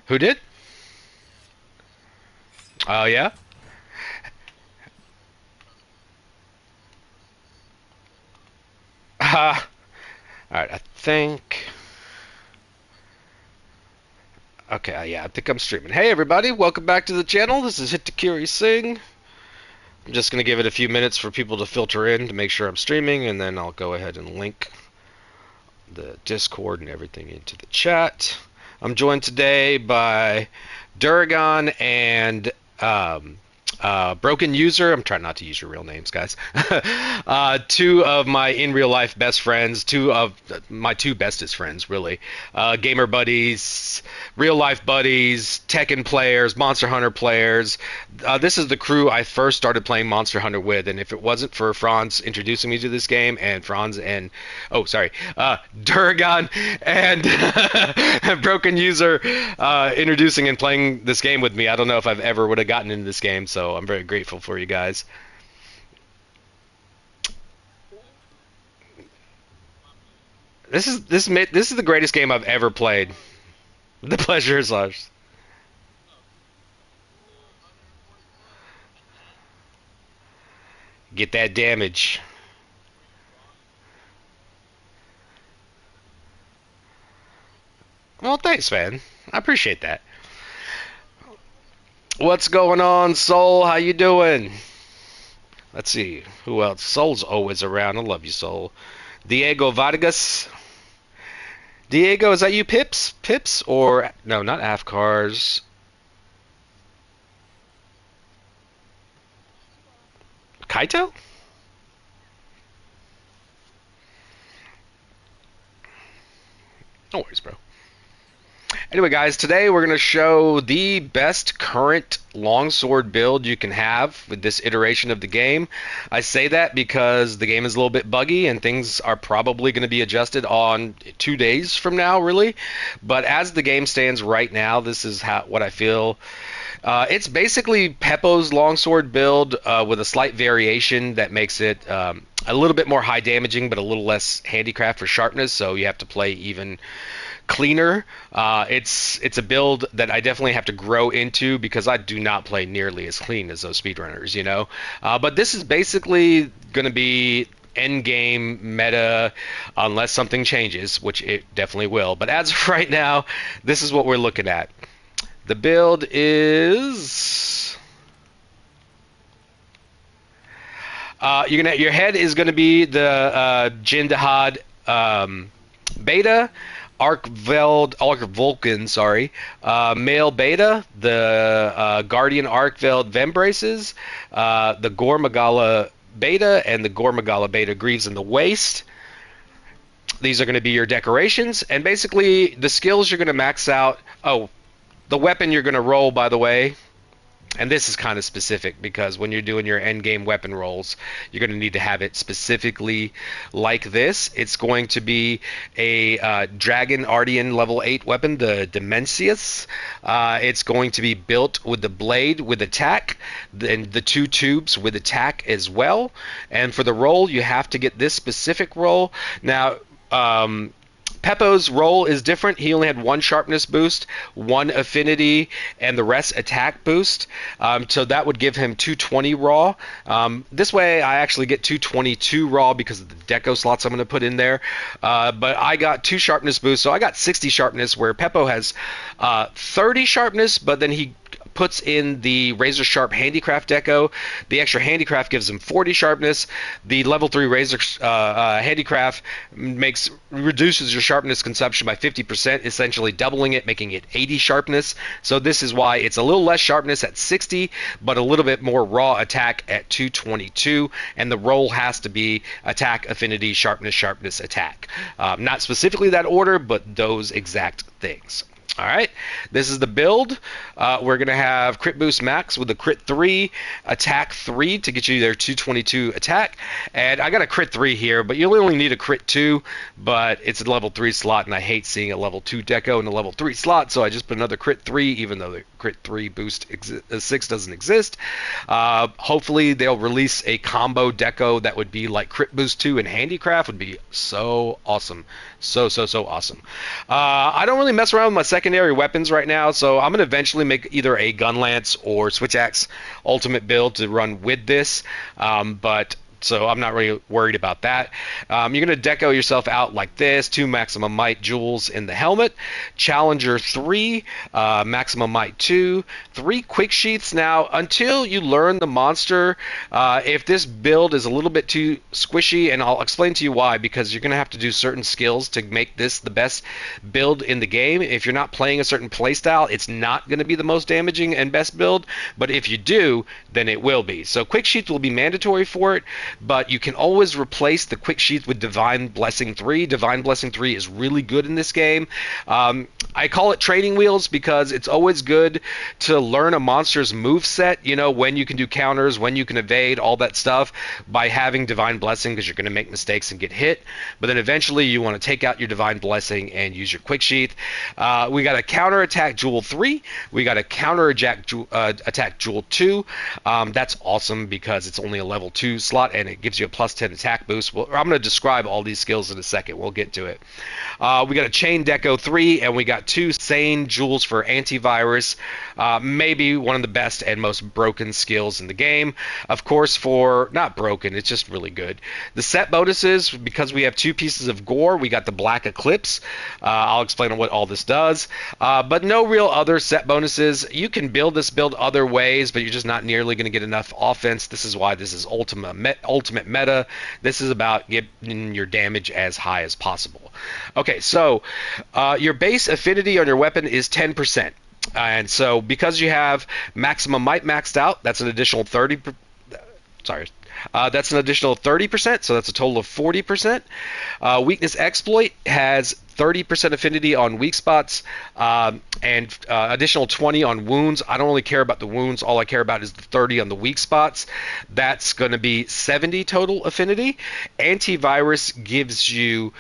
Who did? Oh yeah. All right. I think. Okay. Yeah. I think I'm streaming. Hey everybody, welcome back to the channel. This is Hit the Curious Sing. I'm just gonna give it a few minutes for people to filter in to make sure I'm streaming, and then I'll go ahead and link the Discord and everything into the chat. I'm joined today by Duragon and Broken User. I'm trying not to use your real names, guys. Two of my in real life best friends, two of my two bestest friends, really. Gamer buddies, real life buddies, Tekken players, Monster Hunter players. This is the crew I first started playing Monster Hunter with, and if it wasn't for Franz introducing me to this game, and Franz and Duragon and Broken User introducing and playing this game with me, I don't know if I've ever would have gotten into this game, so I'm very grateful for you guys. This is the greatest game I've ever played. The pleasure is ours. Get that damage. Well, thanks, man. I appreciate that. What's going on, Soul? How you doing? Let's see. Who else? Soul's always around. I love you, Soul. Diego Vargas. Diego, is that you, Pips? Pips? Or, no, not Afcars. Kaito? No worries, bro. Anyway, guys, today we're going to show the best current longsword build you can have with this iteration of the game. I say that because the game is a little bit buggy and things are probably going to be adjusted on 2 days from now, really. But as the game stands right now, this is what I feel. It's basically Peppo's longsword build with a slight variation that makes it a little bit more high damaging, but a little less handicraft or sharpness, so you have to play even cleaner. It's a build that I definitely have to grow into because I do not play nearly as clean as those speedrunners, you know. But this is basically going to be end game meta unless something changes, which it definitely will. But as of right now, this is what we're looking at. The build is your head is gonna be the Jindahad beta, Arc Vulcan, sorry, male beta, the Guardian Arcveld Vembraces, the Gormagala beta, and the Gormagala beta Greaves in the waist. These are going to be your decorations, and basically the skills you're going to max out. Oh, the weapon you're going to roll, by the way, and this is kind of specific because when you're doing your end game weapon rolls, you're going to need to have it specifically like this. It's going to be a Dragon Ardian level 8 weapon, the Dimensius. It's going to be built with the blade with attack and the 2 tubes with attack as well. And for the roll, you have to get this specific roll. Now, Peppo's roll is different. He only had 1 sharpness boost, 1 affinity, and the rest attack boost. So that would give him 220 raw. This way, I actually get 222 raw because of the deco slots I'm going to put in there. But I got 2 sharpness boosts, so I got 60 sharpness, where Peppo has 30 sharpness, but then he puts in the razor sharp handicraft deco. The extra handicraft gives him 40 sharpness. The level 3 razor handicraft reduces your sharpness consumption by 50%, essentially doubling it, making it 80 sharpness. So this is why it's a little less sharpness at 60, but a little bit more raw attack at 222. And the roll has to be attack, affinity, sharpness, sharpness, attack. Not specifically that order, but those exact things. All right, this is the build. We're going to have crit boost max with the crit 3, attack 3 to get you their 222 attack. And I got a crit 3 here, but you only need a crit 2, but it's a level 3 slot, and I hate seeing a level 2 deco in a level 3 slot, so I just put another crit 3, even though the crit 3 boost 6 doesn't exist. Hopefully they'll release a combo deco that would be like crit boost 2 and handicraft. Would be so awesome. So awesome. I don't really mess around with my secondary weapons weapons right now, so I'm going to eventually make either a gun lance or switch axe ultimate build to run with this. But so I'm not really worried about that. You're going to deco yourself out like this: 2 maximum might jewels in the helmet, Challenger 3, maximum might 2, 3 quick sheaths. Now, until you learn the monster, if this build is a little bit too squishy, and I'll explain to you why, because you're going to have to do certain skills to make this the best build in the game. If you're not playing a certain playstyle, it's not going to be the most damaging and best build, but if you do, then it will be. So quick sheath will be mandatory for it, but you can always replace the quick sheath with Divine Blessing 3. Divine Blessing 3 is really good in this game. I call it training wheels because it's always good to learn a monster's move set, you know, when you can do counters, when you can evade, all that stuff, by having Divine Blessing, because you're going to make mistakes and get hit. But then eventually you want to take out your Divine Blessing and use your quick sheath. We got a counter attack Jewel 3. We got a counter attack Jewel 2. That's awesome because it's only a level 2 slot and it gives you a plus 10 attack boost. I'm going to describe all these skills in a second. We'll get to it. We got a Chain Deco 3, and we got 2 Sane Jewels for antivirus. Maybe one of the best and most broken skills in the game. Of course, for not broken, it's just really good. The set bonuses, because we have 2 pieces of gore, we got the Black Eclipse. I'll explain what all this does. But no real other set bonuses. You can build this build other ways, but you're just not nearly going to get enough offense. This is why this is ultimate meta. This is about getting your damage as high as possible. Okay, so your base affinity on your weapon is 10%. And so because you have maximum might maxed out, that's an additional 30. That's an additional 30%, so that's a total of 40%. Weakness Exploit has 30% affinity on weak spots, and additional 20 on wounds. I don't really care about the wounds. All I care about is the 30 on the weak spots. That's going to be 70 total affinity. Antivirus gives you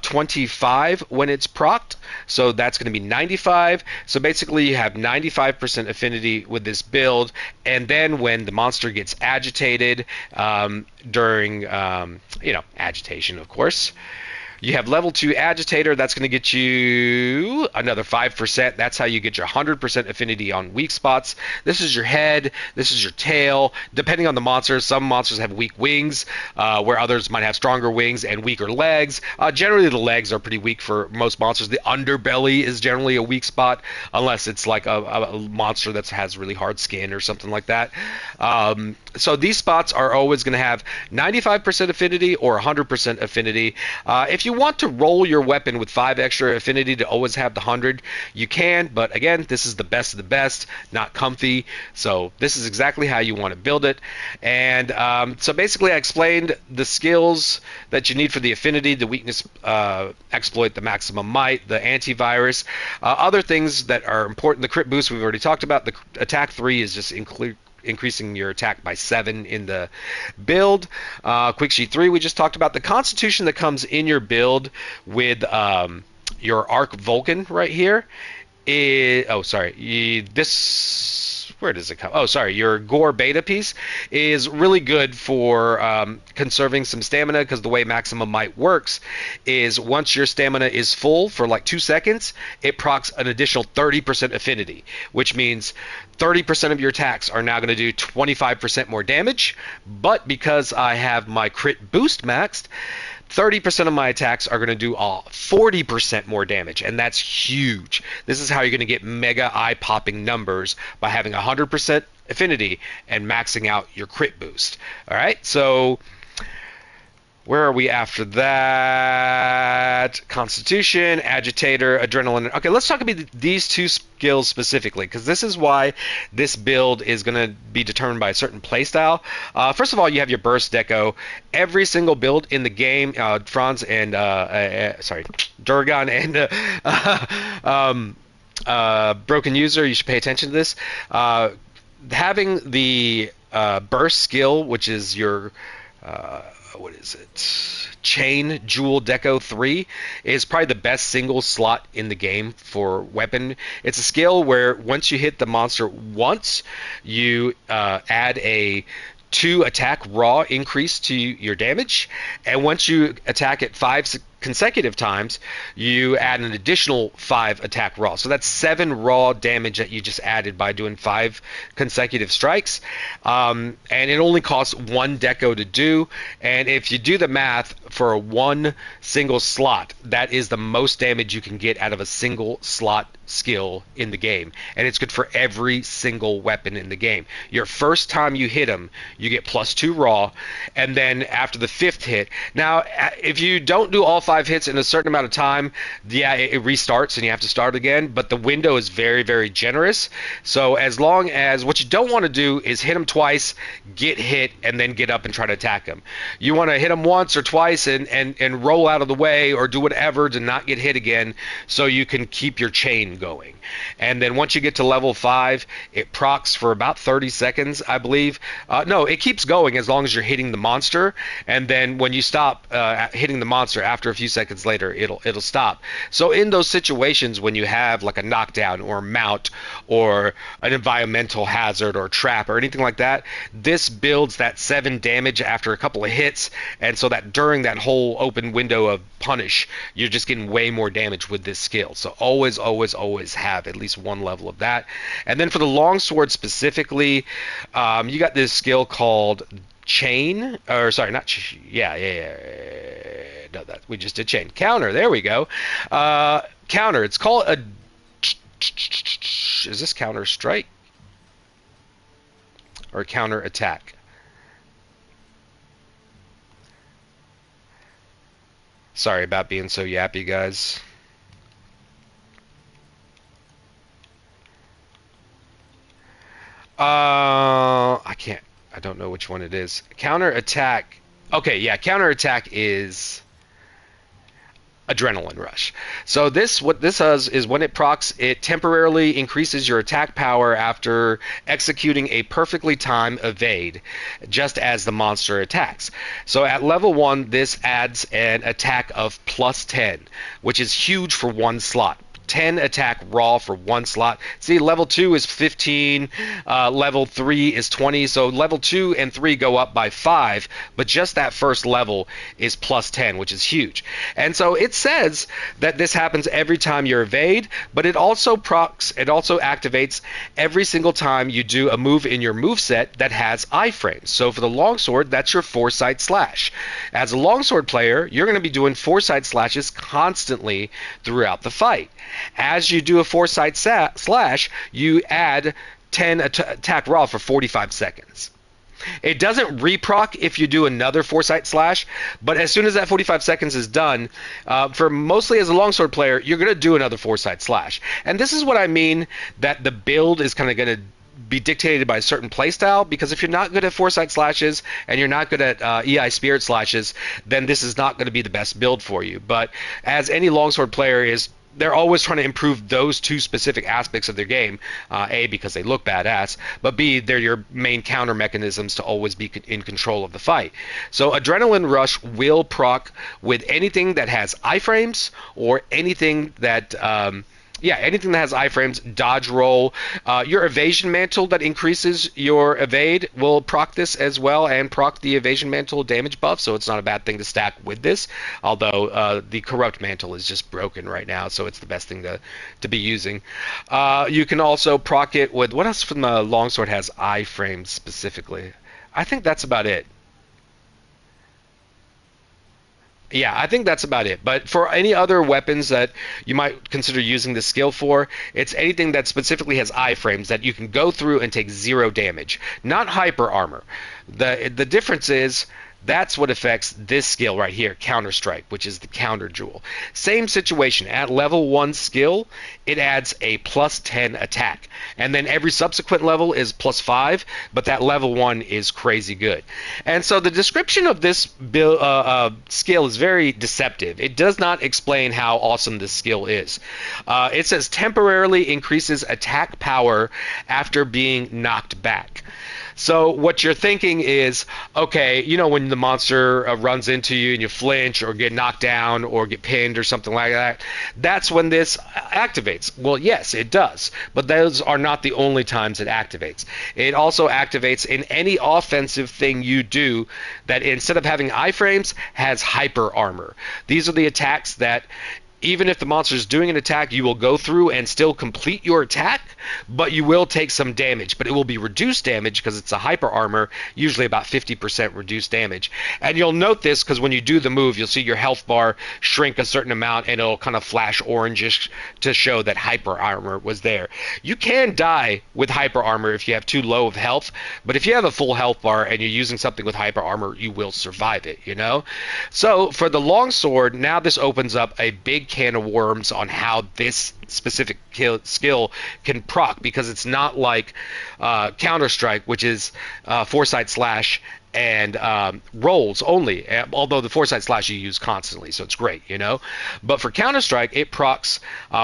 25 when it's procced, so that's going to be 95. So basically you have 95% affinity with this build, and then when the monster gets agitated, during agitation, of course, you have level 2 Agitator. That's going to get you another 5%. That's how you get your 100% affinity on weak spots. This is your head. This is your tail. Depending on the monster, some monsters have weak wings, where others might have stronger wings and weaker legs. Generally, the legs are pretty weak for most monsters. The underbelly is generally a weak spot, unless it's like a monster that has really hard skin or something like that. So these spots are always going to have 95% affinity or 100% affinity. If you want to roll your weapon with 5 extra affinity to always have the 100, you can, but again, this is the best of the best, not comfy, so this is exactly how you want to build it. And so basically I explained the skills that you need for the affinity, the weakness exploit, the maximum might, the antivirus. Other things that are important, the crit boost we've already talked about. The attack 3 is just increasing your attack by 7 in the build. Quick Sheet 3 we just talked about. The constitution that comes in your build with your Arc Vulcan right here is, where does it come? Oh, sorry, your Gore Beta piece is really good for conserving some stamina, because the way Maximum Might works is once your stamina is full for like 2 seconds, it procs an additional 30% affinity, which means 30% of your attacks are now going to do 25% more damage. But because I have my crit boost maxed, 30% of my attacks are going to do 40% more damage, and that's huge. This is how you're going to get mega eye-popping numbers, by having 100% affinity and maxing out your crit boost. All right, so where are we after that? Constitution, Agitator, Adrenaline. Okay, let's talk about these 2 skills specifically, because this is why this build is going to be determined by a certain playstyle. First of all, you have your Burst Deco. Every single build in the game, Franz and Durgan and Broken User, you should pay attention to this. Having the Burst skill, which is your Chain Jewel Deco 3, is probably the best single slot in the game for weapon. It's a skill where once you hit the monster once, you add a 2 attack raw increase to your damage, and once you attack it 5 consecutive times, you add an additional 5 attack raw. So that's 7 raw damage that you just added by doing 5 consecutive strikes. And it only costs 1 deco to do. And if you do the math for one single slot, that is the most damage you can get out of a single slot skill in the game, and it's good for every single weapon in the game. Your first time you hit them, you get +2 raw, and then after the 5th hit, now if you don't do all 5 hits in a certain amount of time, yeah, it restarts and you have to start again, but the window is very, very generous. So as long as what you don't want to do is hit them twice, get hit, and then get up and try to attack them. You want to hit them once or twice and roll out of the way or do whatever to not get hit again, so you can keep your chain going. And then once you get to level 5, it procs for about 30 seconds, I believe. No, it keeps going as long as you're hitting the monster, and then when you stop hitting the monster after a few seconds later, it'll stop. So in those situations when you have like a knockdown or a mount or an environmental hazard or trap or anything like that, this builds that 7 damage after a couple of hits, and so that during that whole open window of punish, you're just getting way more damage with this skill. So always have at least 1 level of that. And then for the longsword specifically, you got this skill called chain, or sorry, not no, that we just did chain. Counter, there we go. Counter, it's called a, is this counter strike or counter attack? Sorry about being so yappy, guys. I don't know which one it is. Counter attack. Okay, yeah, counter attack is adrenaline rush. So what this does is when it procs, it temporarily increases your attack power after executing a perfectly timed evade, just as the monster attacks. So at level 1, this adds an attack of +10, which is huge for 1 slot. 10 attack raw for 1 slot. See, level 2 is 15, level 3 is 20, so level 2 and 3 go up by 5, but just that first level is +10, which is huge. And so it says that this happens every time you evade, but it also activates every single time you do a move in your moveset that has iframes. So for the longsword, that's your foresight slash. As a longsword player, you're going to be doing foresight slashes constantly throughout the fight. As you do a foresight slash, you add 10 attack raw for 45 seconds. It doesn't reproc if you do another foresight slash, but as soon as that 45 seconds is done, for mostly as a longsword player, you're going to do another foresight slash. And this is what I mean that the build is kind of going to be dictated by a certain playstyle, because if you're not good at foresight slashes and you're not good at EI spirit slashes, then this is not going to be the best build for you. But as any longsword player is, they're always trying to improve those 2 specific aspects of their game. A, because they look badass, but B, they're your main counter mechanisms to always be in control of the fight. So Adrenaline Rush will proc with anything that has iframes or anything that anything that has iframes. Dodge roll, your evasion mantle that increases your evade will proc this as well, and proc the evasion mantle damage buff, so it's not a bad thing to stack with this, although the corrupt mantle is just broken right now, so it's the best thing to be using. You can also proc it with, what else from the longsword has iframes specifically? I think that's about it. Yeah, I think that's about it. But for any other weapons that you might consider using this skill for, it's anything that specifically has iframes that you can go through and take 0 damage. Not hyper armor. The difference is that's what affects this skill right here, Counter Strike, which is the counter jewel. Same situation. At level 1 skill, it adds a +10 attack. And then every subsequent level is +5, but that level 1 is crazy good. And so the description of this skill is very deceptive. It does not explain how awesome this skill is. It says temporarily increases attack power after being knocked back. So what you're thinking is, okay, you know, when the monster runs into you and you flinch or get knocked down or get pinned or something like that, that's when this activates. Well, yes, it does, but those are not the only times it activates. It also activates in any offensive thing you do that instead of having iframes, has hyper armor. These are the attacks that even if the monster is doing an attack, you will go through and still complete your attack, but you will take some damage. But it will be reduced damage because it's a hyper armor, usually about 50% reduced damage. And you'll note this because when you do the move, you'll see your health bar shrink a certain amount and it'll kind of flash orangish to show that hyper armor was there. You can die with hyper armor if you have too low of health, but if you have a full health bar and you're using something with hyper armor, you will survive it, you know? So for the longsword, now this opens up a big can of worms on how this specific skill can proc, because it's not like Counter-Strike, which is foresight slash and rolls only, although the foresight slash you use constantly, so it's great, you know. But for Counter-Strike, it procs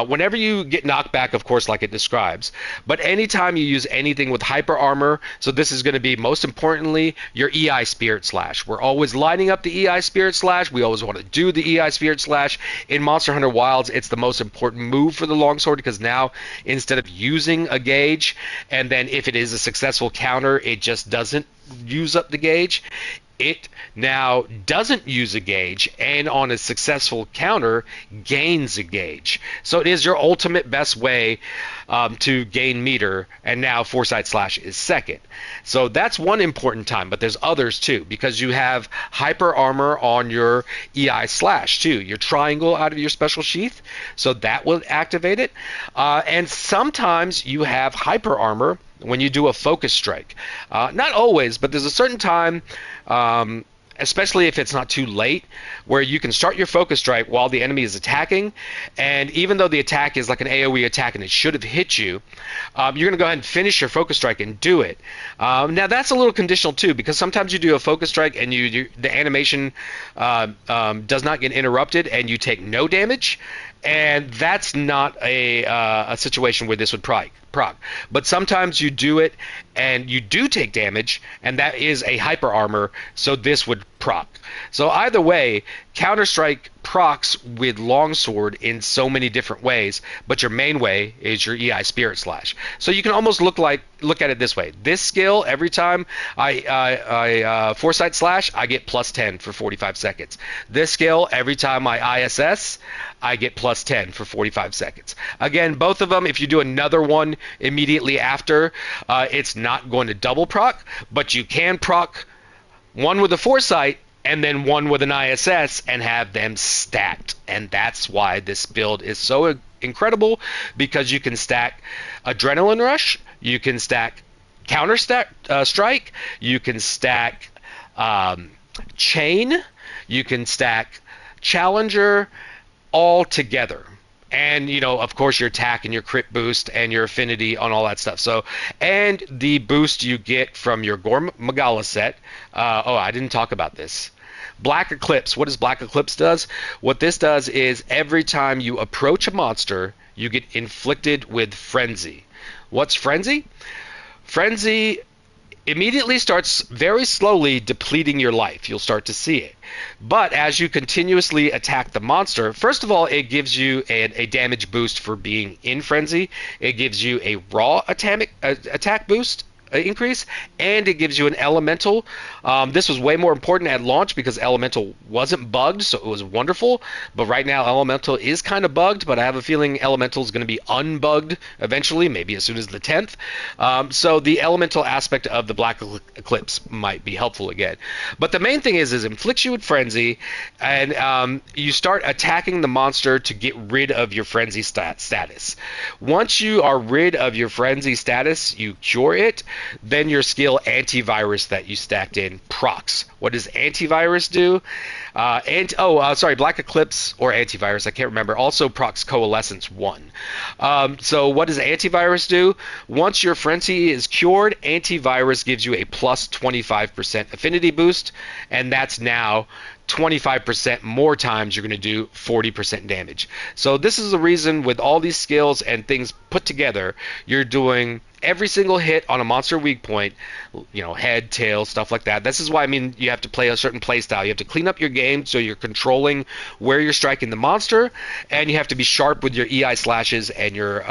whenever you get knocked back, of course, like it describes, but anytime you use anything with hyper armor. So this is going to be most importantly your EI Spirit Slash. We're always lining up the EI Spirit Slash. We always want to do the EI Spirit Slash. In Monster Hunter Wilds, it's the most important move for the longsword, because now instead of using a gauge and then if it is a successful counter, it just doesn't use up the gauge. It now doesn't use a gauge, and on a successful counter gains a gauge. So it is your ultimate best way to gain meter, and now foresight slash is second. So that's one important time, but there's others too, because you have hyper armor on your EI slash too, your triangle out of your special sheath, so that will activate it. And sometimes you have hyper armor when you do a focus strike. Not always, but there's a certain time, especially if it's not too late, where you can start your focus strike while the enemy is attacking, and even though the attack is like an AoE attack and it should have hit you, you're going to go ahead and finish your focus strike and do it. Now that's a little conditional too, because sometimes you do a focus strike and the animation does not get interrupted and you take no damage, and that's not a situation where this would proc. But sometimes you do it and you do take damage, and that is a hyper armor, so this would proc. So either way, Counter-Strike procs with longsword in so many different ways, but your main way is your EI Spirit Slash. So you can almost look at it this way. This skill, every time I foresight slash, I get plus 10 for 45 seconds. This skill, every time I ISS, I get plus 10 for 45 seconds. Again, both of them, if you do another one immediately after, it's not going to double proc, but you can proc one with a foresight and then one with an ISS and have them stacked. And that's why this build is so incredible, because you can stack Adrenaline Rush, you can stack Counter Strike, you can stack Chain, you can stack Challenger, all together. And, you know, of course, your attack and your crit boost and your affinity on all that stuff. So, and the boost you get from your Gore Magala set. Oh, I didn't talk about this. Black Eclipse. What does Black Eclipse does? What this does is every time you approach a monster, you get inflicted with Frenzy. What's Frenzy? Frenzy immediately starts very slowly depleting your life. You'll start to see it. But as you continuously attack the monster, first of all, it gives you a damage boost for being in Frenzy. It gives you a raw attack boost increase, and it gives you an elemental. This was way more important at launch because elemental wasn't bugged, so it was wonderful. But right now elemental is kind of bugged, but I have a feeling elemental is going to be unbugged eventually, maybe as soon as the 10th. So the elemental aspect of the Black Eclipse might be helpful again. But the main thing is inflicts you with Frenzy, and you start attacking the monster to get rid of your Frenzy status. Once you are rid of your Frenzy status, you cure it. Then your skill Antivirus that you stacked in procs. What does Antivirus do? Black Eclipse or Antivirus, I can't remember, also procs Coalescence 1. So what does Antivirus do? Once your Frenzy is cured, Antivirus gives you a plus 25% affinity boost, and that's now 25% more times you're going to do 40% damage. So this is the reason with all these skills and things put together, you're doing every single hit on a monster weak point, you know, head, tail, stuff like that. This is why, I mean, you have to play a certain play style. You have to clean up your game so you're controlling where you're striking the monster, and you have to be sharp with your EI slashes and your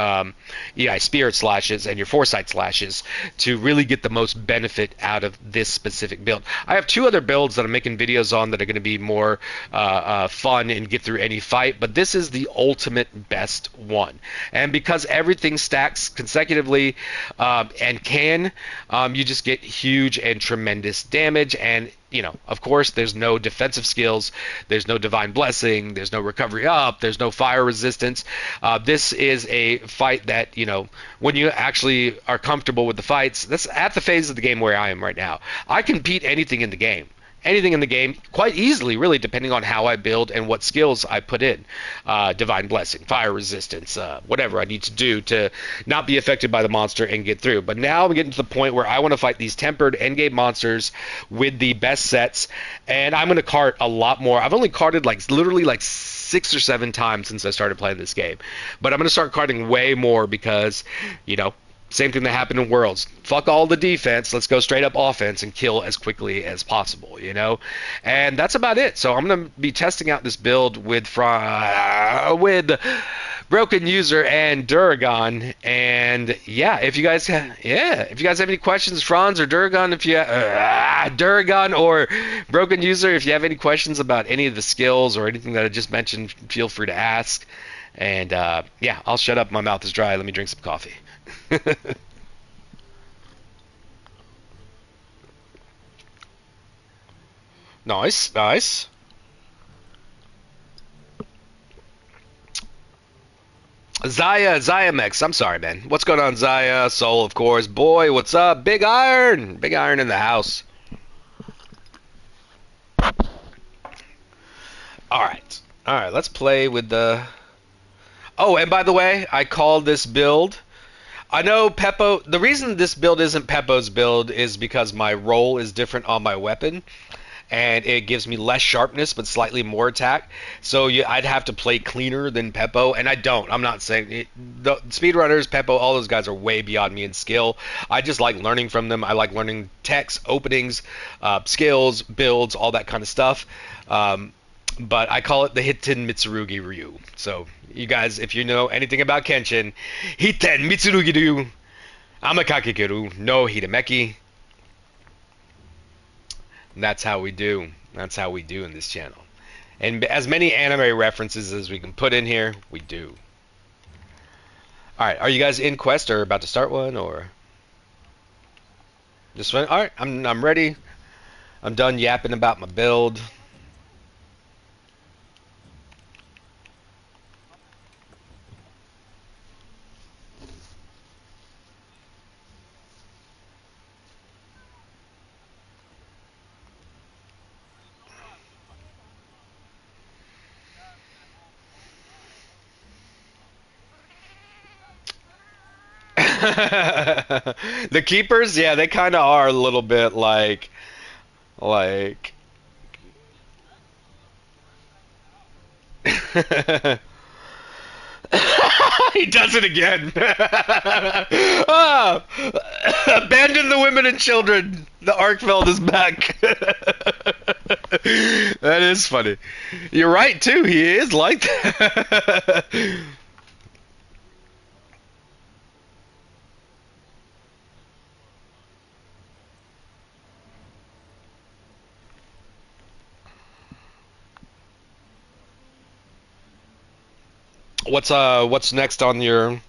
EI spirit slashes and your foresight slashes to really get the most benefit out of this specific build. I have two other builds that I'm making videos on that are going to be more fun and get through any fight, but this is the ultimate best one. And because everything stacks consecutively, you just get huge and tremendous damage. And you know, of course, there's no defensive skills, there's no divine blessing, there's no recovery up, there's no fire resistance. This is a fight that, you know, when you actually are comfortable with the fights, that's at the phase of the game where I am right now. I can beat anything in the game. Anything in the game quite easily, really, depending on how I build and what skills I put in. Divine blessing, fire resistance, whatever I need to do to not be affected by the monster and get through. But now I'm getting to the point where I want to fight these tempered endgame monsters with the best sets, and I'm going to cart a lot more. I've only carted like literally like 6 or 7 times since I started playing this game, but I'm going to start carting way more because, you know, same thing that happened in Worlds. Fuck all the defense. Let's go straight up offense and kill as quickly as possible, you know? And that's about it. So I'm going to be testing out this build with Broken User and Duragon. And yeah, if you guys have any questions, Franz or Duragon, Duragon or Broken User, if you have any questions about any of the skills or anything that I just mentioned, feel free to ask. And yeah, I'll shut up. My mouth is dry. Let me drink some coffee. Nice, nice. Ziamex. I'm sorry, man. What's going on, Zaya? Soul, of course. Boy, what's up? Big Iron. Big Iron in the house. All right. All right, let's play with the... Oh, and by the way, I called this build... I know Peppo... The reason this build isn't Peppo's build is because my roll is different on my weapon, and it gives me less sharpness but slightly more attack. So I'd have to play cleaner than Peppo, and I don't. I'm not saying it, the speedrunners, Peppo, all those guys are way beyond me in skill. I just like learning from them. I like learning techs, openings, skills, builds, all that kind of stuff. But I call it the Hitten Mitsurugi Ryu. So you guys, if you know anything about Kenshin, Hitten Mitsurugi Ryu, Amakakekeru no Hidemeki. And that's how we do. That's how we do in this channel. And as many anime references as we can put in here, we do. Alright, are you guys in quest or about to start one, or just one? Alright, I'm ready. I'm done yapping about my build. The keepers, yeah, they kind of are a little bit like he does it again. Ah, abandon the women and children. The Arkfeld is back. That is funny. You're right too. He is like that. What's next on your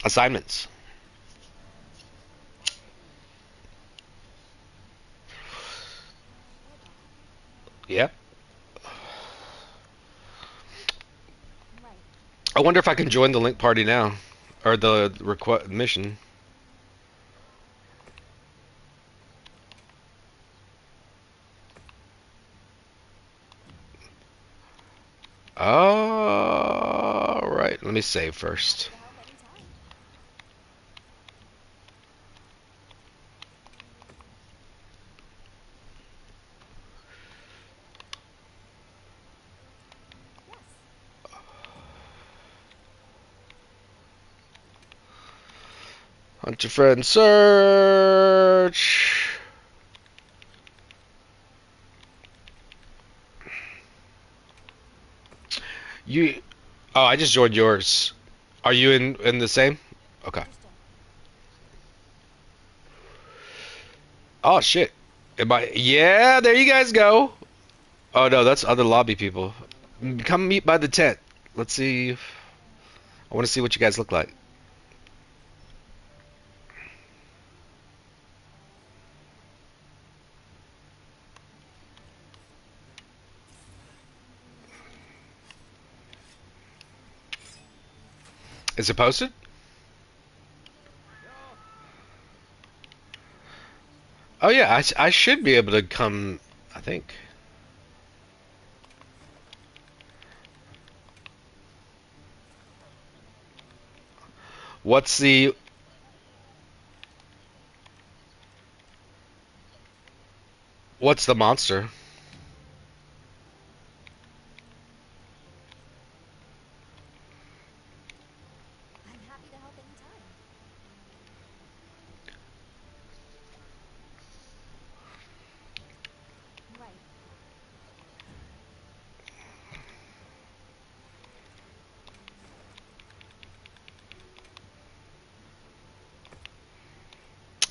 assignments? Yeah. I wonder if I can join the link party now, or the mission. All right, let me save first. Hunt your friend, search. You. Oh, I just joined yours. Are you in the same? Okay. Oh shit. Am I? Yeah, there you guys go. Oh no, that's other lobby people. Come meet by the tent. Let's see. I want to see what you guys look like. Is it posted? Oh yeah, I should be able to come. I think. What's the what's the monster?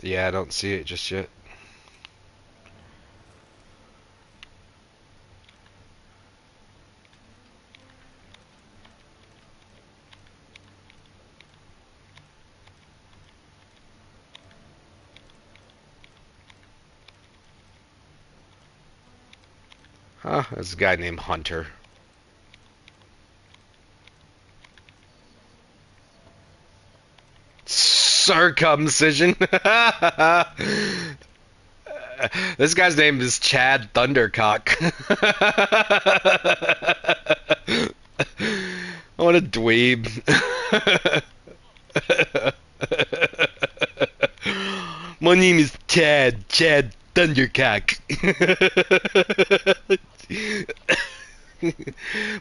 Yeah, I don't see it just yet. Huh? There's a guy named Hunter. Circumcision. This guy's name is Chad Thundercock. What a dweeb. My name is Chad Thundercock.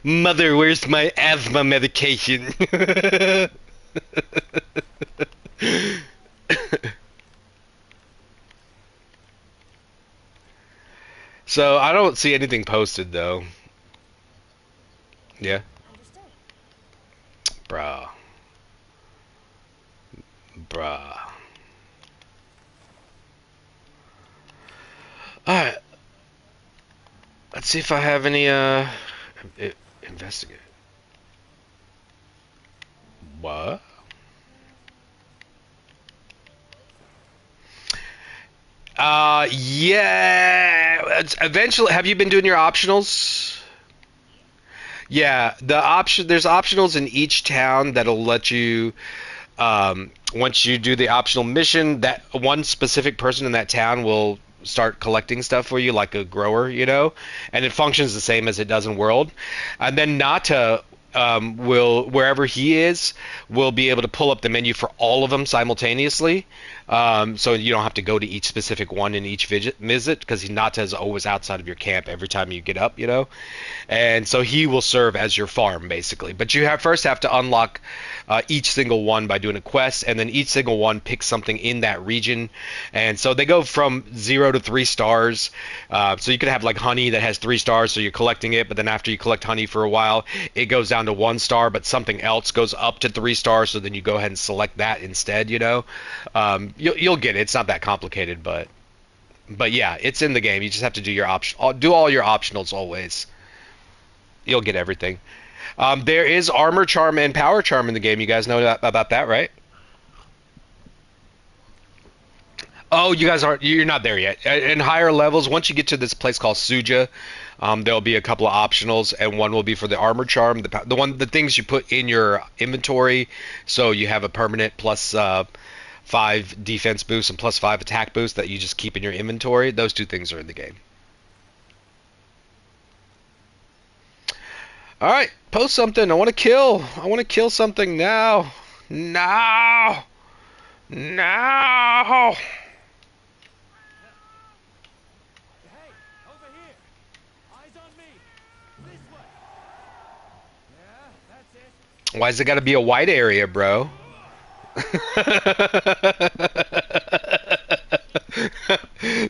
Mother, where's my asthma medication? So I don't see anything posted though. Yeah, bruh, bruh. All right, let's see if I have any investigate. What? Yeah. Eventually, have you been doing your optionals? Yeah, there's optionals in each town that'll let you once you do the optional mission, that one specific person in that town will start collecting stuff for you like a grower, and it functions the same as it does in World. And then Nata will, wherever he is, will be able to pull up the menu for all of them simultaneously. So you don't have to go to each specific one in each visit because Nata is always outside of your camp every time you get up. And so he will serve as your farm basically. But you first have to unlock each single one by doing a quest, and then each single one picks something in that region. And so they go from 0 to 3 stars. So you could have like honey that has 3 stars, so you're collecting it, but then after you collect honey for a while, it goes down to 1 star, but something else goes up to 3 stars, so then you go ahead and select that instead. You'll get it. It's not that complicated, but yeah, it's in the game. You just have to do do all your optionals always. You'll get everything. There is armor charm and power charm in the game. You guys know about that, right? Oh, you guys aren't. You're not there yet. In higher levels, once you get to this place called Suja, there'll be a couple of optionals, and one will be for the armor charm, the things you put in your inventory, so you have a permanent plus 5 defense boost and plus 5 attack boost that you just keep in your inventory. Those two things are in the game. All right, post something. I want to kill. I want to kill something now. Now. Now. Why's it got to be a white area, bro?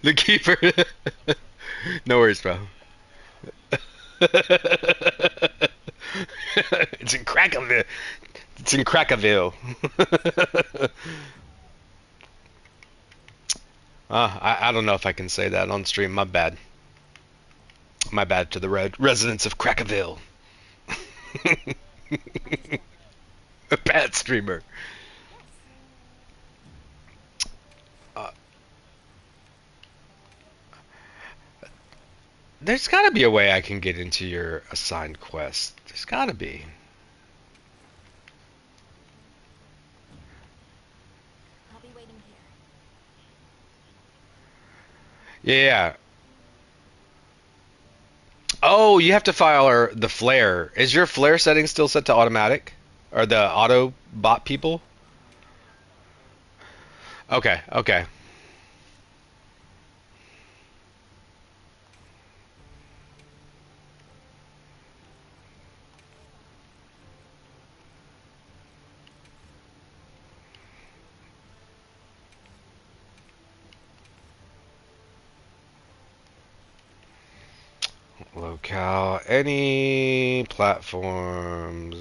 The keeper. No worries, bro. It's in Crackerville. It's in Crackerville. I don't know if I can say that on stream. My bad. My bad to the residents of Crackerville. A bad streamer. Uh, there's got to be a way I can get into your assigned quest. There's got to be. I'll be waiting here. Yeah. Oh, you have to fire the flare. Is your flare setting still set to automatic? Or the auto bot people? Okay, okay. Locale, any platforms.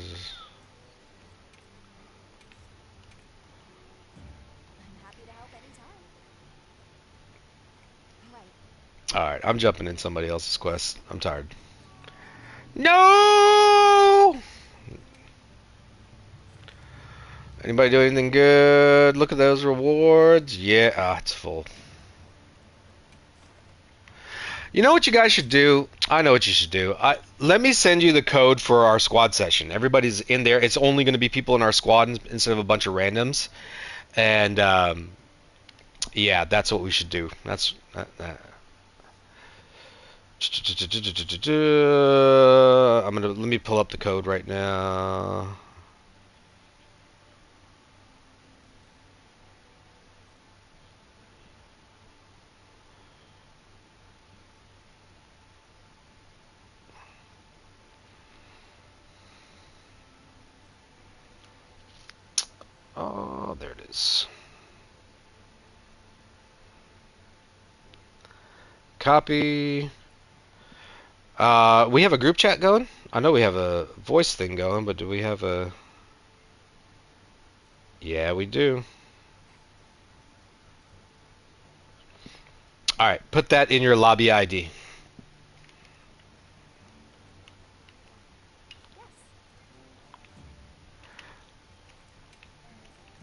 I'm happy to help anytime. Right. Alright, I'm jumping in somebody else's quest. I'm tired. No! Anybody do anything good? Look at those rewards. Yeah, it's full. You know what you guys should do? I know what you should do. Let me send you the code for our squad session. Everybody's in there. It's only going to be people in our squad instead of a bunch of randoms. And yeah, that's what we should do. That's let me pull up the code right now. Oh, there it is. Copy. We have a group chat going? I know we have a voice thing going, but do we have a... Yeah, we do. Alright, put that in your lobby ID.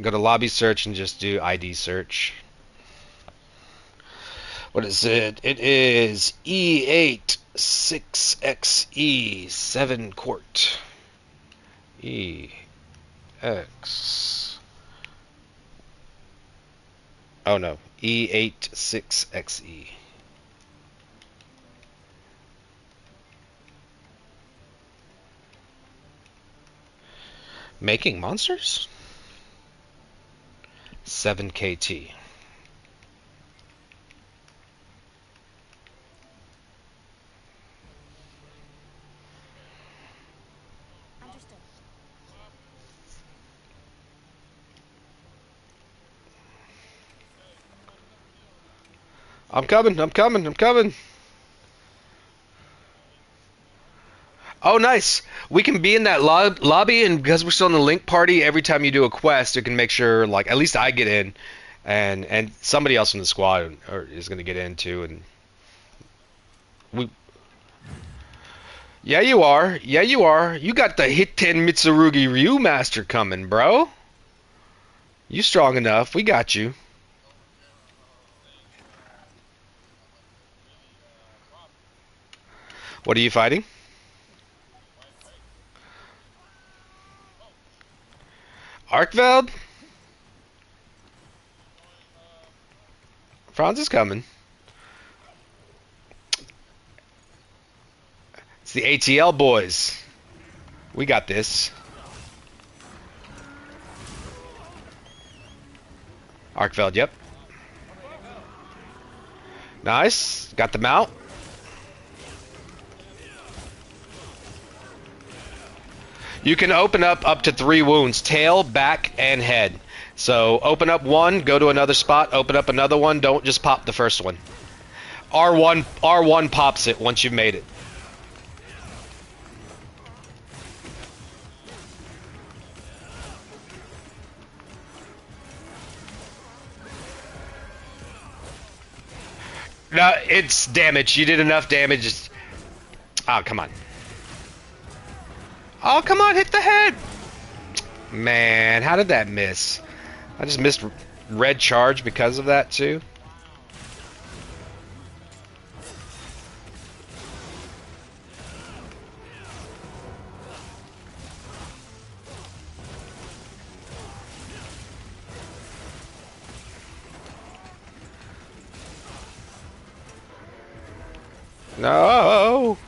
Go to lobby search and just do ID search. What is it? It is E86XE 7 quart. EX. Oh no, E86XE. Making monsters? 7KT. Understood. I'm coming, I'm coming, I'm coming. Oh, nice. We can be in that lobby, and because we're still in the link party, every time you do a quest, it can make sure, like, at least I get in, and somebody else in the squad is going to get in too, and we. Yeah, you are. Yeah, you are. You got the Hit 10 Mitsurugi Ryu Master coming, bro. You strong enough. We got you. What are you fighting? Arkveld? Franz is coming. It's the ATL boys. We got this. Arkveld, yep. Nice. Got the mount. You can open up to 3 wounds. Tail, back, and head. So open up one, go to another spot, open up another one. Don't just pop the first one. R1 pops it once you've made it. No, it's damage. You did enough damage. Oh, come on. Oh, come on, hit the head. Man, how did that miss? I just missed red charge because of that too. No.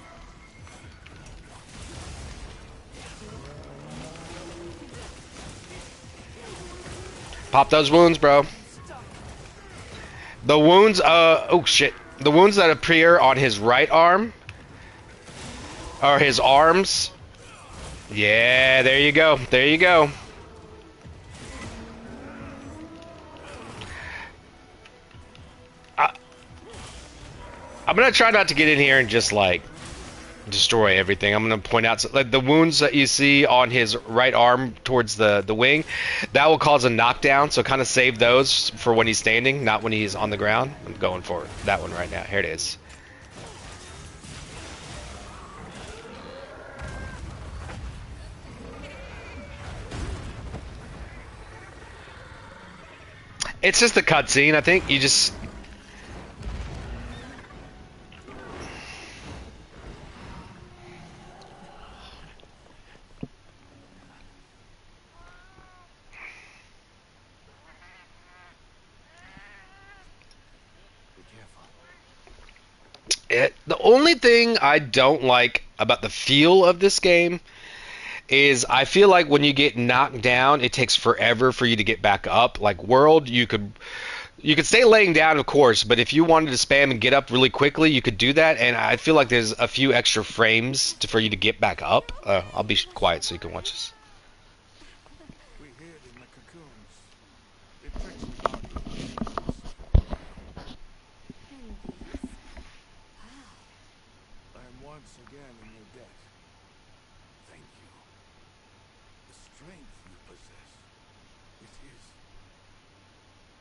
Pop those wounds, bro. The wounds, oh shit. The wounds that appear on his right arm are his arms. Yeah, there you go. There you go. I'm gonna try not to get in here and just like destroy everything. I'm gonna point out like the wounds that you see on his right arm towards the wing, that will cause a knockdown. So kind of save those for when he's standing, not when he's on the ground. I'm going for that one right now. Here it is. It's just a cutscene. I think you just. The only thing I don't like about the feel of this game is I feel like when you get knocked down, it takes forever for you to get back up. Like World, you could stay laying down, of course, but if you wanted to spam and get up really quickly, you could do that. And I feel like there's a few extra frames for you to get back up. I'll be quiet so you can watch this. We hid in the cocoons. It tricked the guardians. And these? Wow. I am once again in your debt. Thank you. The strength you possess. It is.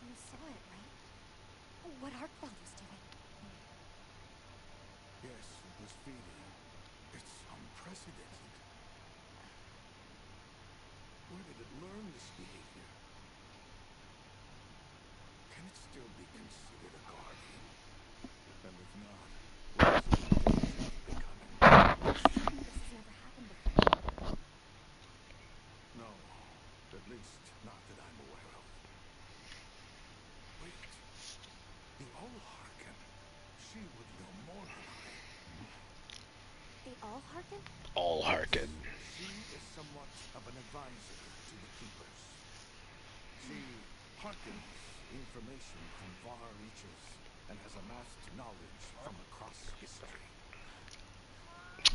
You saw it, right? What Arkfeld was doing. Yes, it was feeding. It's unprecedented. Where did it learn this behavior? Can it still be considered a guardian? And if not, what is it in danger of becoming? This has never happened before. No, at least not that I'm aware of. Wait, the old Harkin. She would know more than I. They all hearken? All hearken. She is somewhat of an advisor to the Keepers. She hearkens information from far reaches and has amassed knowledge from across history.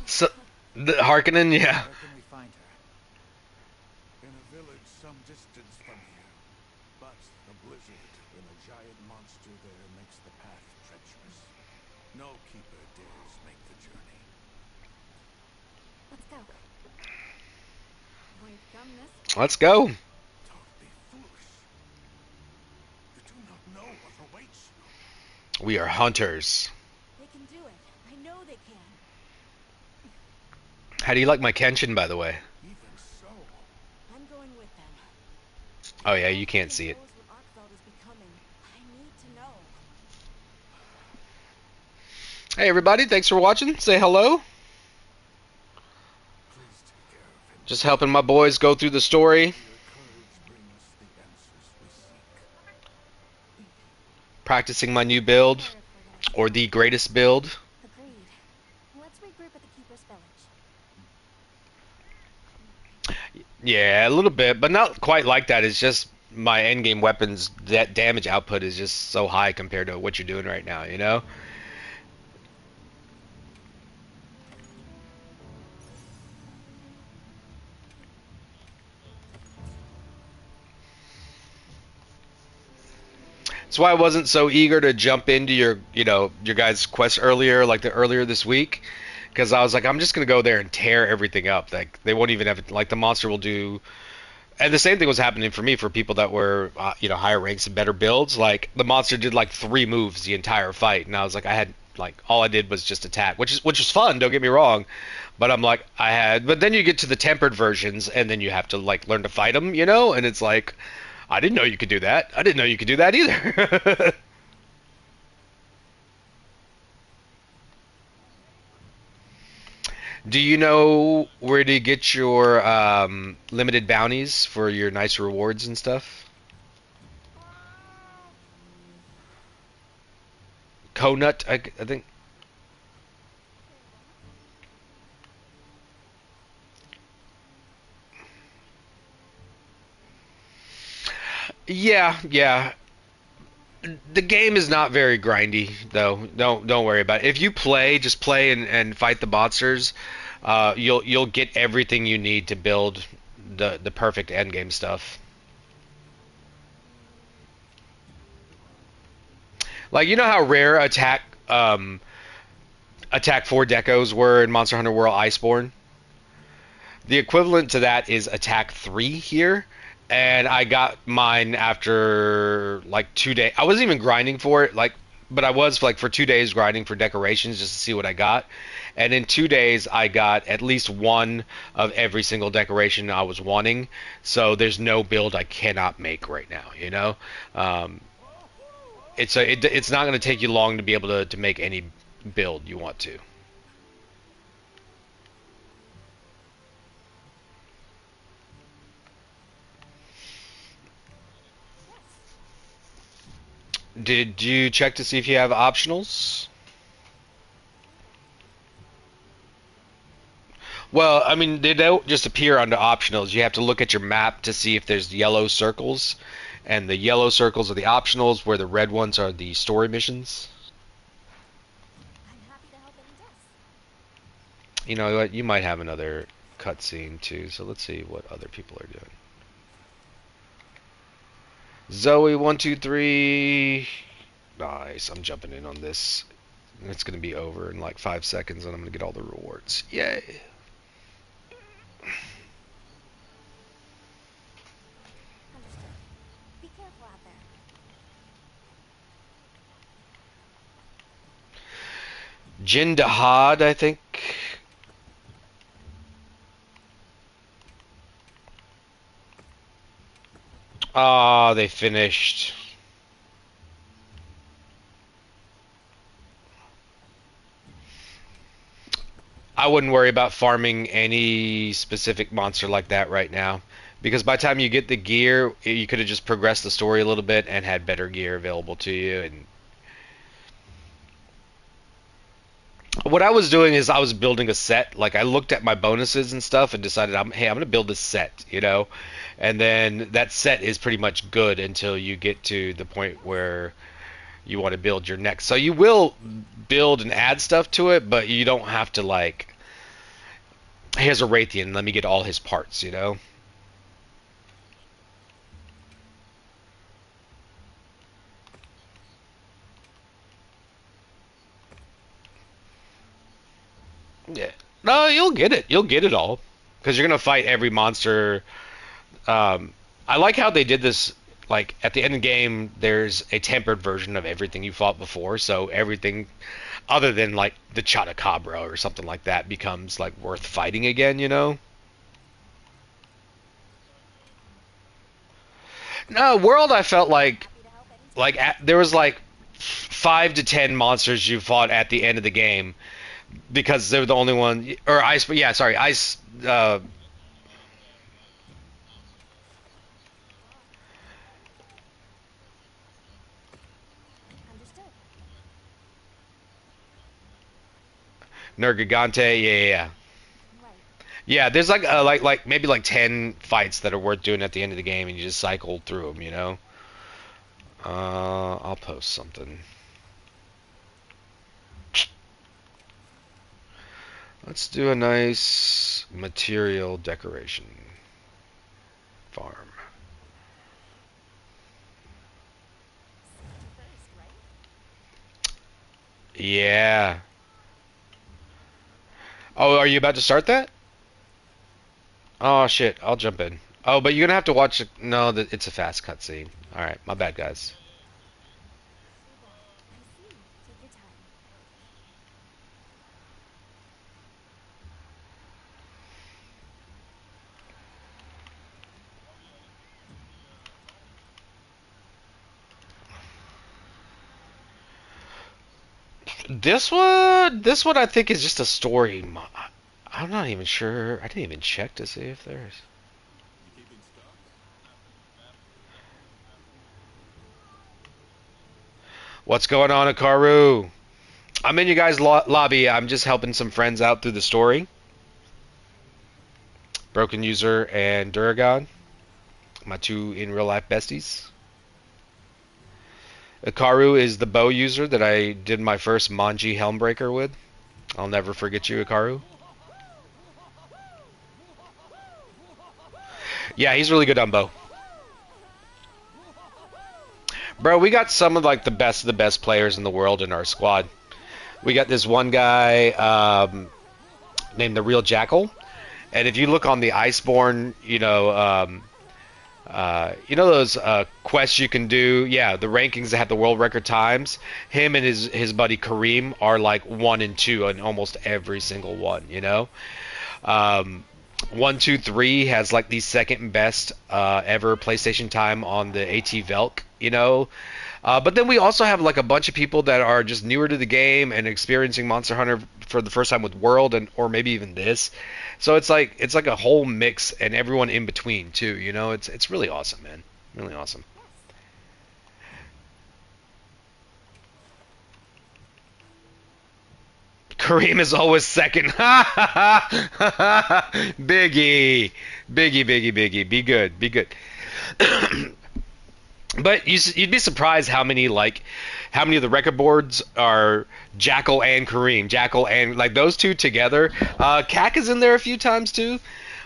So, the Harkonnen, yeah. Where can we find her? In a village some distance from here. But a blizzard in a giant monster there makes the path treacherous. No Keeper dares make the journey. Let's go. We've come this Let's go. Don't be foolish. You do not know what awaits you. We are hunters. They can do it. I know they can. How do you like my Kenshin, by the way? Even so, I'm going with them. Oh yeah, you can't see it. Knows what Arkfeld is becoming. I need to know. Hey everybody, thanks for watching. Say hello. please take care of him. Just helping my boys go through the story. Your courage brings us the answers we seek. Practicing my new build. Better if we're gonna Or the greatest build. Agreed. Let's regroup at the Keeper's Village. Yeah, a little bit, but not quite like that. It's just my endgame weapons, that damage output is just so high compared to what you're doing right now, you know? That's why I wasn't so eager to jump into your guys' quest earlier, like the earlier this week, because I was like, I'm just gonna go there and tear everything up. Like they won't even have like the monster will do. And the same thing was happening for me for people that were higher ranks and better builds. Like the monster did like 3 moves the entire fight, and I was like, I had like all I did was just attack, which is fun. Don't get me wrong, but I'm like I had. But then you get to the tempered versions, and then you have to like learn to fight them, and it's like I didn't know you could do that. I didn't know you could do that either. Do you know where to get your limited bounties for your nice rewards and stuff? Conut, I think. Yeah, yeah. The game is not very grindy though. Don't worry about it. If you play, just play and fight the monsters. You'll get everything you need to build the perfect endgame stuff. Like you know how rare attack 4 decos were in Monster Hunter World Iceborne? The equivalent to that is attack 3 here. And I got mine after like 2 days. I wasn't even grinding for it, but I was like for 2 days grinding for decorations just to see what I got. And in 2 days, I got at least one of every single decoration I was wanting. So there's no build I cannot make right now. Um, it's not going to take you long to be able to make any build you want to. Did you check to see if you have optionals? Well, I mean, they don't just appear under optionals. You have to look at your map to see if there's yellow circles, and the yellow circles are the optionals, where the red ones are the story missions. I'm happy to help any desk. You know what? You might have another cutscene too, so let's see what other people are doing. Zoe, 123. Nice. I'm jumping in on this. It's going to be over in like 5 seconds, and I'm going to get all the rewards. Yay. Understood. Be careful out there. Jindahad, I think. Ah, they finished. I wouldn't worry about farming any specific monster like that right now. Because by the time you get the gear, you could have just progressed the story a little bit and had better gear available to you. And what I was doing is I was building a set. Like I looked at my bonuses and stuff and decided, hey, I'm going to build this set. And then that set is pretty much good until you get to the point where you want to build your next. So you will build and add stuff to it, but you don't have to like, here's a Raytheon, let me get all his parts. Yeah. No, you'll get it. You'll get it all. Because you're going to fight every monster. I like how they did this. Like, at the end of the game, there's a tempered version of everything you fought before. So everything other than, like, the Chotacabra or something like that becomes, like, worth fighting again? No, World, I felt like, Happy to help any desk. there was, like, 5 to 10 monsters you fought at the end of the game because they were the only one, or ice. Yeah, sorry, ice. Understood. Nergigante. Yeah, yeah, yeah. Right. Yeah, there's like maybe like 10 fights that are worth doing at the end of the game, and you just cycle through them. I'll post something. Let's do a nice material decoration farm. Yeah. Oh, are you about to start that? Oh shit, I'll jump in. Oh, but you're gonna have to watch it. No, that it's a fast cutscene. All right, my bad, guys. I see. Take your time. This one, I think is just a story. I'm not even sure. I didn't even check to see if there's. What's going on, Akaru? I'm in you guys' lobby. I'm just helping some friends out through the story. Broken User and Duragon, my two in real life besties. Akaru is the bow user that I did my first Manji Helmbreaker with. I'll never forget you, Akaru. Yeah, he's really good on bow. Bro, we got some of like the best players in the world in our squad. We got this one guy named the Real Jackal, and if you look on the Iceborne, you know those quests you can do. Yeah, the rankings that have the world record times. Him and his buddy Kareem are like 1 and 2 in almost every single one. Um, 1, 2, 3 has like the second best ever PlayStation time on the AT Velk. But then we also have like a bunch of people that are just newer to the game and experiencing Monster Hunter for the first time with World and or maybe even this. So it's like a whole mix and everyone in between too. It's really awesome, man. Really awesome. Kareem is always second. Biggie, Biggie. Be good, be good. But you'd be surprised how many of the record boards are Jackal and Kareem, Jackal and like those two together. Cac is in there a few times too,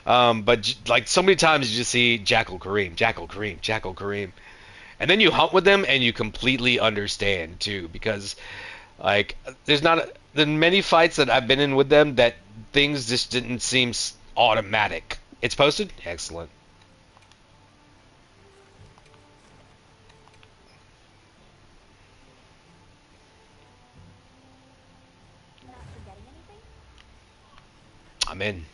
but like so many times you just see Jackal Kareem, Jackal Kareem, Jackal Kareem, and then you hunt with them and you completely understand too because like there's not the many fights that I've been in with them that things just didn't seem automatic. It's posted, excellent. Not forgetting anything? I'm in.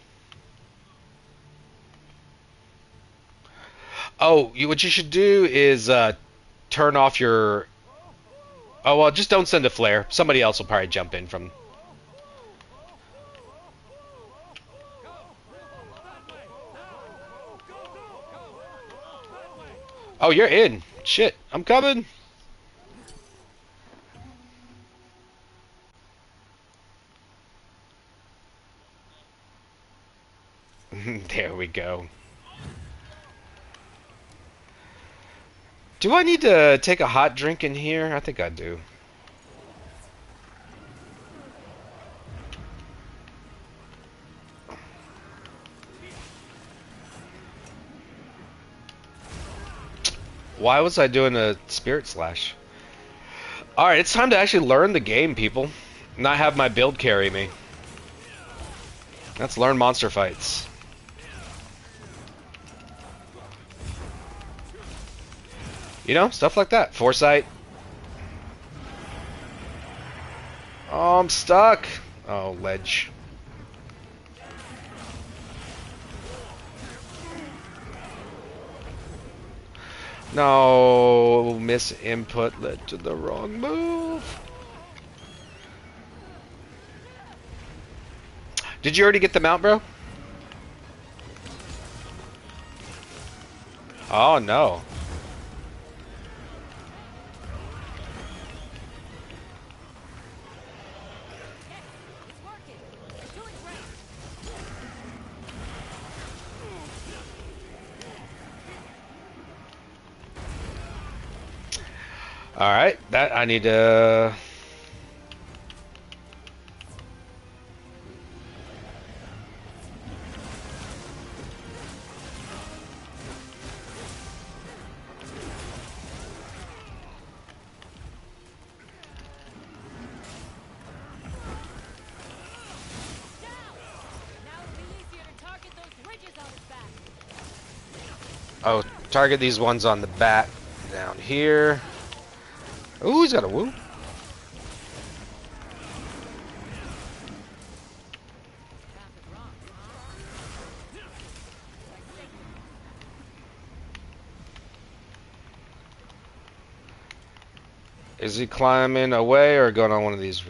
Oh, what you should do is turn off your. Oh well, just don't send a flare. Somebody else will probably jump in from. Oh, you're in. Shit, I'm coming. There we go. Do I need to take a hot drink in here? I think I do. Why was I doing a spirit slash? Alright, it's time to actually learn the game, people. Not have my build carry me. Let's learn monster fights. Stuff like that. Foresight. Oh, I'm stuck. Oh, ledge. No, miss input led to the wrong move. Did you already get the mount, bro? Oh, no. It's working. You're doing great. Alright, that I need to... Oh, target these ones on the back down here. Ooh, he's got a woo. Is he climbing away or going on one of these?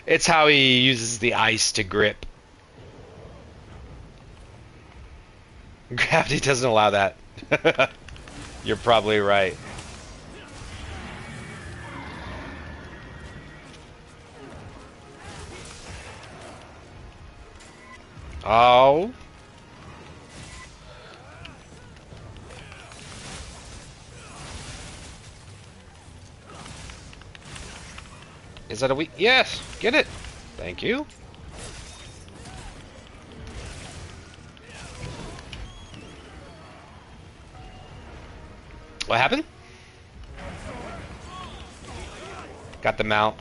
It's how he uses the ice to grip. Gravity doesn't allow that. You're probably right. Oh. Is that a weak? Yes! Get it! Thank you. What happened? Got the mount.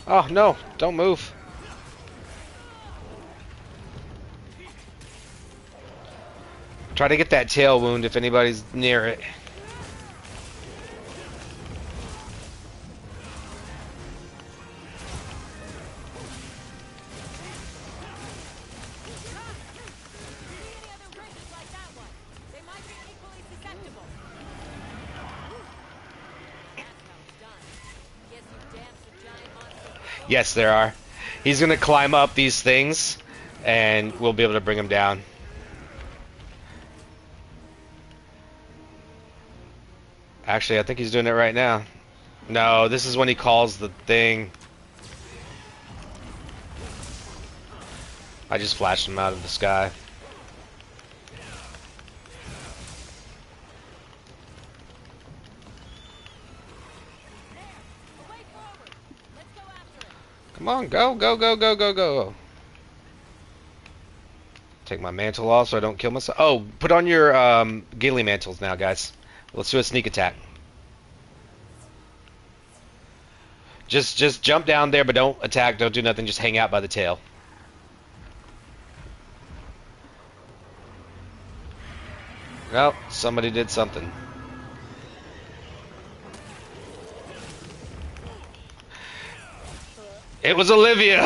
Oh, no. Don't move. Try to get that tail wound if anybody's near it. Yes, there are. He's going to climb up these things, and we'll be able to bring him down. Actually, I think he's doing it right now. No, this is when he calls the thing. I just flashed him out of the sky. Come on, go, go, go, go, go, go. Take my mantle off so I don't kill myself. Oh, put on your ghillie mantles now, guys. Let's do a sneak attack. Just jump down there, but don't attack, don't do nothing, just hang out by the tail. Well, somebody did something. It was Olivia!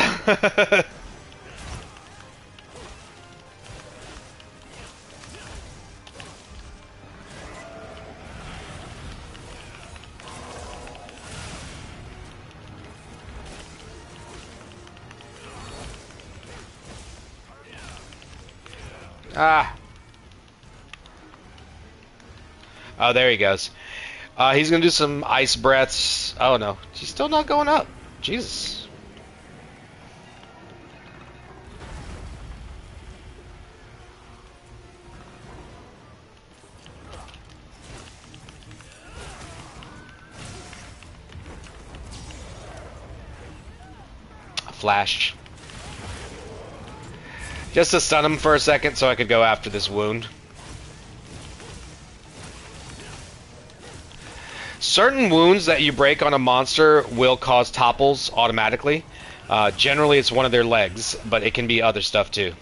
Ah. Oh, there he goes. He's gonna do some ice breaths. Oh no, she's still not going up. Jesus. Flash. Just to stun him for a second so I could go after this wound. Certain wounds that you break on a monster will cause topples automatically. Generally it's one of their legs, but it can be other stuff too.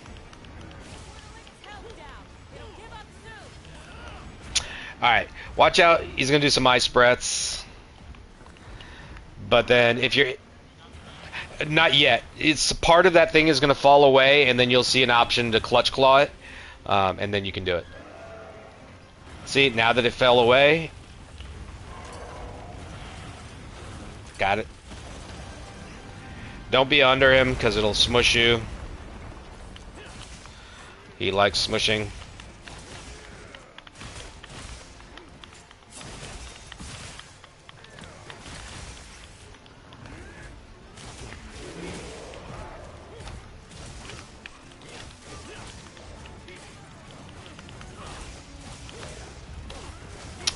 Alright, watch out. He's going to do some ice breaths. But then if you're... Not yet. It's part of that thing is going to fall away, and then you'll see an option to clutch claw it, and then you can do it. See, now that it fell away, got it. Don't be under him because it'll smush you. He likes smushing.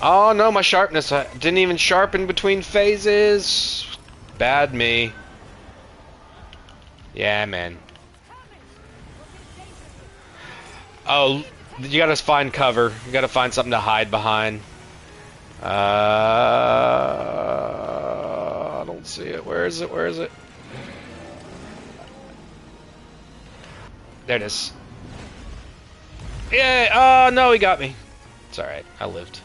Oh no, my sharpness. I didn't even sharpen between phases. Bad me. Yeah, man. Oh, you gotta find cover. You gotta find something to hide behind. I don't see it. Where is it? Where is it? There it is. Yeah. Oh no, he got me. It's all right. I lived.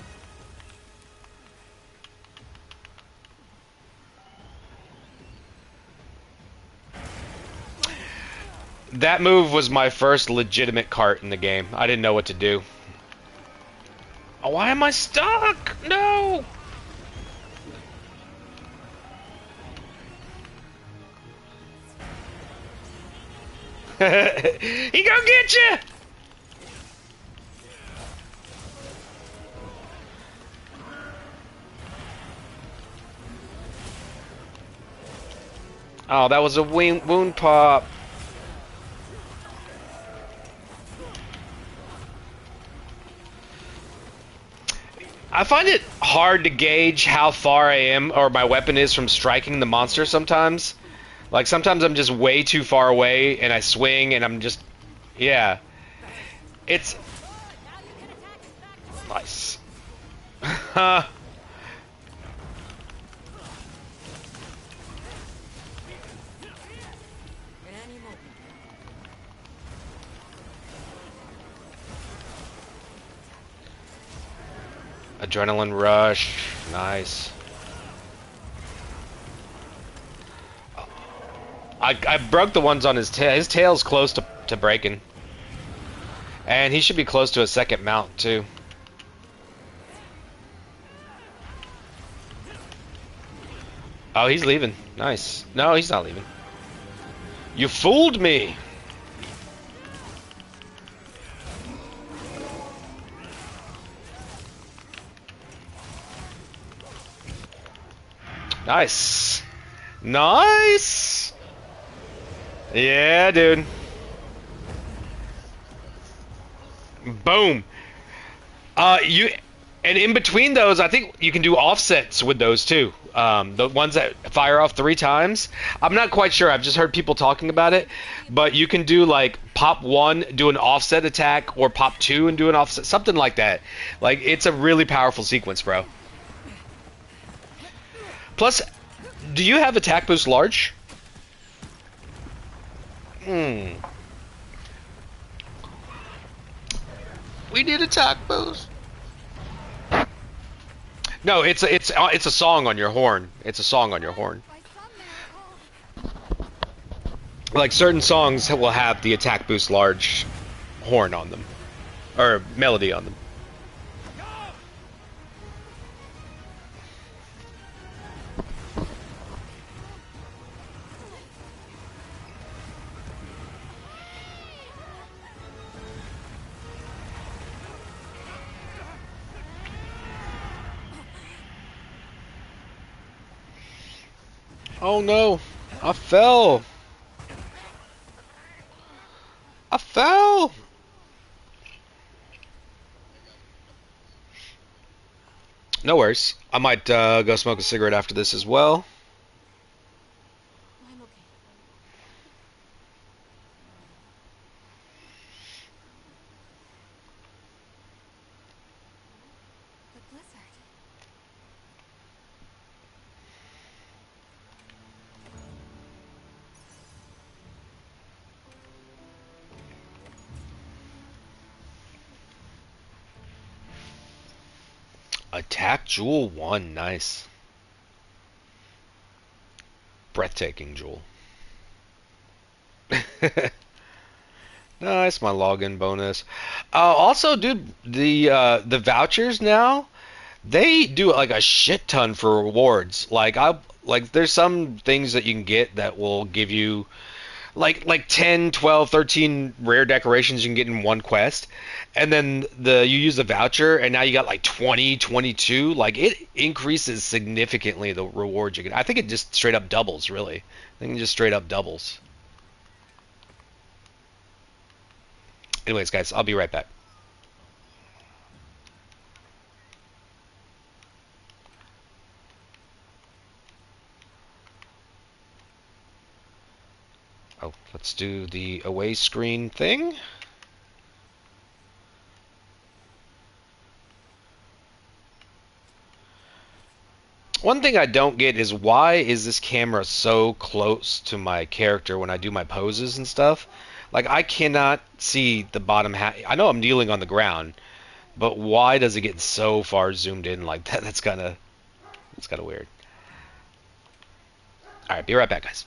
That move was my first legitimate cart in the game. I didn't know what to do. Oh, why am I stuck? No! He gonna get you! Oh, that was a wound pop. I find it hard to gauge how far I am or my weapon is from striking the monster sometimes. Like, sometimes I'm just way too far away and I swing and I'm just... Yeah. It's... Nice. Adrenaline rush. Nice. I broke the ones on his tail. His tail's close to breaking. And he should be close to a second mount, too. Oh, he's leaving. Nice. No, he's not leaving. You fooled me! Nice. Nice! Yeah, dude. Boom. You and in between those, I think you can do offsets with those too. The ones that fire off 3 times. I'm not quite sure. I've just heard people talking about it, but you can do like pop 1, do an offset attack, or pop 2 and do an offset, something like that. Like, it's a really powerful sequence, bro. Plus, do you have attack boost large? We need attack boost. No, it's a song on your horn. It's a song on your horn. Like, certain songs will have the attack boost large horn on them, or melody on them. Oh no, I fell. I fell. No worries. I might go smoke a cigarette after this as well. I'm okay. The blizzard. Attack Jewel 1, nice. Breathtaking Jewel. Nice, my login bonus. Also, dude, the vouchers now, they do like a shit ton for rewards. There's some things that you can get that will give you like 10, 12, 13 rare decorations you can get in one quest, and then you use the voucher and now you got like 20, 22. Like, it increases significantly the rewards you get. I think it just straight up doubles, really. I think it just straight up doubles. Anyways, guys, I'll be right back. Let's do the away screen thing. One thing I don't get is why is this camera so close to my character when I do my poses and stuff? Like I cannot see the bottom half. I know I'm kneeling on the ground, but why does it get so far zoomed in like that? That's kind of weird. All right, be right back, guys.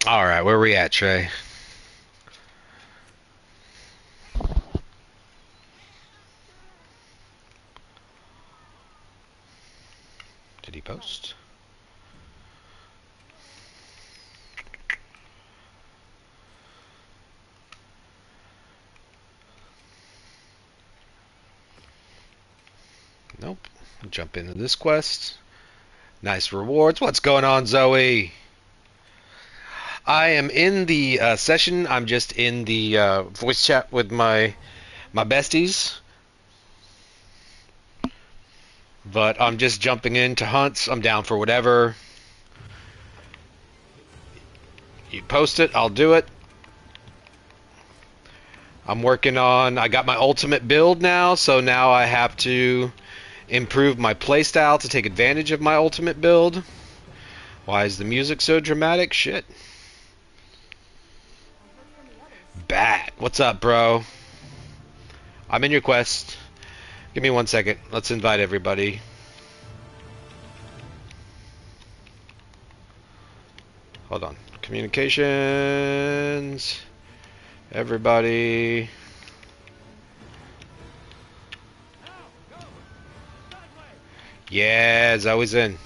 All right, where we at, Trey? Did he post? Nope. Jump into this quest. Nice rewards. What's going on, Zoe? I am in the session. I'm just in the voice chat with my besties. But I'm just jumping into hunts. I'm down for whatever. You post it, I'll do it. I'm working on. I got my ultimate build now, so now I have to improve my playstyle to take advantage of my ultimate build. Why is the music so dramatic? Shit. Bat. What's up, bro? I'm in your quest. Give me 1 second. Let's invite everybody. Hold on. Communications. Everybody. Yeah, Zoe's in.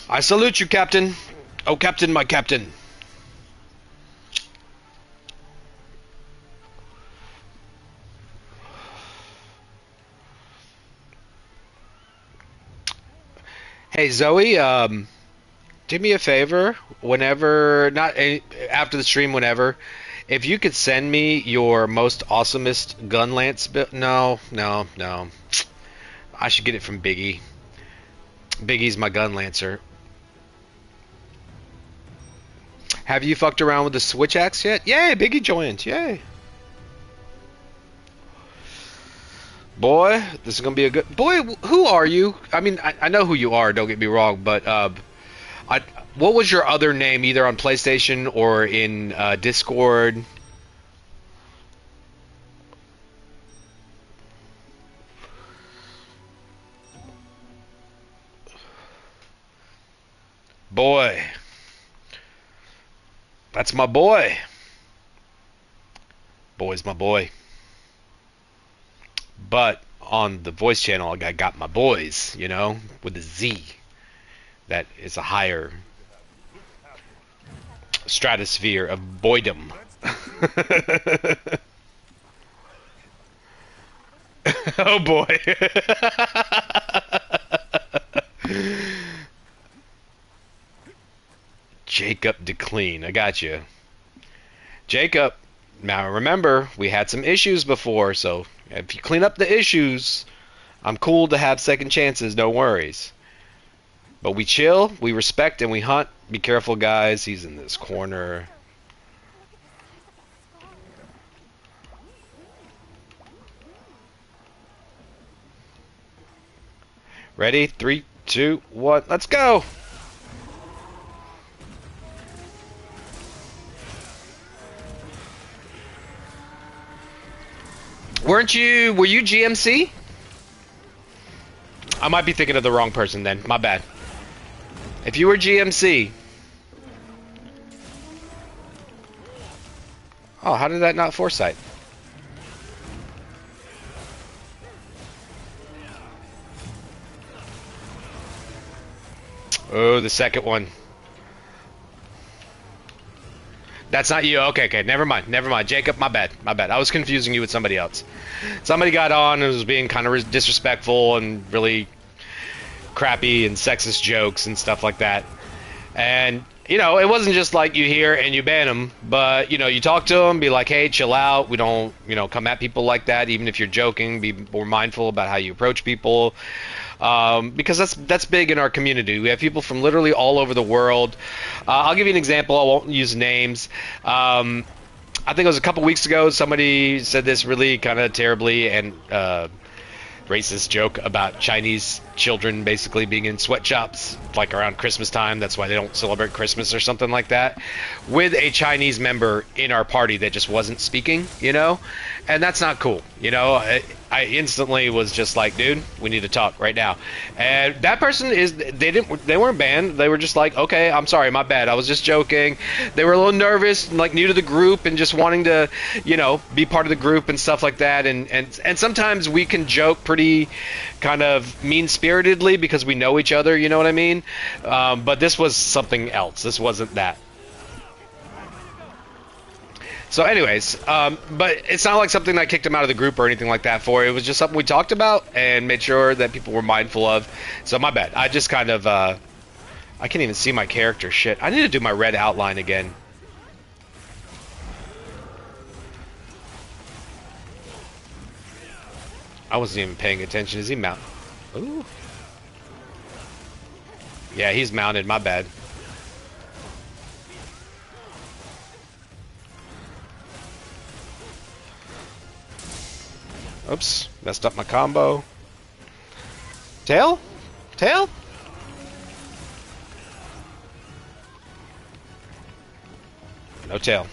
I salute you, Captain. Oh, Captain, my Captain. Hey, Zoe, do me a favor. Whenever, not after the stream, whenever, if you could send me your most awesomest gun lance build. No, no, no. I should get it from Biggie. Biggie's my gun lancer. Have you fucked around with the switch axe yet? Yay, Biggie joined. Yay. Boy, this is gonna be a good. Boy, who are you? I mean, I know who you are. Don't get me wrong, but what was your other name, either on PlayStation or in Discord? Boy, that's my boy. Boy's my boy. But on the voice channel, I got my boys, you know, with a Z. That is a higher stratosphere of boydom. Oh boy. Jacob DeClean. I got you. Jacob, now remember, we had some issues before, so if you clean up the issues, I'm cool to have second chances, no worries. But we chill, we respect, and we hunt. Be careful, guys. He's in this corner. Ready? 3, 2, 1. Let's go! Were you GMC? I might be thinking of the wrong person then. My bad. If you were GMC. Oh, how did that not foresight? Oh, the second one. That's not you. Okay, okay. Never mind. Never mind. Jacob, my bad. My bad. I was confusing you with somebody else. Somebody got on and was being kind of disrespectful and really crappy and sexist jokes and stuff like that. And, you know, it wasn't just like you hear and you ban them, but, you know, you talk to them, be like, hey, chill out. We don't, you know, come at people like that. Even if you're joking, be more mindful about how you approach people. Because that's big in our community. We have people from literally all over the world. I'll give you an example. I won't use names. I think it was a couple weeks ago. Somebody said this really kind of terribly and racist joke about Chinese children basically being in sweatshops like around Christmas time. That's why they don't celebrate Christmas or something like that. With a Chinese member in our party that just wasn't speaking, you know, and that's not cool. You know, I instantly was just like, dude, we need to talk right now. And that person they weren't banned. They were just like, okay, I'm sorry, my bad. I was just joking. They were a little nervous and like new to the group and just wanting to, you know, be part of the group and stuff like that. And sometimes we can joke pretty kind of mean-spiritedly because we know each other, you know what I mean? But this was something else. This wasn't that. So anyways, but it's not like something that kicked him out of the group or anything like that for. It was just something we talked about and made sure that people were mindful of. So my bad. I just kind of, I can't even see my character. Shit. I need to do my red outline again. I wasn't even paying attention. Is he mounted? Ooh. Yeah, he's mounted. My bad. Oops, messed up my combo. Tail? Tail? No tail.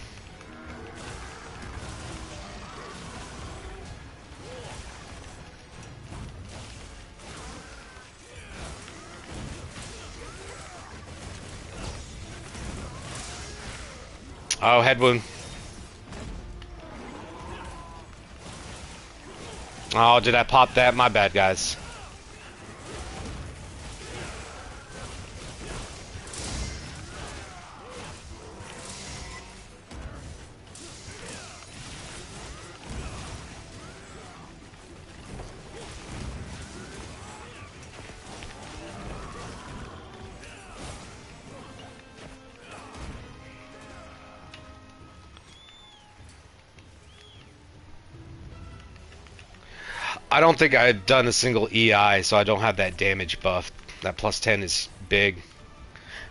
Oh, head wound. Oh, did I pop that? My bad, guys. I don't think I've done a single EI, so I don't have that damage buff. That plus 10 is big.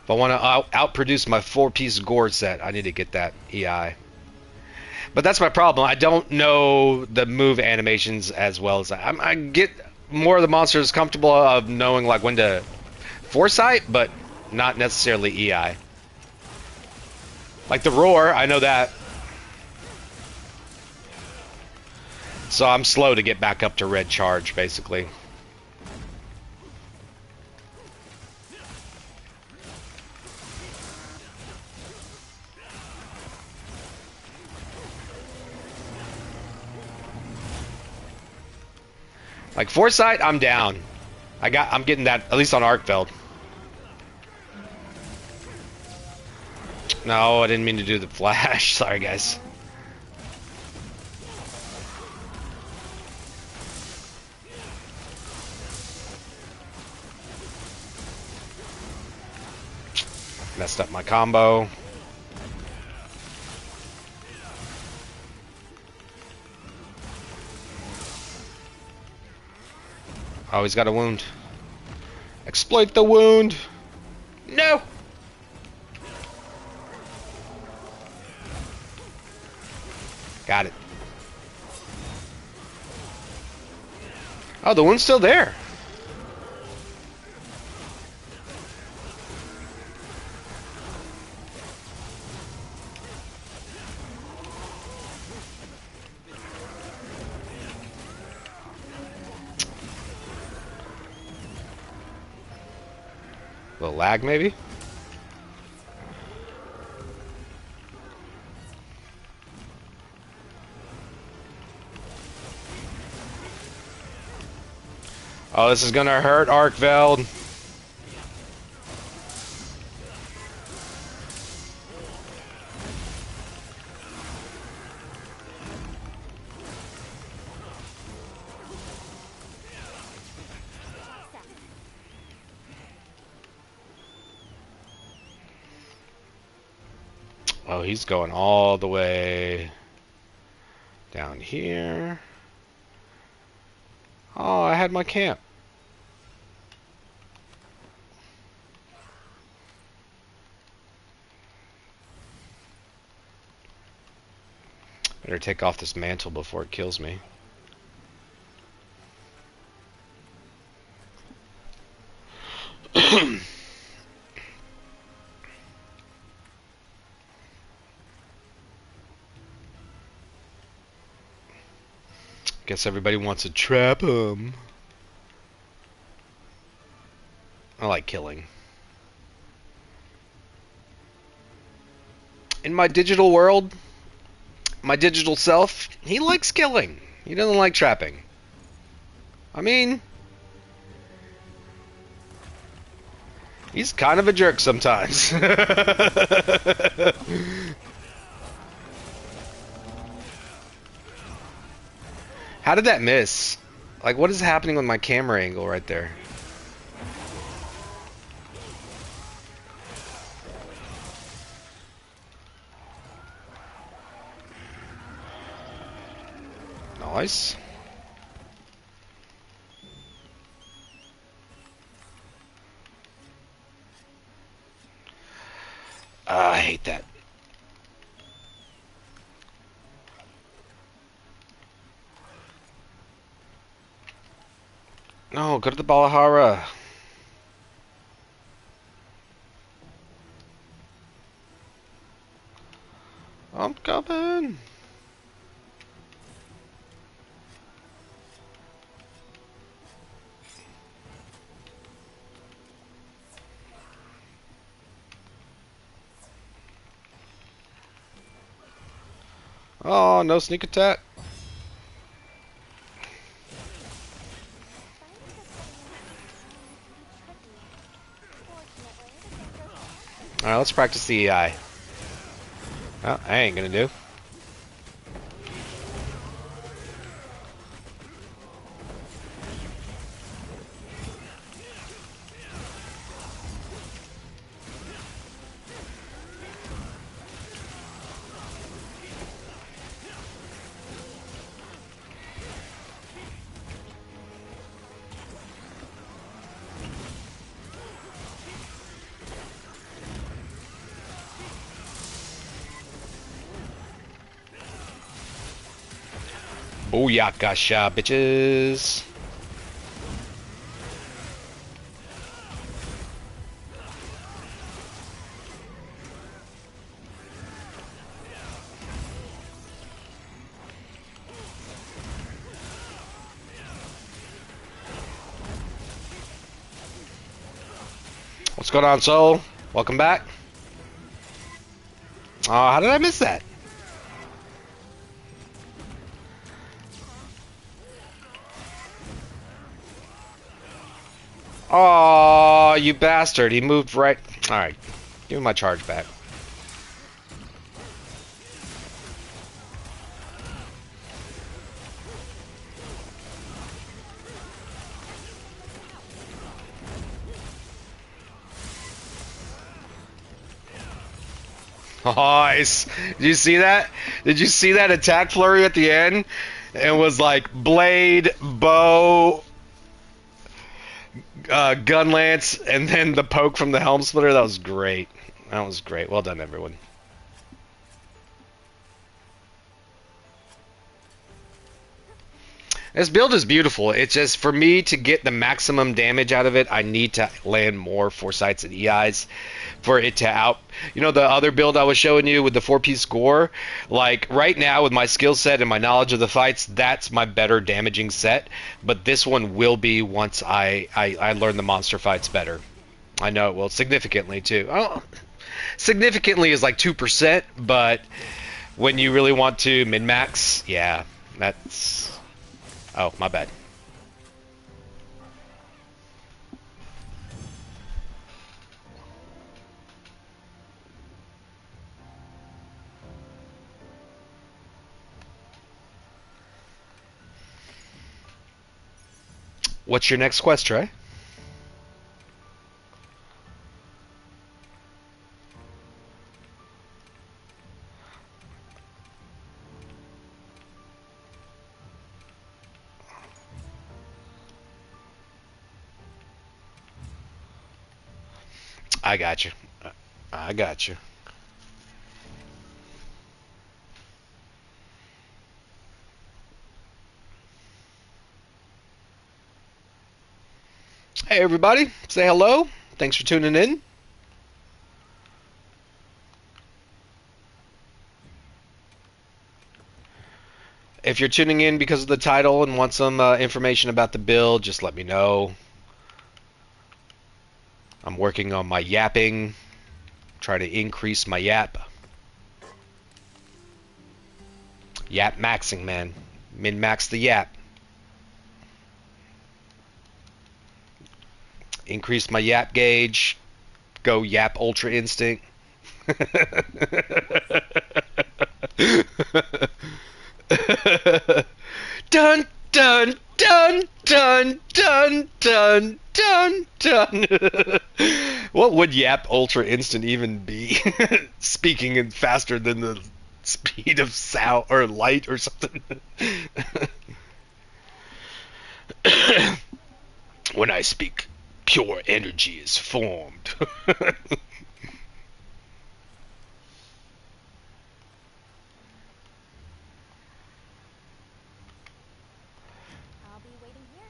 If I want to outproduce my 4-piece gore set, I need to get that EI. But that's my problem. I don't know the move animations as well as I get more of the monsters comfortable of knowing like when to foresight, but not necessarily EI. Like the roar, I know that. So I'm slow to get back up to red charge, basically. Like foresight, I'm down. I'm getting that at least on Arkveld. No, I didn't mean to do the flash. Sorry, guys. Messed up my combo. Oh, he's got a wound. Exploit the wound. No. Got it. Oh, the wound's still there. A little lag, maybe? Oh, this is gonna hurt Arkveld. Oh, he's going all the way down here. Oh, I had my camp. Better take off this mantle before it kills me. Guess everybody wants to trap him. I like killing. In my digital world, my digital self, he likes killing. He doesn't like trapping. I mean, he's kind of a jerk sometimes. How did that miss? Like, what is happening with my camera angle right there? Nice. I hate that. No, go to the Balahara. I'm coming. Oh, no sneak attack. Alright, let's practice the EI. Oh, I ain't gonna do. Booyakasha, bitches. What's going on, Soul? Welcome back. Oh, how did I miss that? Oh, you bastard. He moved right. Alright. Give me my charge back. Nice. Did you see that? Did you see that attack flurry at the end? It was like blade, bow, gun lance, and then the poke from the helm splitter. That was great. That was great. Well done, everyone. This build is beautiful. It's just, for me to get the maximum damage out of it, I need to land more foresights and EIs for it to out. You know, the other build I was showing you with the 4-piece score? Like, right now, with my skill set and my knowledge of the fights, that's my better damaging set. But this one will be once I learn the monster fights better. I know it will. Significantly, too. Oh, significantly is like 2%, but when you really want to min-max, yeah, that's... Oh, my bad. What's your next quest, Trey? I got you. I got you. Hey, everybody. Say hello. Thanks for tuning in. If you're tuning in because of the title and want some information about the build, just let me know. I'm working on my yapping. Try to increase my yap. Yap maxing, man. Min-max the yap. Increase my yap gauge. Go yap ultra instinct. Dun dun dun dun dun dun dun dun. What would Yap Ultra Instant even be? Speaking in faster than the speed of sound or light or something. When I speak, pure energy is formed. I'll be waiting here.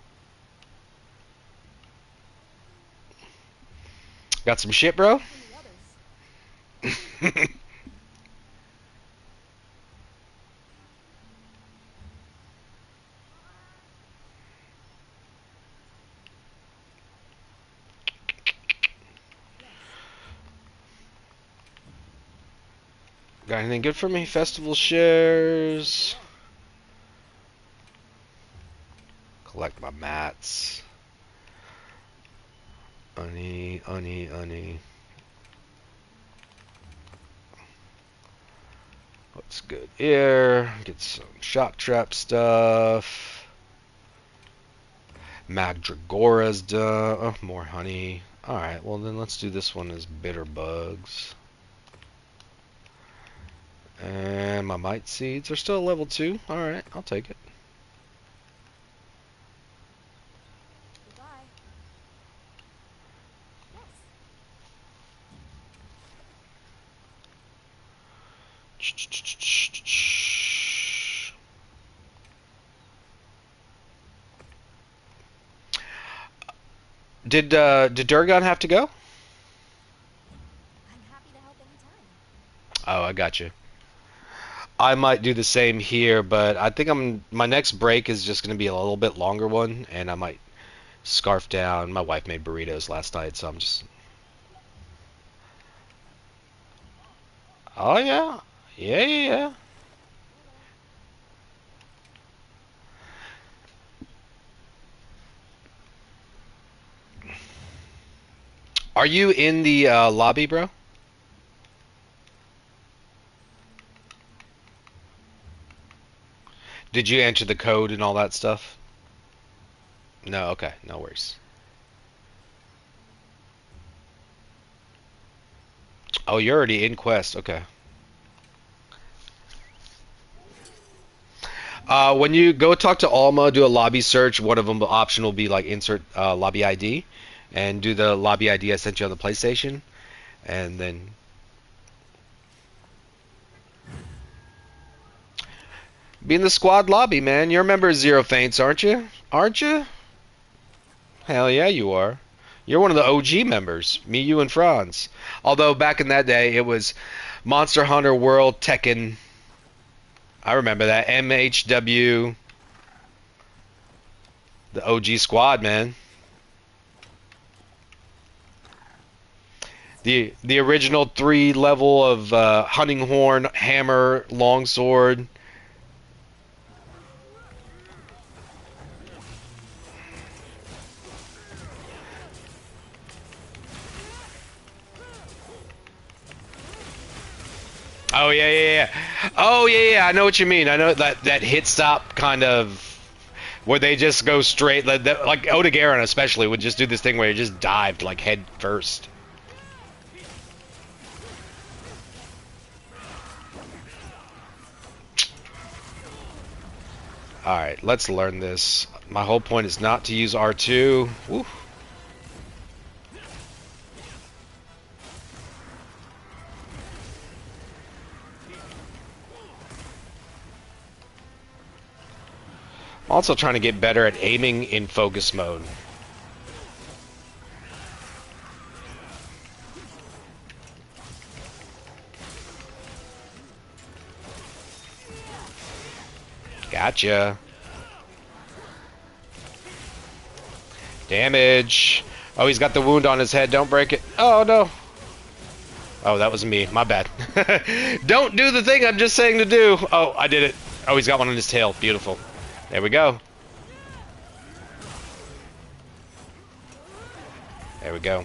Got some shit, bro? And the others. Got anything good for me? Festival shares. Collect my mats. Unny. What's good here? Get some shock trap stuff. Magdragora's done. Oh, more honey. Alright, well then let's do this one as bitter bugs. And my mite seeds are still level 2. Alright, I'll take it. Goodbye. Yes. Did Durgon have to go? I'm happy to help anytime. Oh, I got you. I might do the same here, but I think my next break is just going to be a little bit longer one, and I might scarf down. My wife made burritos last night, so I'm just. Oh yeah, yeah. Are you in the lobby, bro? Did you enter the code and all that stuff? No, okay, no worries. Oh, you're already in quest. Okay. When you go talk to Alma, do a lobby search. One of them option will be like insert lobby ID, and do the lobby ID I sent you on the PlayStation, and then be in the squad lobby, man. You're a member of Zero Faints, aren't you? Aren't you? Hell yeah, you are. You're one of the OG members. Me, you, and Franz. Although back in that day, it was Monster Hunter World Tekken. I remember that MHW, the OG squad, man. The original 3 level of hunting horn, hammer, longsword. Oh yeah. Oh yeah. I know what you mean. I know that hit stop kind of where they just go straight. Like Odegaron especially would just do this thing where he just dived like head first. All right, let's learn this. My whole point is not to use R2. Woo. I'm also trying to get better at aiming in focus mode. Gotcha. Damage. Oh, he's got the wound on his head. Don't break it. Oh, no. Oh, that was me. My bad. Don't do the thing I'm just saying to do. Oh, I did it. Oh, he's got one on his tail. Beautiful. There we go. There we go.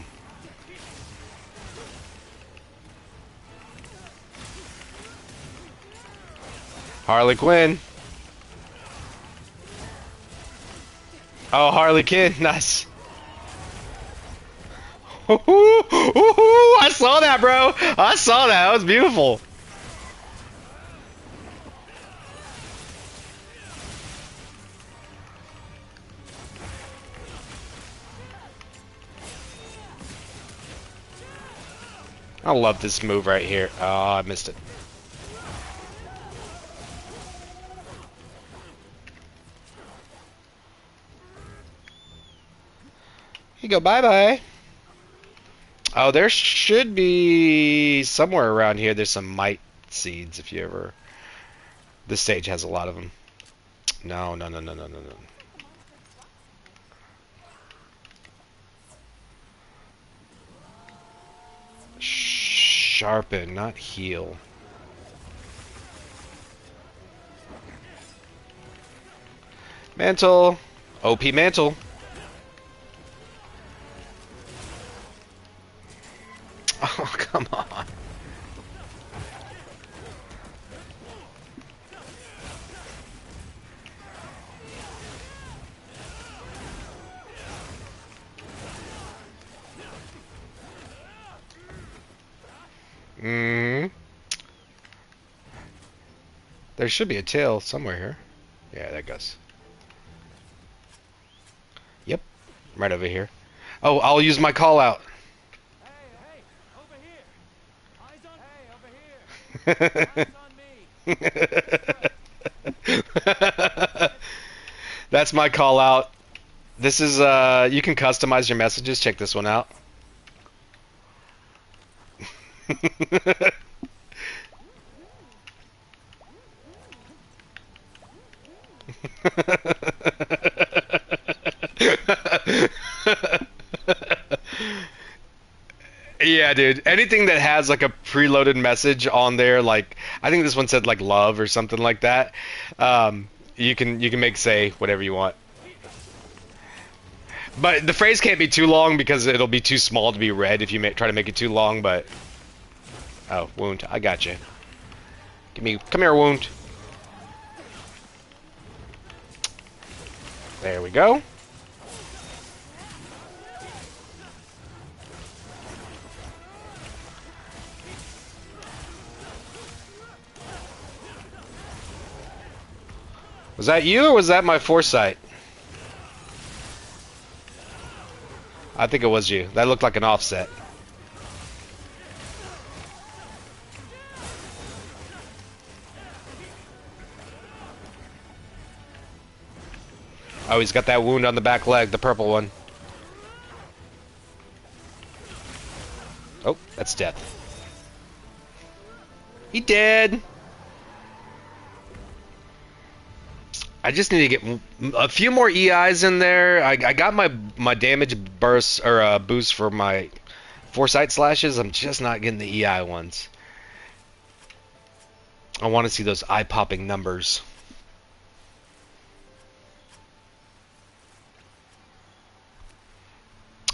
Harley Quinn. Oh, Harley Quinn. Nice. I saw that, bro. I saw that. That was beautiful. I love this move right here. Oh, I missed it. You go bye-bye. Oh, there should be somewhere around here. There's some might seeds if you ever. This stage has a lot of them. No. Sharpen, not heal. Mantle. OP mantle. Oh, come on. There should be a tail somewhere here. Yeah, there it goes. Yep, right over here. Oh, I'll use my call out. Hey, over here. Eyes on me. That's my call out. This is you can customize your messages. Check this one out. Yeah, dude. Anything that has like a preloaded message on there, like I think this one said like love or something like that. You can make say whatever you want. But the phrase can't be too long because it'll be too small to be read if you try to make it too long. But oh, wound. I got you. Come here, wound. There we go. Was that you or was that my foresight? I think it was you. That looked like an offset. Oh, he's got that wound on the back leg, the purple one. Oh, that's death. He dead. I just need to get a few more EIs in there. I got my damage burst or boost for my foresight slashes. I'm just not getting the EI ones. I want to see those eye-popping numbers.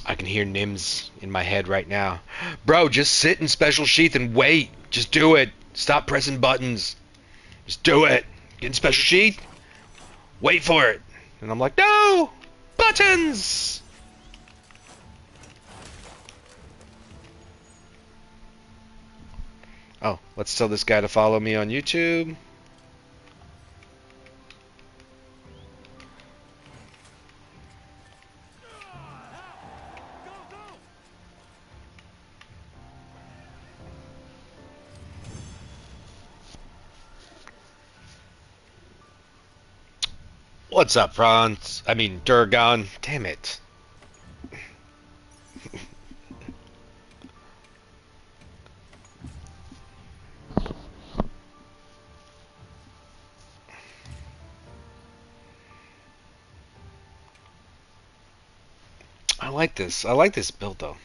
I can hear Nims in my head right now. Bro, just sit in special sheath and wait. Just do it. Stop pressing buttons. Just do it. Get in special sheath. Wait for it. And I'm like, no! Buttons! Oh, let's tell this guy to follow me on YouTube. What's up, Franz? I mean, Durgon. Damn it. I like this. I like this build, though.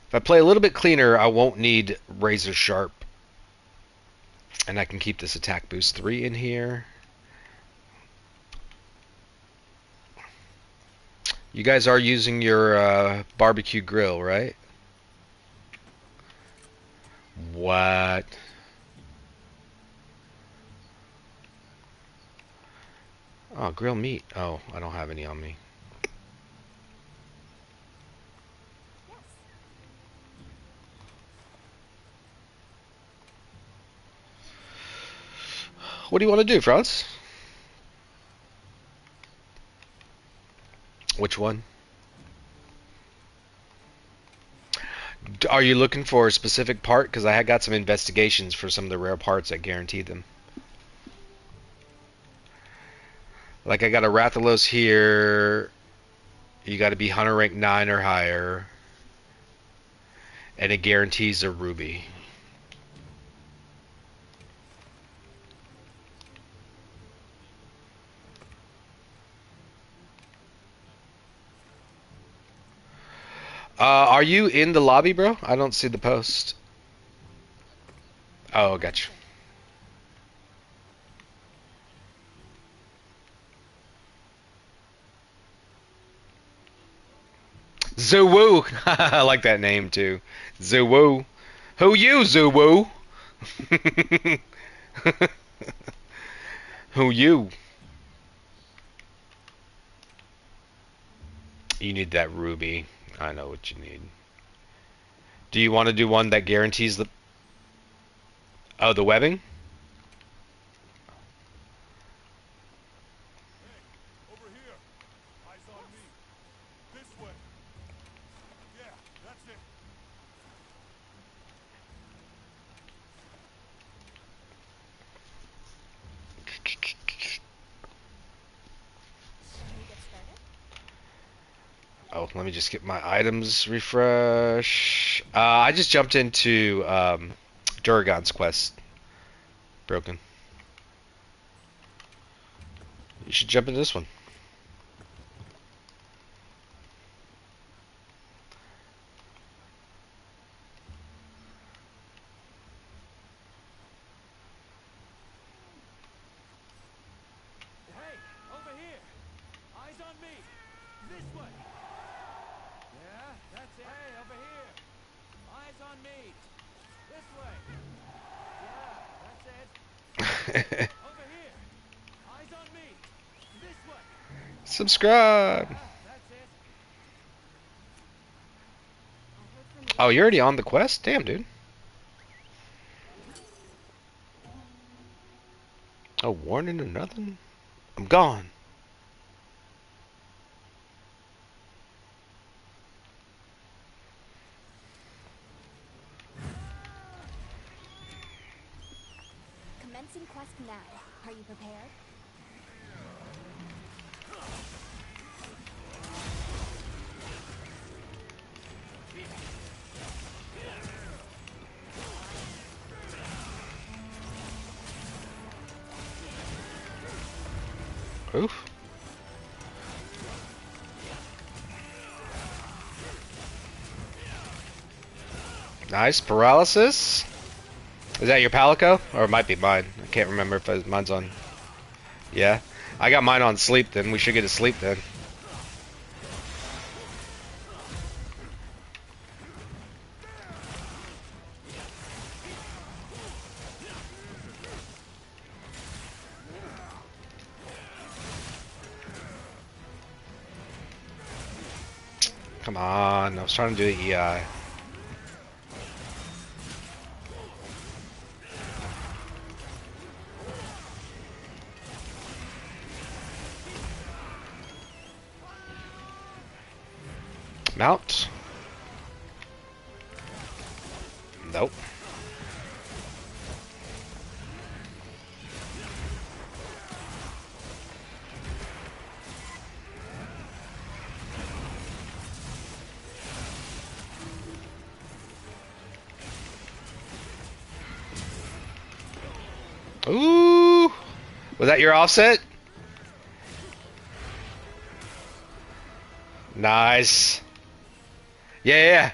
If I play a little bit cleaner, I won't need Razor Sharp. And I can keep this attack boost 3 in here. You guys are using your barbecue grill, right? What? Oh, grill meat. Oh, I don't have any on me. What do you want to do, Franz? Which one? Are you looking for a specific part? Because I had got some investigations for some of the rare parts that guaranteed them. Like I got a Rathalos here. You got to be Hunter rank 9 or higher. And it guarantees a ruby. Are you in the lobby, bro? I don't see the post. Oh, gotcha. Zuwoo! I like that name too. Zuwoo. Who you, Zuwoo? Who you? You need that ruby. I know what you need. Do you want to do one that guarantees the... Oh, the webbing? Hey, over here. Eyes on me. This way. Yeah, that's it. Should we get started? Oh, let me just get my items refresh. I just jumped into Duragon's quest. Broken. You should jump into this one. Hey, over here. Eyes on me. This way. Yeah, that's it. Hey, over here. Eyes on me. This way. Yeah, that's it. Over here. Eyes on me. This way. Subscribe. Yeah, that's it. Oh, you're already on the quest? Damn, dude. Oh, warning or nothing? I'm gone. Commencing quest now. Are you prepared? Oof. Nice paralysis. Is that your Palico? Or it might be mine. I can't remember if mine's on. Yeah. I got mine on sleep then. We should get to sleep then. Come on. I was trying to do the EI. Mount. Nope. Ooh. Was that your offset? Nice. Yeah.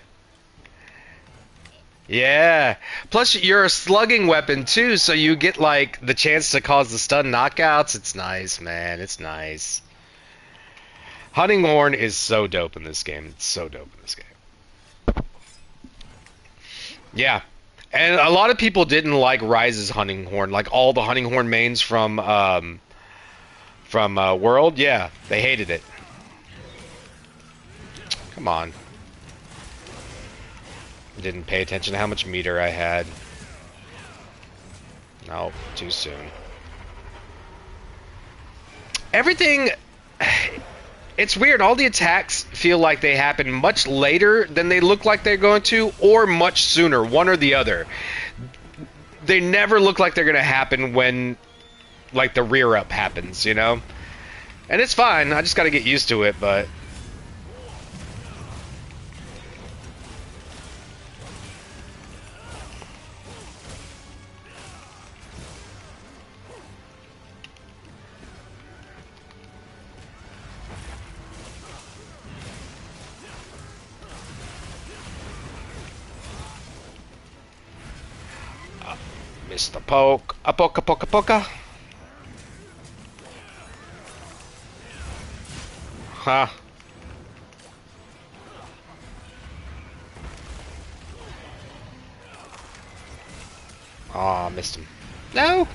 Yeah. Plus, you're a slugging weapon too, so you get like the chance to cause the stun knockouts. It's nice, man. It's nice. Hunting Horn is so dope in this game. It's so dope in this game. Yeah. And a lot of people didn't like Rise's Hunting Horn, like all the Hunting Horn mains from World. Yeah, they hated it. Come on. Didn't pay attention to how much meter I had. No, too soon. Everything... It's weird. All the attacks feel like they happen much later than they look like they're going to, or much sooner, one or the other. They never look like they're going to happen when, like, the rear up happens, you know? And it's fine. I just got to get used to it, but... Missed the poke. A poka poka poka. Huh. Aw, missed him. No!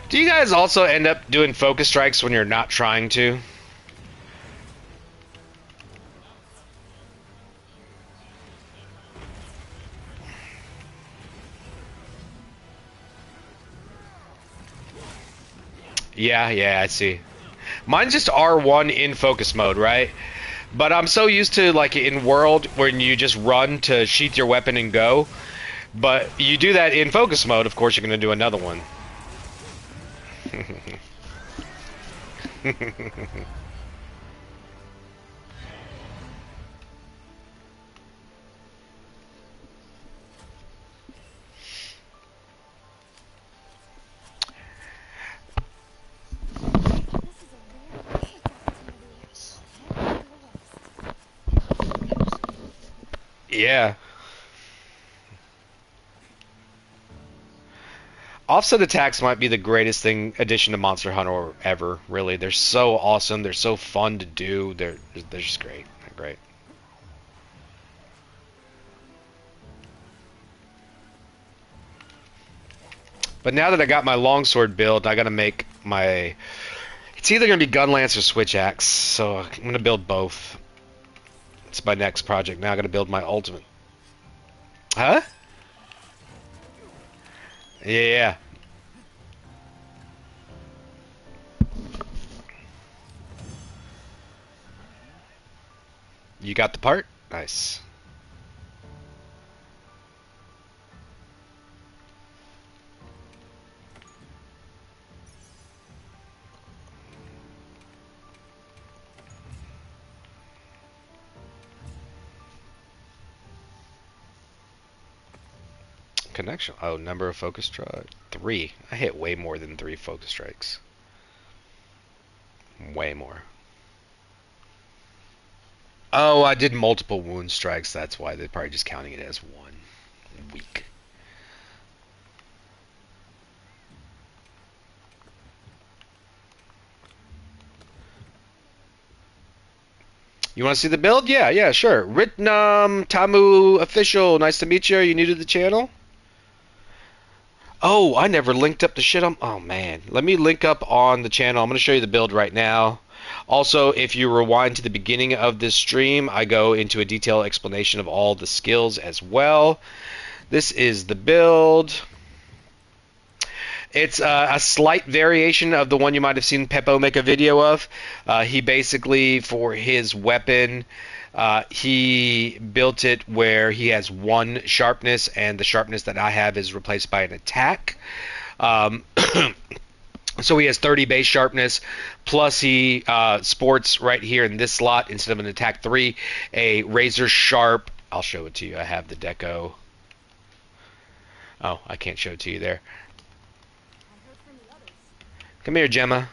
Do you guys also end up doing focus strikes when you're not trying to? Yeah, I see. Mine's just R1 in focus mode, right? But I'm so used to, like, in World, when you just run to sheath your weapon and go. But you do that in focus mode, of course you're going to do another one. This is a rare research opportunity. Never go waste. Yeah. Offset attacks might be the greatest thing addition to Monster Hunter ever. Really, they're so awesome. They're so fun to do. They're just great. They're great. But now that I got my longsword build, I gotta make my. It's either gonna be gun lance or switch axe. So I'm gonna build both. It's my next project. Now I gotta build my ultimate. Huh? Yeah. You got the part? Nice. Connection. Oh, number of focus strikes. 3. I hit way more than 3 focus strikes. Way more. Oh, I did multiple wound strikes. That's why they're probably just counting it as 1. Weak. You want to see the build? Yeah, sure. Ritnam Tamu official. Nice to meet you. Are you new to the channel? Oh, I never linked up the shit on. Oh man, let me link up on the channel. I'm going to show you the build right now. Also, if you rewind to the beginning of this stream, I go into a detailed explanation of all the skills as well. This is the build. It's a slight variation of the one you might have seen Peppo make a video of. He basically, for his weapon, he built it where he has 1 sharpness, and the sharpness that I have is replaced by an attack. So he has 30 base sharpness, plus he sports right here in this slot, instead of an attack 3, a razor sharp. I'll show it to you. I have the deco. Oh, I can't show it to you there. Come here, Gemma.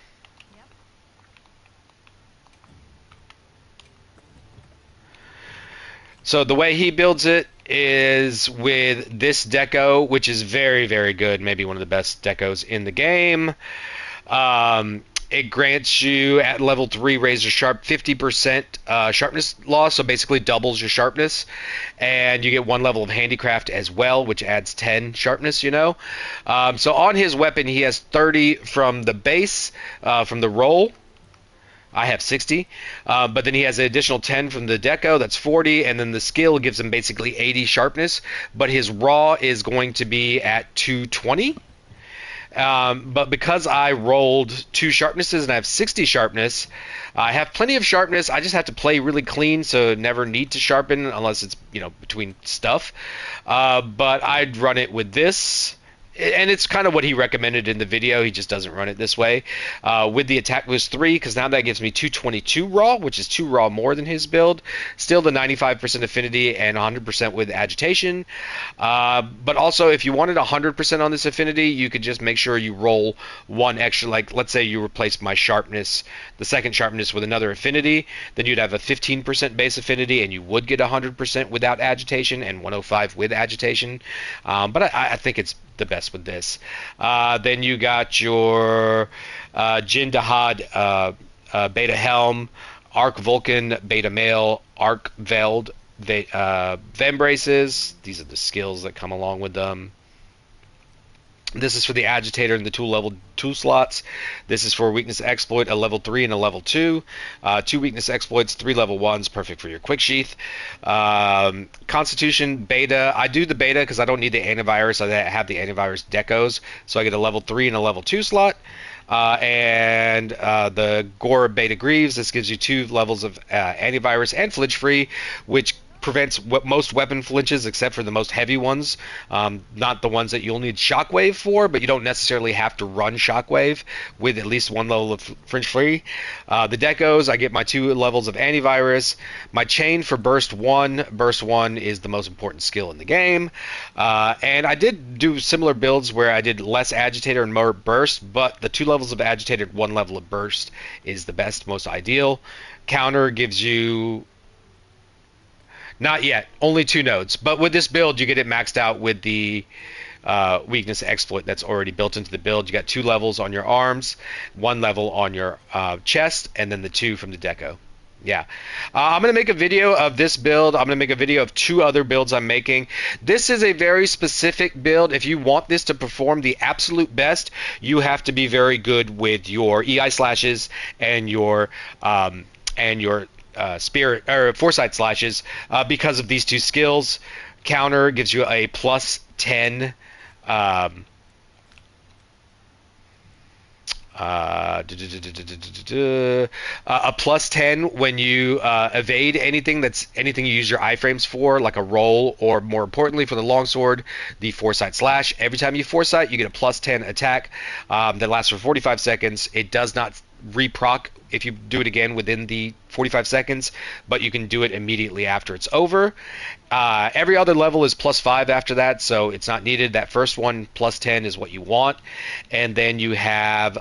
So the way he builds it is with this deco, which is very, very good. Maybe one of the best decos in the game. It grants you at level 3 razor sharp 50% sharpness loss, so basically doubles your sharpness, and you get 1 level of handicraft as well, which adds 10 sharpness. So on his weapon he has 30 from the base, from the roll. I have 60, but then he has an additional 10 from the deco, that's 40, and then the skill gives him basically 80 sharpness, but his raw is going to be at 220. But because I rolled 2 sharpnesses and I have 60 sharpness, I have plenty of sharpness. I just have to play really clean, so never need to sharpen unless it's between stuff. But I'd run it with this. And it's kind of what he recommended in the video. He just doesn't run it this way. With the attack boost 3, because now that gives me 222 raw, which is 2 raw more than his build. Still the 95% affinity and 100% with agitation. But also, if you wanted 100% on this affinity, you could just make sure you roll 1 extra. Like, let's say you replace my sharpness, the second sharpness, with another affinity. Then you'd have a 15% base affinity, and you would get 100% without agitation and 105 with agitation. But I think it's the best with this. Then you got your Jin Dahad Beta Helm, Arc Vulcan Beta Male, Arc Veld Vembraces. These are the skills that come along with them. This is for the agitator and the 2 level 2 slots. This is for weakness exploit, a level 3 and a level 2. 2 weakness exploits, 3 level 1s, perfect for your quick sheath. Constitution beta. I do the beta because I don't need the antivirus. I have the antivirus decos, so I get a level 3 and a level 2 slot. And the Gore Beta Greaves. This gives you 2 levels of antivirus and flinch free, which prevents most weapon flinches except for the most heavy ones. Not the ones that you'll need Shockwave for, but you don't necessarily have to run Shockwave with at least one level of flinch free. The Decos, I get my 2 levels of antivirus. My chain for burst 1. Burst 1 is the most important skill in the game. And I did do similar builds where I did less agitator and more burst, but the 2 levels of agitator, 1 level of burst is the best, most ideal. Counter gives you not yet, only 2 nodes. But with this build, you get it maxed out with the weakness exploit that's already built into the build. You got 2 levels on your arms, 1 level on your chest, and then the 2 from the deco. Yeah. I'm going to make a video of this build. I'm going to make a video of 2 other builds I'm making. This is a very specific build. If you want this to perform the absolute best, you have to be very good with your EI slashes and your spirit or foresight slashes because of these 2 skills. Counter gives you a plus 10 a plus 10 when you evade anything you use your iframes for, like a roll, or more importantly for the longsword, the foresight slash. Every time you foresight, you get a plus 10 attack that lasts for 45 seconds. It does not reproc if you do it again within the 45 seconds, but you can do it immediately after it's over. Every other level is plus 5 after that, so it's not needed. That first one, plus 10, is what you want. And then you have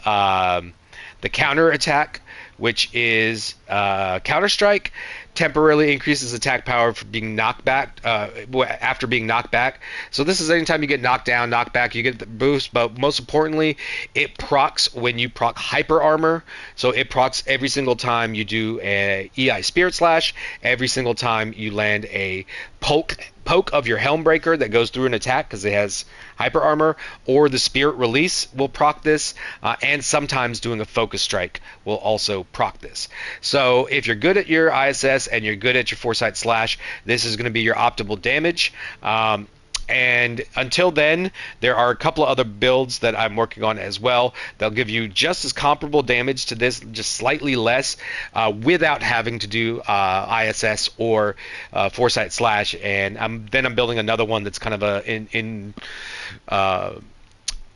the counter attack, which is counter strike. Temporarily increases attack power for being knocked back after being knocked back. So this is anytime you get knocked down, knocked back, you get the boost. But most importantly, it procs when you proc hyper armor. So it procs every single time you do a EI spirit slash, every single time you land a poke of your helm breaker that goes through an attack because it has hyper armor, or the spirit release will proc this, and sometimes doing a focus strike will also proc this. So if you're good at your ISS and you're good at your foresight slash, this is going to be your optimal damage. And until then, there are a couple of other builds that I'm working on as well. They'll give you just as comparable damage to this, just slightly less, without having to do ISS or Foresight Slash. And then I'm building another one that's kind of a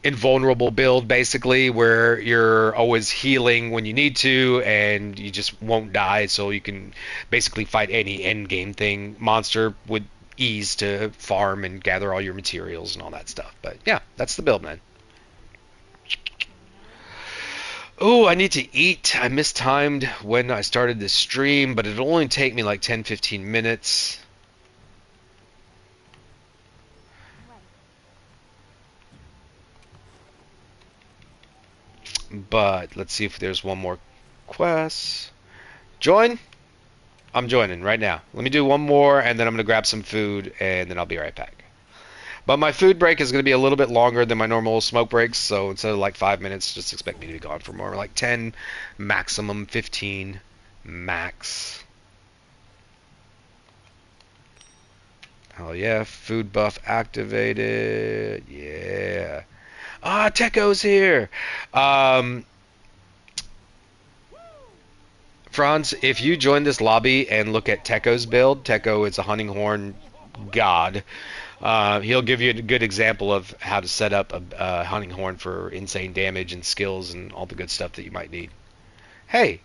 invulnerable build, basically, where you're always healing when you need to and you just won't die, so you can basically fight any end game thing monster with ease to farm and gather all your materials and all that stuff. But yeah, that's the build, man. Oh, I need to eat. I mistimed when I started this stream, but it'll only take me like 10-15 minutes. But let's see if there's one more quest. Join? I'm joining right now. Let me do one more, and then I'm going to grab some food, and then I'll be right back. But my food break is going to be a little bit longer than my normal smoke breaks, so instead of like 5 minutes, just expect me to be gone for more, like 10, maximum 15, max. Hell yeah, food buff activated. Yeah. Ah, Teko's here. Franz, if you join this lobby and look at Teko's build, Teko is a hunting horn god. He'll give you a good example of how to set up a hunting horn for insane damage and skills and all the good stuff that you might need. Hey,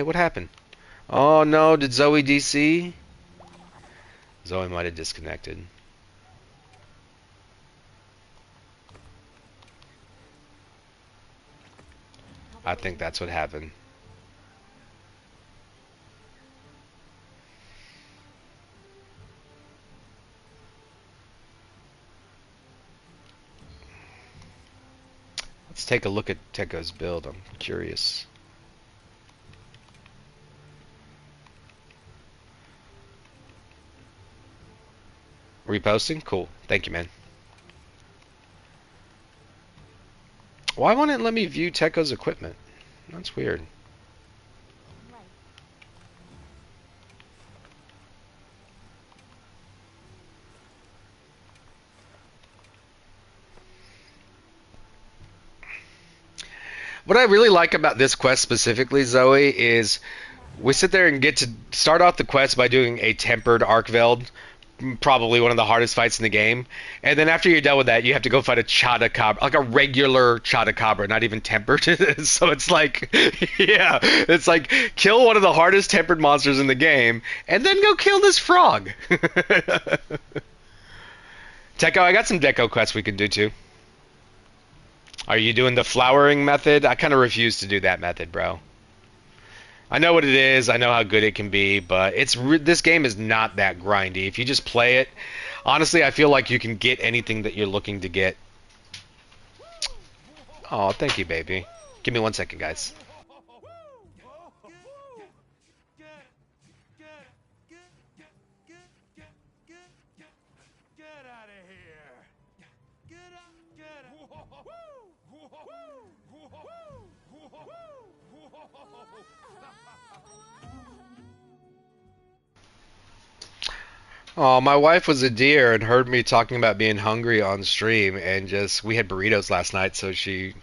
what happened? Oh no, did Zoe DC? Zoe might have disconnected. I think that's what happened. Let's take a look at Teko's build. I'm curious. Reposting? Cool. Thank you, man. Why won't it let me view Teko's equipment? That's weird. What I really like about this quest specifically, Zoe, is We sit there and get to start off the quest by doing a tempered Arkveld, probably one of the hardest fights in the game. And then after you're done with that, you have to go fight a Chotacabra, like a regular Chotacabra, not even tempered. So it's like, yeah, it's like kill one of the hardest tempered monsters in the game, and then go kill this frog. Deco, I got some Deco quests we can do too. Are you doing the flowering method? I kind of refuse to do that method, bro. I know what it is. I know how good it can be, but this game is not that grindy. If you just play it, honestly, I feel like you can get anything that you're looking to get. Oh, thank you, baby. Give me 1 second, guys. Get out of here! Get up! Get up! Oh, my wife was a dear and heard me talking about being hungry on stream, and we had burritos last night, so she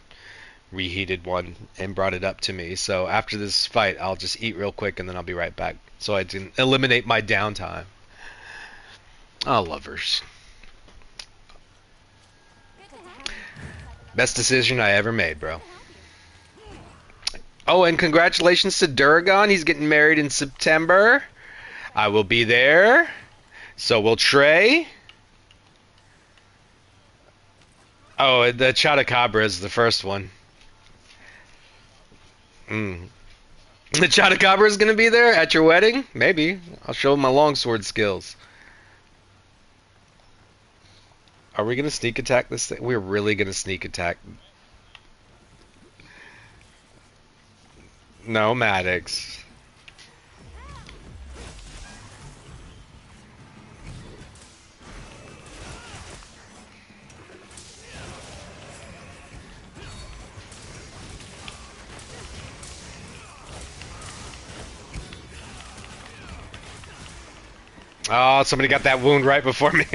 reheated one and brought it up to me. So after this fight, I'll just eat real quick and then I'll be right back, so I can eliminate my downtime. Oh, lovers. Best decision I ever made, bro. Oh, and congratulations to Duragon. He's getting married in September. I will be there. So will Trey. Oh, the Chotacabra is the first one. The Chotacabra is going to be there at your wedding? Maybe. I'll show him my longsword skills. Are we going to sneak attack this thing? We're really going to sneak attack. No, Maddox. Oh, somebody got that wound right before me.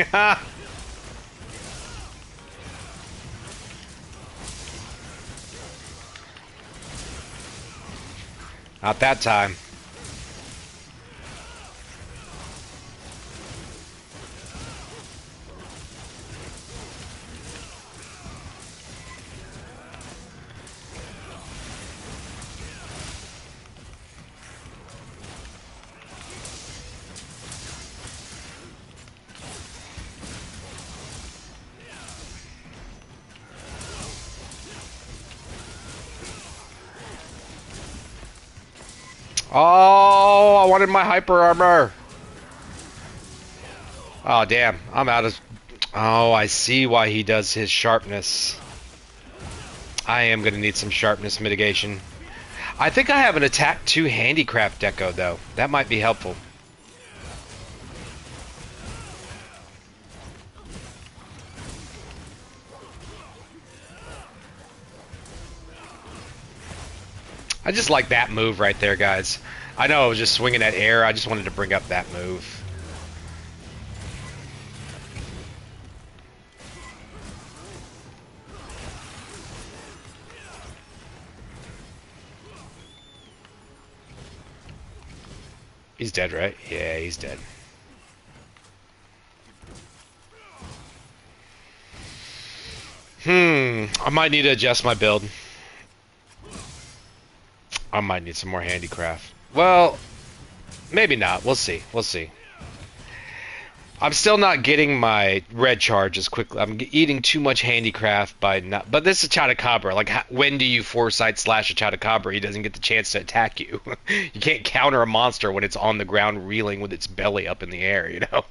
Not that time. Oh, I wanted my hyper armor. Oh, damn. I'm out of... Oh, I see why he does his sharpness. I am going to need some sharpness mitigation. I think I have an attack 2 handicraft deco, though. That might be helpful. I just like that move right there, guys. I know I was just swinging at air. I just wanted to bring up that move. He's dead, right? Yeah, he's dead. I might need to adjust my build. I might need some more handicraft. Well, maybe not. We'll see. We'll see. I'm still not getting my red charge as quickly. I'm eating too much handicraft by not. But this is Chotacabra. Like, when do you foresight slash a Chotacabra? He doesn't get the chance to attack you. You can't counter a monster when it's on the ground reeling with its belly up in the air, you know?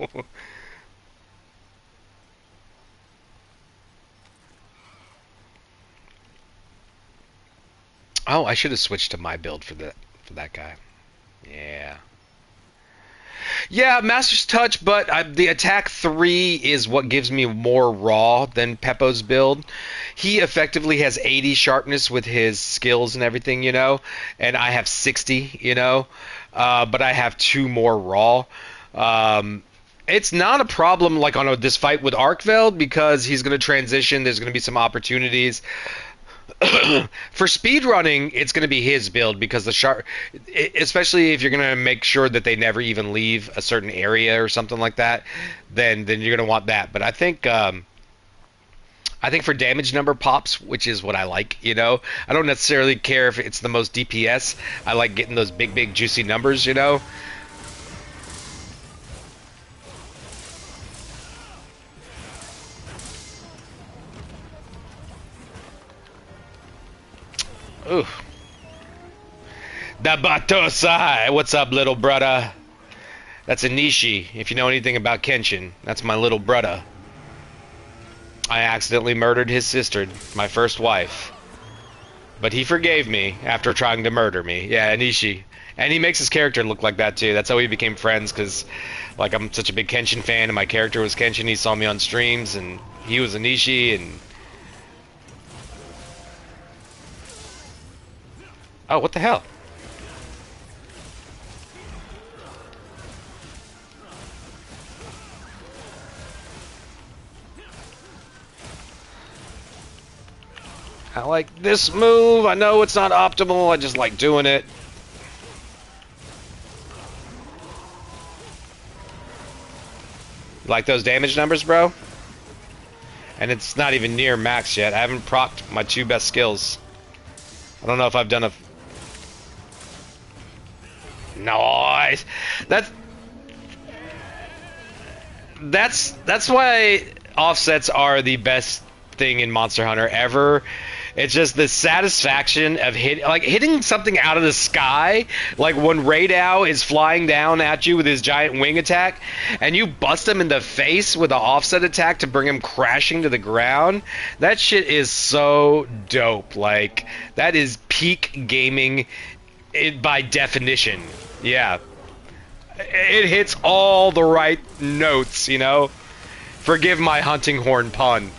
Oh, I should have switched to my build for that guy. Yeah. Yeah, Master's Touch, but the attack 3 is what gives me more raw than Peppo's build. He effectively has 80 sharpness with his skills and everything, you know, and I have 60, you know, but I have 2 more raw. It's not a problem like on this fight with Arkveld because he's going to transition. There's going to be some opportunities. For speed running, it's going to be his build because the shark, especially if you're going to make sure that they never even leave a certain area or something like that, then you're going to want that. But I think for damage number pops, which is what I like, you know, I don't necessarily care if it's the most DPS. I like getting those big juicy numbers, you know. Ooh. Da Batosai! What's up, little brother? That's a Nishi, if you know anything about Kenshin. That's my little brother. I accidentally murdered his sister, my first wife. But he forgave me after trying to murder me. Yeah, Nishi. And he makes his character look like that, too. That's how we became friends, because, like, I'm such a big Kenshin fan, and my character was Kenshin. He saw me on streams, and he was a Nishi, and... Oh, what the hell? I like this move. I know it's not optimal. I just like doing it. Like those damage numbers, bro? And it's not even near max yet. I haven't procced my two best skills. I don't know if I've done a... Nice! That's why offsets are the best thing in Monster Hunter ever. It's just the satisfaction of hitting something out of the sky, like when Raidao is flying down at you with his giant wing attack, and you bust him in the face with an offset attack to bring him crashing to the ground. That shit is so dope. Like, that is peak gaming by definition. Yeah. It hits all the right notes, you know? Forgive my hunting horn pun.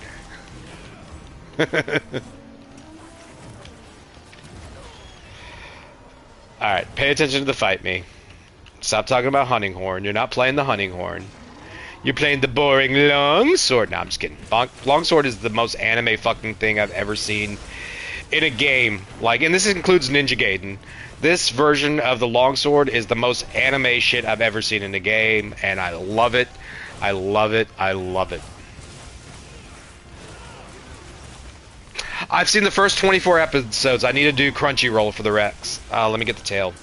Alright, pay attention to the fight me. Stop talking about hunting horn. You're not playing the hunting horn. You're playing the boring longsword. No, I'm just kidding. Longsword is the most anime fucking thing I've ever seen in a game. Like, and this includes Ninja Gaiden. This version of the longsword is the most anime shit I've ever seen in a game, and I love it. I love it. I love it. I've seen the first 24 episodes. I need to do Crunchyroll for the Rex. Let me get the tail.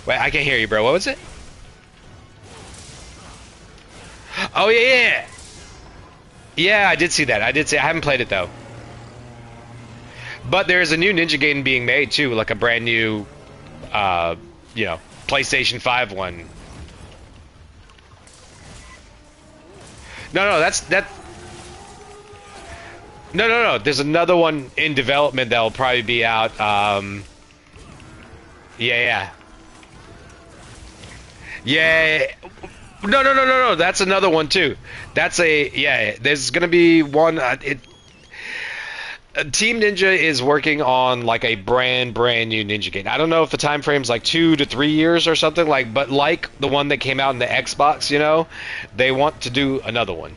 Wait, I can't hear you, bro. What was it? Oh, yeah. Yeah, I did see that. I haven't played it, though. But there's a new Ninja Gaiden being made, too. Like a brand new, you know, PlayStation 5 one. No, No. There's another one in development that'll probably be out. Yeah. No. That's another one too. That's There's gonna be one. Team Ninja is working on like a brand new Ninja game. I don't know if the time frame's like 2 to 3 years or something like, but like the one that came out in the Xbox, you know, they want to do another one.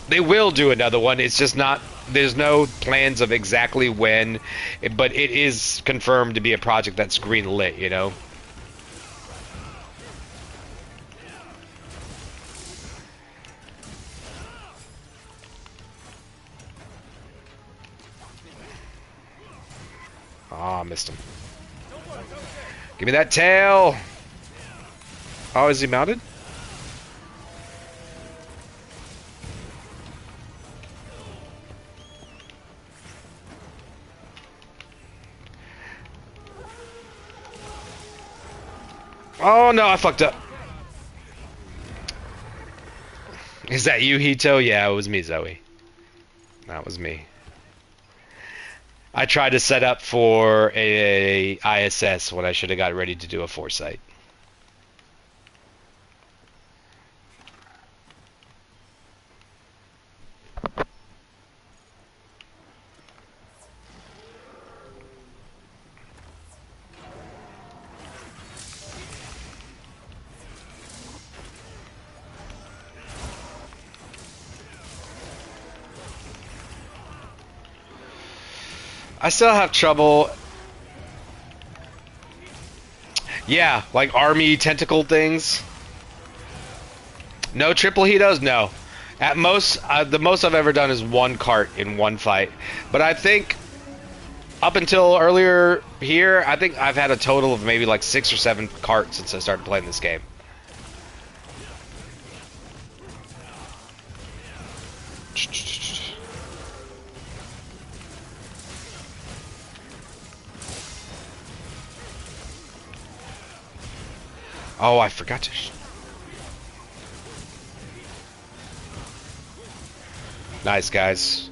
They will do another one. It's just not. There's no plans of exactly when, but it is confirmed to be a project that's green lit. You know. Ah, oh, missed him. Give me that tail. Oh, is he mounted? Oh no, I fucked up. Is that you, Hito? Yeah, it was me, Zoe. That was me. I tried to set up for a ISS when I should have got ready to do a foresight. I still have trouble. Yeah, like army tentacle things. No triple heatos? No. At most, the most I've ever done is one cart in one fight. But I think up until earlier here, I think I've had a total of maybe like 6 or 7 carts since I started playing this game. Oh, I forgot to... Nice, guys.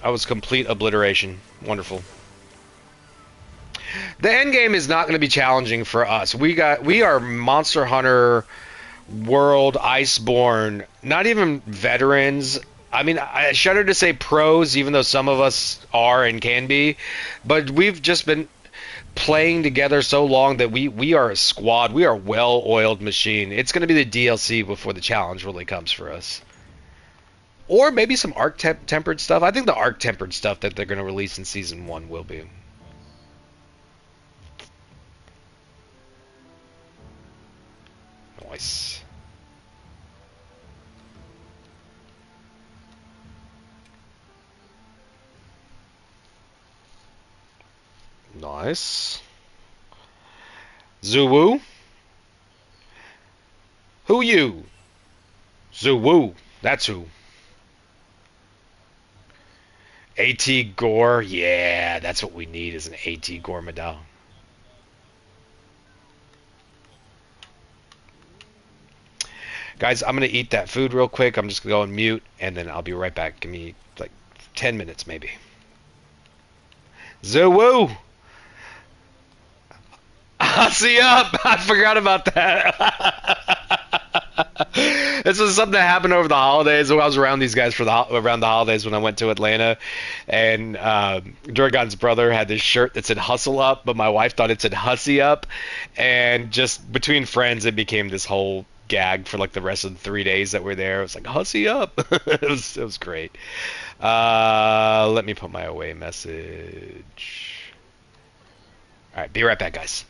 That was complete obliteration. Wonderful. The end game is not going to be challenging for us. We are Monster Hunter World Iceborne, not even veterans. I mean, I shudder to say pros, even though some of us are and can be, but we've just been playing together so long that we are a squad. We are a well-oiled machine. It's going to be the DLC before the challenge really comes for us. Or maybe some arc-tempered stuff. I think the arc-tempered stuff that they're going to release in Season 1 will be. Nice. Nice. Zuwu? Who you? Zuwu. That's who. AT Gore. Yeah, that's what we need is an AT Gore medal. Guys, I'm going to eat that food real quick. I'm just going to go on mute, and then I'll be right back. Give me like 10 minutes, maybe. Zuwu! See up! I forgot about that. This was something that happened over the holidays. When I was around these guys for around the holidays when I went to Atlanta, and Durgan's brother had this shirt that said "Hustle Up," but my wife thought it said "Hussy Up," and just between friends, it became this whole gag for like the rest of the 3 days that we're there. It was like "Hussy Up." It was great. Let me put my away message. All right, be right back, guys.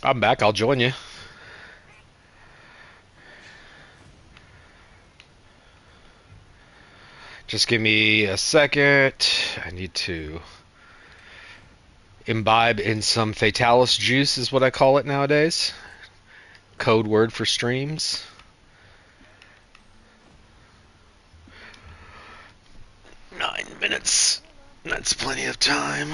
I'm back. I'll join you. Just give me a second. I need to imbibe in some Fatalis juice, is what I call it nowadays. Code word for streams. Nine minutes. That's plenty of time.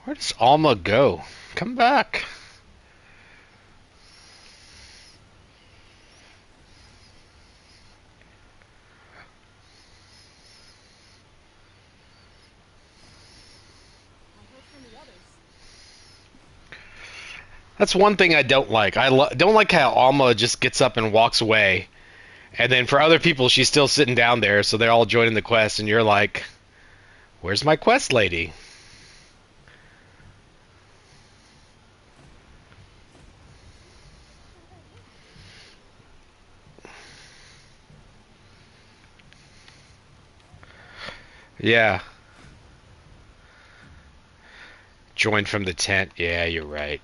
Where does Alma go? Come back. I heard from the others. That's one thing I don't like. Don't like how Alma just gets up and walks away. And then for other people, she's still sitting down there, so they're all joining the quest, and you're like, where's my quest lady? Yeah. Joined from the tent. Yeah, you're right.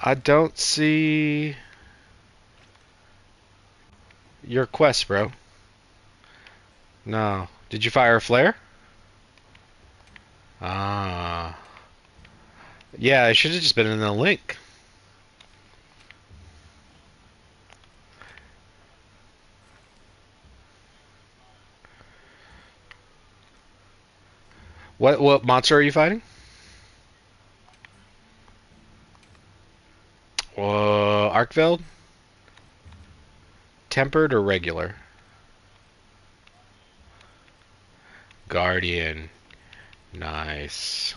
I don't see your quest, bro. No. Did you fire a flare? Ah. Yeah, it should have just been in the link. What monster are you fighting? Arkveld? Tempered or regular? Guardian. Nice.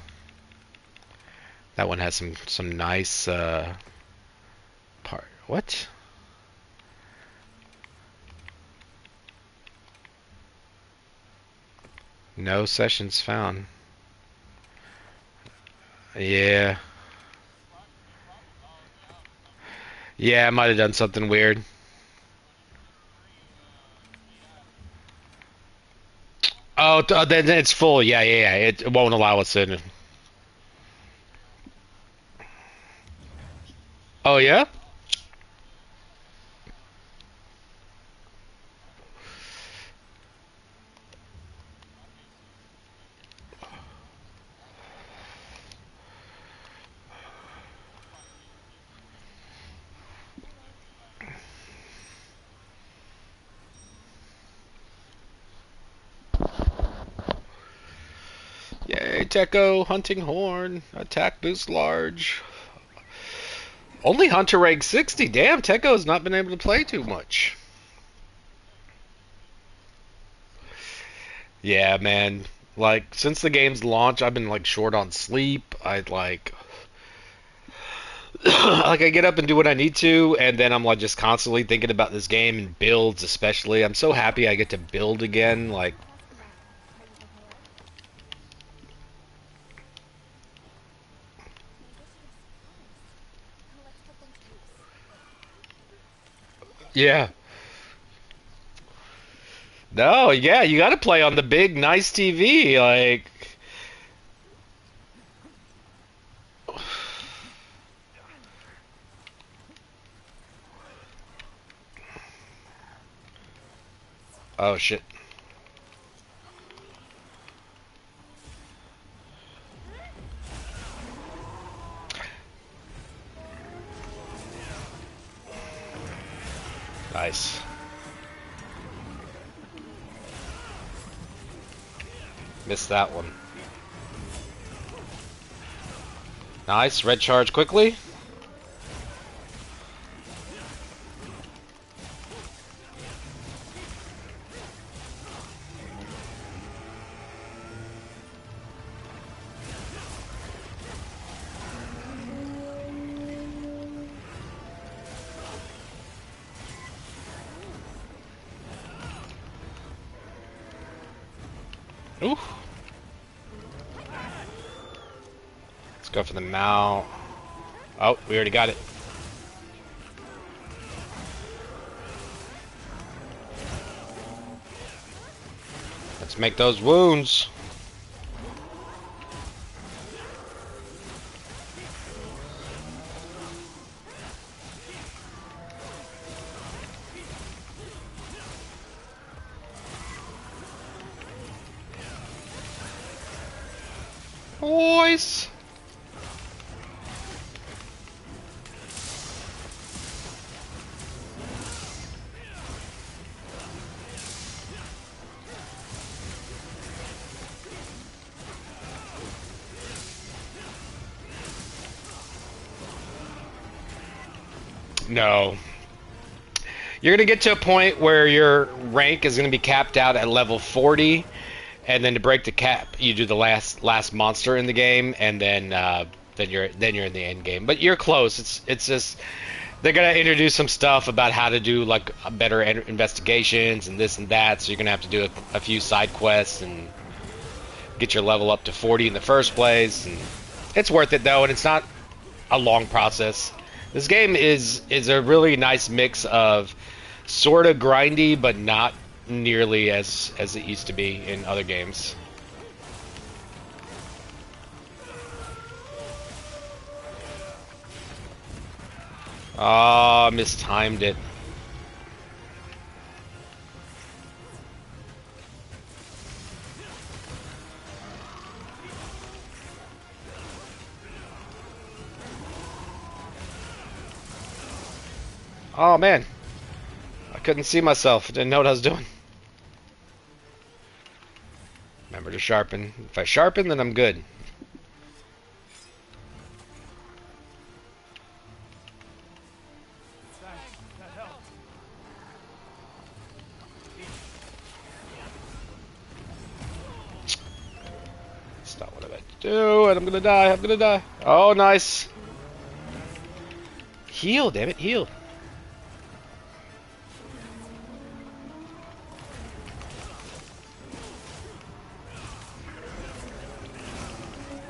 That one has some nice part. What? No sessions found. Yeah. Yeah, I might have done something weird. Oh, then it's full. Yeah, yeah, yeah. It won't allow us in. Oh, yeah? Yay, Techo, hunting horn, attack boost large. Only hunter rank 60. Damn, Techo's not been able to play too much. Yeah, man. Like since the game's launch, I've been like short on sleep. I'd like like I get up and do what I need to, and then I'm like just constantly thinking about this game and builds, especially. I'm so happy I get to build again. Like, Are you prepared? Maybe I should have surprised. Now let's put them to use. yeah. No, yeah, you got to play on the big, nice TV. Like, oh shit. Nice. Missed that one. Nice. Red charge quickly. Ooh. Go for the mount. Oh, we already got it. Let's make those wounds. Boys. No. You're going to get to a point where your rank is going to be capped out at level 40, and then to break the cap, you do the last monster in the game, and then you're in the end game. But you're close. It's just they're going to introduce some stuff about how to do like better investigations and this and that, so you're going to have to do a few side quests and get your level up to 40 in the first place. And it's worth it though, and it's not a long process. This game is a really nice mix of sort of grindy, but not nearly as it used to be in other games. Ah, mistimed it. Oh man, I couldn't see myself. Didn't know what I was doing. Remember to sharpen. If I sharpen, then I'm good. That's not what I meant to do, and I'm gonna die. I'm gonna die. Oh, nice. Heal, damn it, heal.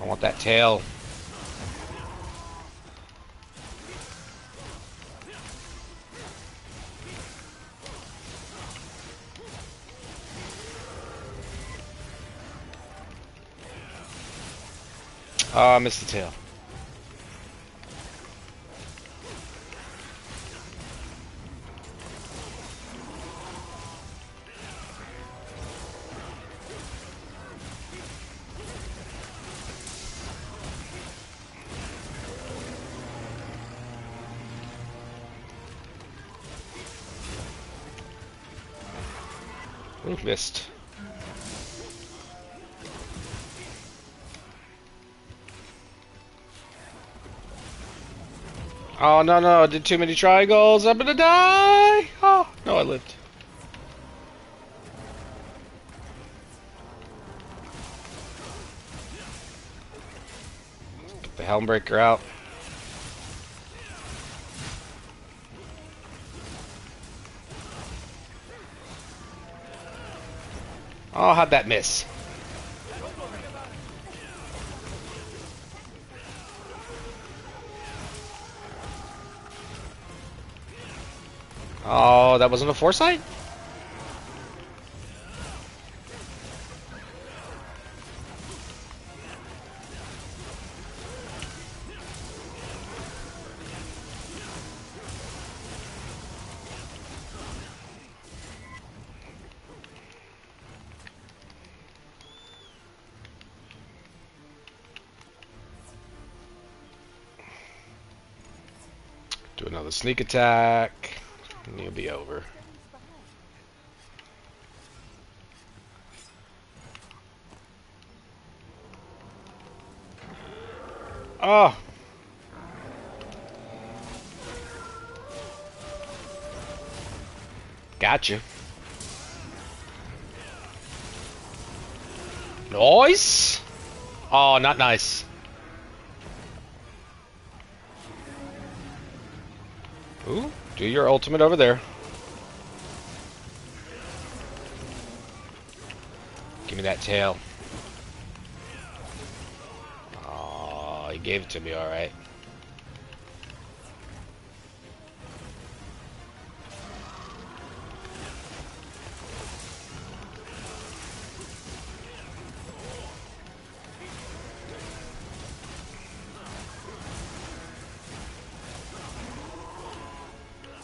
I want that tail. Oh, I missed the tail. Ooh, missed. Oh, no, no, I did too many triangles. I'm gonna die. Oh, no, I lived. Get the Helmbreaker out. Oh, how'd that miss? Oh, that wasn't a foresight? Do another sneak attack, and you'll be over. Oh! Gotcha. Nice! Oh, not nice. Ooh, do your ultimate over there. Give me that tail. Oh, he gave it to me, alright.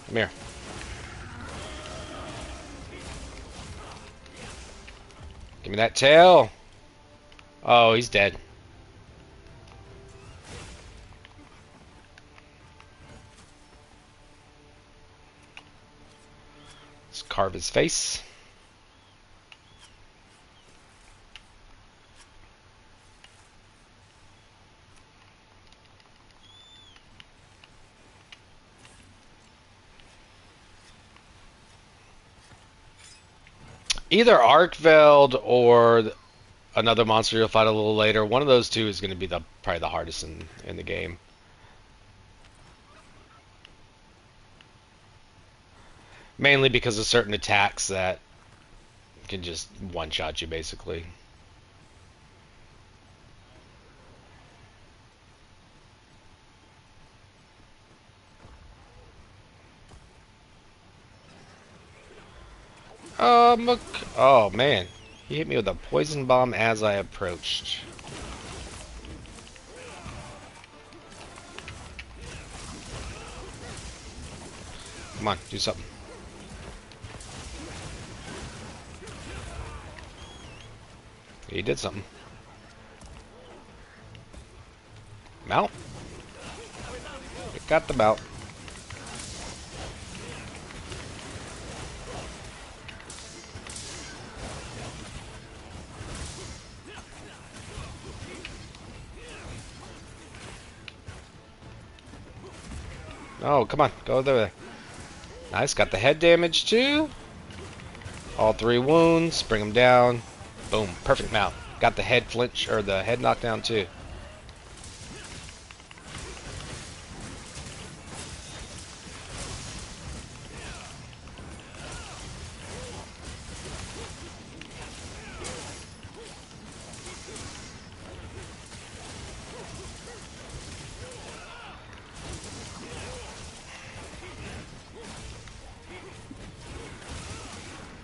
Come here. Give me that tail. Oh, he's dead. Let's carve his face. Either Arkveld or another monster you'll fight a little later. One of those two is going to be probably the hardest in the game. Mainly because of certain attacks that can just one-shot you, basically. Oh man, he hit me with a poison bomb as I approached. Come on, do something. He did something. Mount. We got the mount. Oh, come on, go there. Nice, got the head damage too. All 3 wounds, bring him down. Boom, perfect mount. Got the head flinch, or the head knockdown too.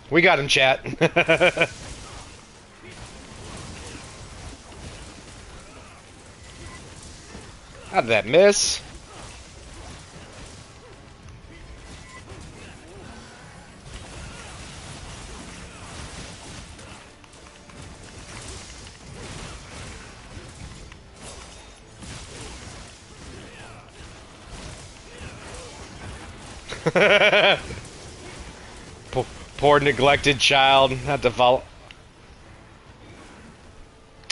We got him, chat. How did that miss? Poor neglected child had to follow.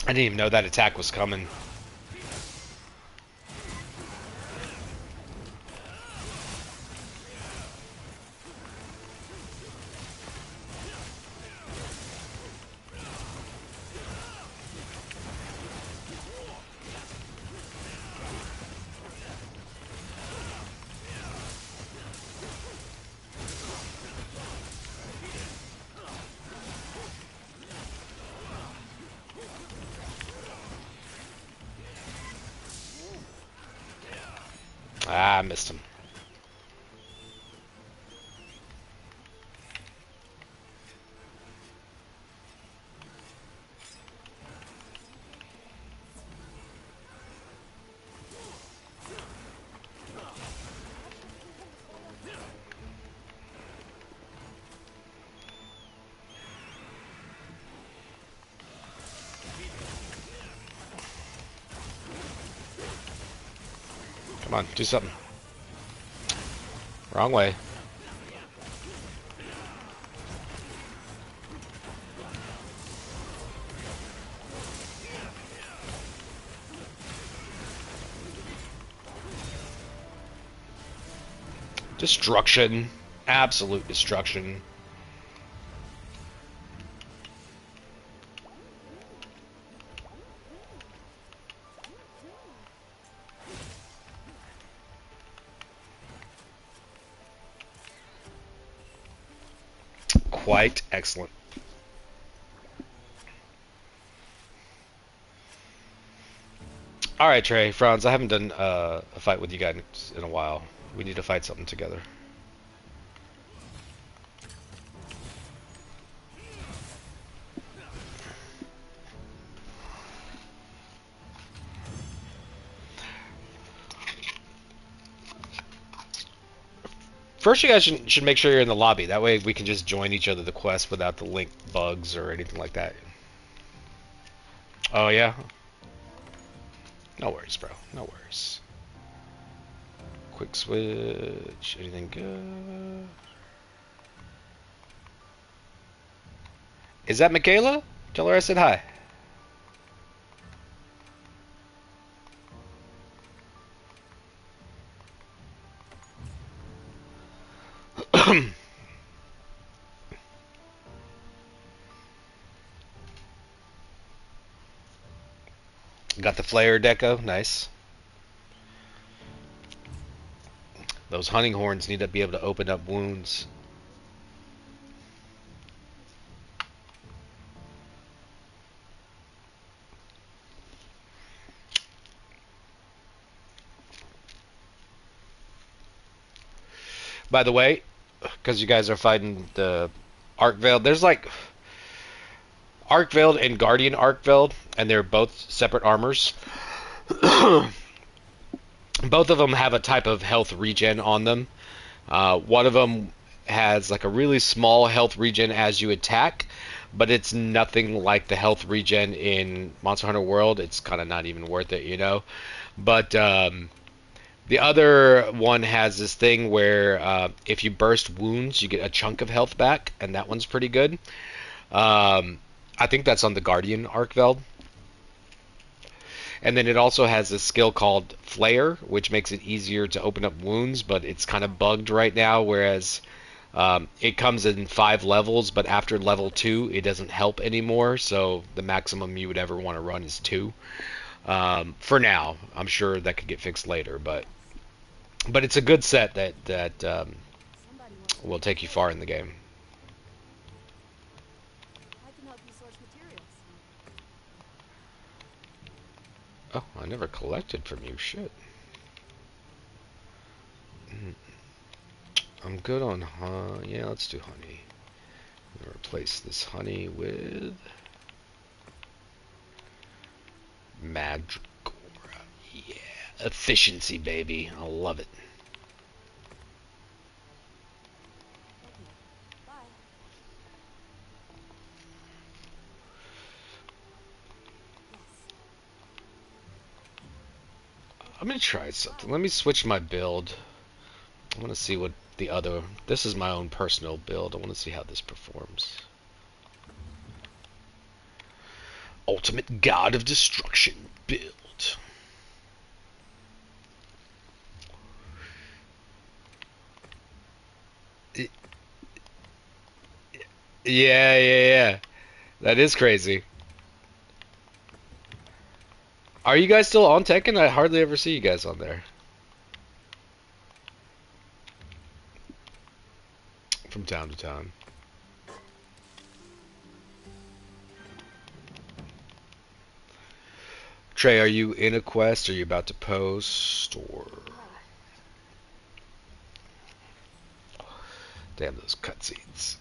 I didn't even know that attack was coming. Ah, I missed him. Come on, do something. Wrong way. Destruction. Absolute destruction. Quite excellent. All right, Trey, Franz. I haven't done a fight with you guys in a while. We need to fight something together. First, you guys should make sure you're in the lobby. That way, we can just join each other the quest without the link bugs or anything like that. Oh yeah. No worries, bro. No worries. Quick switch. Anything good? Is that Michaela? Tell her I said hi. Got the flare deco. Nice. Those hunting horns need to be able to open up wounds. By the way, because you guys are fighting the Arkveld, there's like Arkveld and Guardian Arkveld, and they're both separate armors. Both of them have a type of health regen on them. One of them has like a really small health regen as you attack, but it's nothing like the health regen in Monster Hunter World. It's kind of not even worth it, you know. But the other one has this thing where if you burst wounds, you get a chunk of health back, and that one's pretty good. I think that's on the Guardian Arkveld. And then it also has a skill called Flare, which makes it easier to open up wounds, but it's kind of bugged right now, whereas it comes in 5 levels, but after level 2, it doesn't help anymore, so the maximum you would ever want to run is 2. For now. I'm sure that could get fixed later, but it's a good set that will take you far in the game. I can help you source materials. Oh, I never collected from you. Shit. I'm good on yeah, let's do honey. I'm gonna replace this honey with magical. Yeah, efficiency, baby. I love it. Bye. I'm gonna try something. Let me switch my build. I want to see what the other. This is my own personal build. I want to see how this performs. Ultimate God of Destruction build. Yeah. That is crazy. Are you guys still on Tekken? I hardly ever see you guys on there. From time to time. Trey, are you in a quest? Are you about to post? Or damn those cutscenes.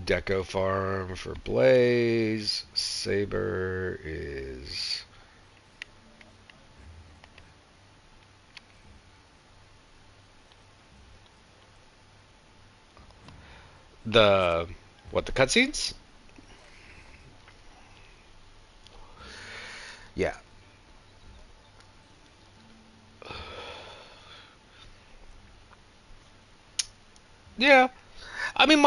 Deco farm for Blaze. Saber is the what, the cutscenes? Yeah. Yeah. I mean,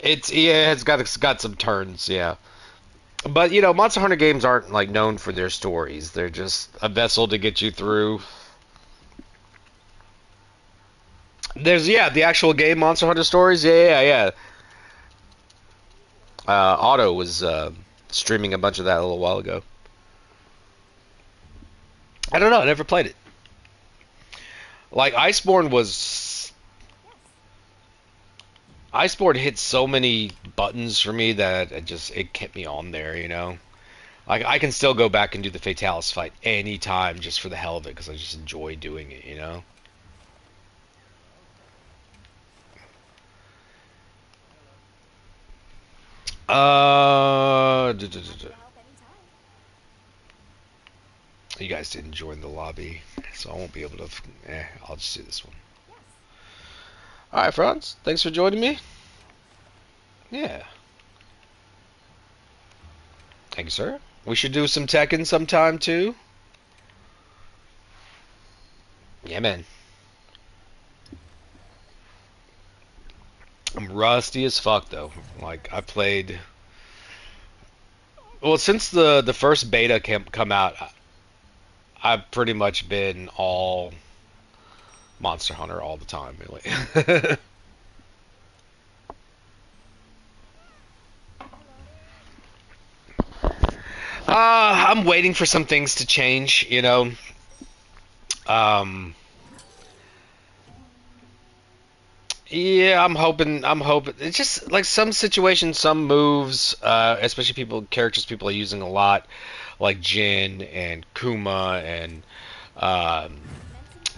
it's got some turns, yeah. But you know, Monster Hunter games aren't like known for their stories. They're just a vessel to get you through. There's the actual game Monster Hunter Stories. Yeah. Otto was streaming a bunch of that a little while ago. I don't know. I never played it. Like Iceborne hit so many buttons for me that it kept me on there, you know. Like I can still go back and do the Fatalis fight anytime just for the hell of it because I just enjoy doing it, you know. Help anytime. You guys didn't join the lobby, so I won't be able to. I'll just do this one. Yes. All right, Franz. Thanks for joining me. Yeah. Thank you, sir. We should do some Tekken sometime too. Yeah, man. I'm rusty as fuck though. Like I played. Well, since the first beta come out, I've pretty much been all Monster Hunter all the time, really. I'm waiting for some things to change, you know. Um, yeah, I'm hoping. I'm hoping. It's just like some situations, some moves, especially characters people are using a lot, like Jin and Kuma and um,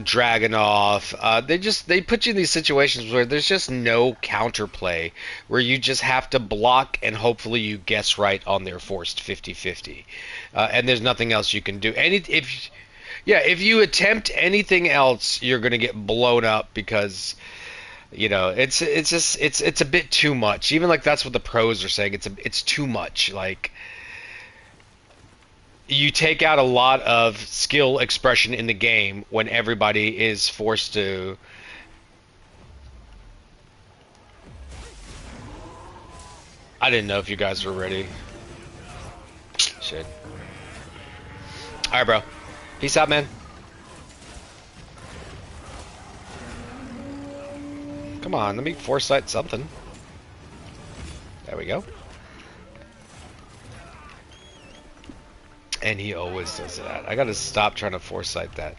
Dragunov. They put you in these situations where there's just no counterplay, where you just have to block and hopefully you guess right on their forced 50-50. And there's nothing else you can do. If you attempt anything else, you're gonna get blown up because it's a bit too much. Even like that's what the pros are saying. It's too much. Like you take out a lot of skill expression in the game when everybody is forced to. I didn't know if you guys were ready. Shit. Alright, bro. Peace out, man. Come on, let me foresight something. There we go. And he always does that. I gotta stop trying to foresight that.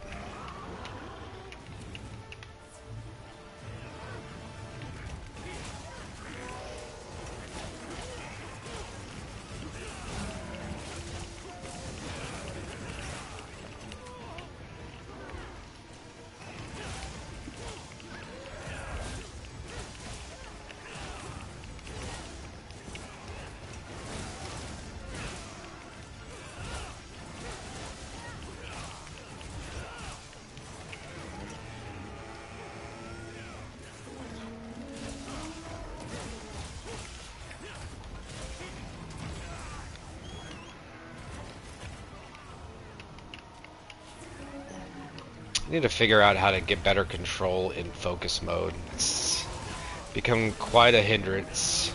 I need to figure out how to get better control in focus mode. It's become quite a hindrance.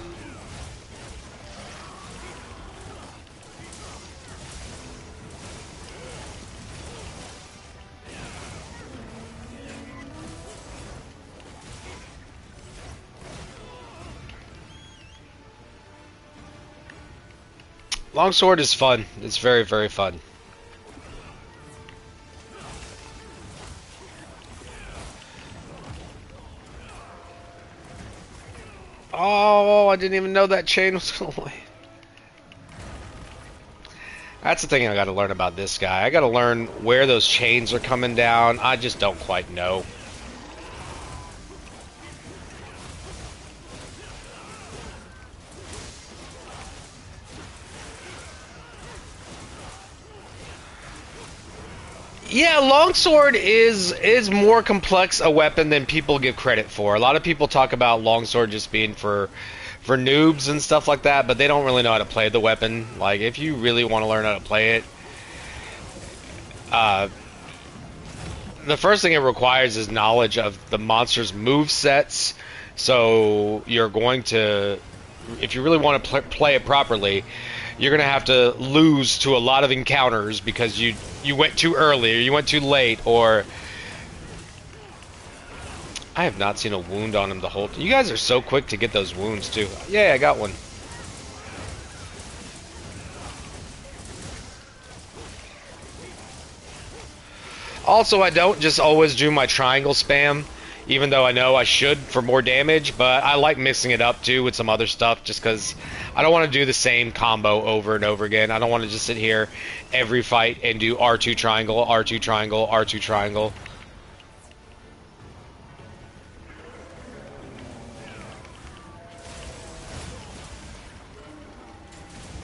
Longsword is fun. It's very, very fun. Oh, I didn't even know that chain was going to land. That's the thing I gotta learn about this guy. I gotta learn where those chains are coming down. I just don't quite know. Yeah, longsword is more complex a weapon than people give credit for. A lot of people talk about longsword just being for noobs and stuff like that, but they don't really know how to play the weapon. Like if you really want to learn how to play it, uh, the first thing it requires is knowledge of the monster's move sets. So you're going to, if you really want to play it properly, you're going to have to lose to a lot of encounters because you went too early or you went too late, or I have not seen a wound on him the whole time. You guys are so quick to get those wounds too. Yeah, I got one. Also, I don't just always do my triangle spam, even though I know I should for more damage, but I like mixing it up too with some other stuff just because I don't want to do the same combo over and over again. I don't want to just sit here every fight and do R2 triangle, R2 triangle, R2 triangle.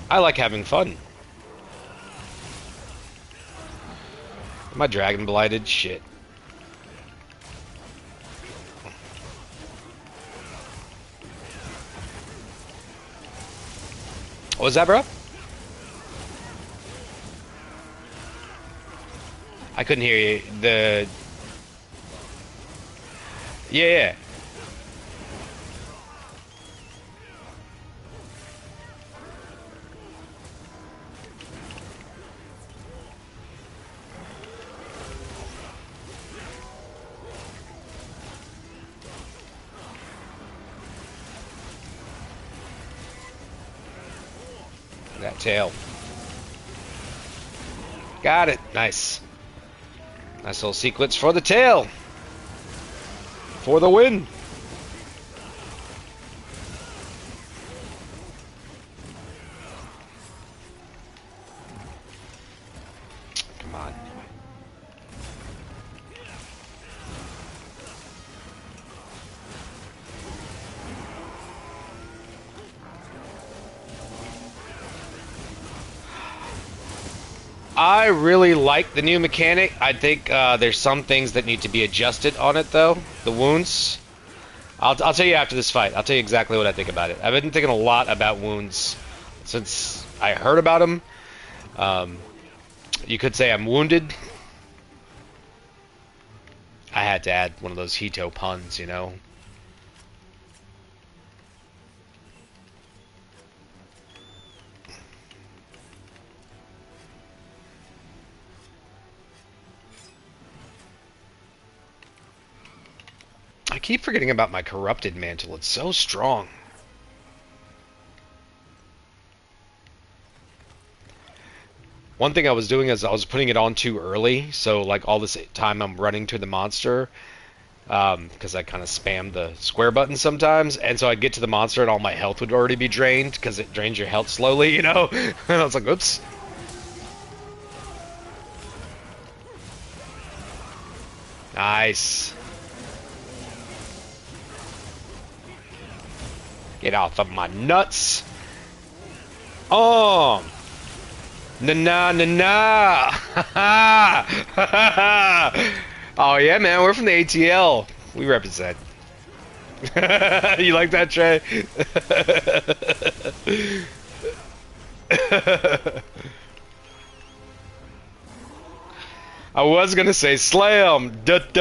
I like having fun. Am I dragon blighted? Shit. What was that, bro? I couldn't hear you. Yeah. That tail. Got it. Nice. Nice little sequence for the tail. For the win. Come on. I really like the new mechanic. I think there's some things that need to be adjusted on it, though. The wounds. I'll tell you after this fight. I'll tell you exactly what I think about it. I've been thinking a lot about wounds since I heard about them. You could say I'm wounded. I had to add one of those Hito puns, you know. I keep forgetting about my corrupted mantle. It's so strong. One thing I was doing is I was putting it on too early, so like all this time I'm running to the monster, because I kind of spam the square button sometimes, and so I'd get to the monster and all my health would already be drained, because it drains your health slowly, you know? And I was like, oops. Nice. Get off of my nuts. Oh. Na. Oh yeah, man, we're from the ATL. We represent. You like that, Trey? I was gonna say slam, but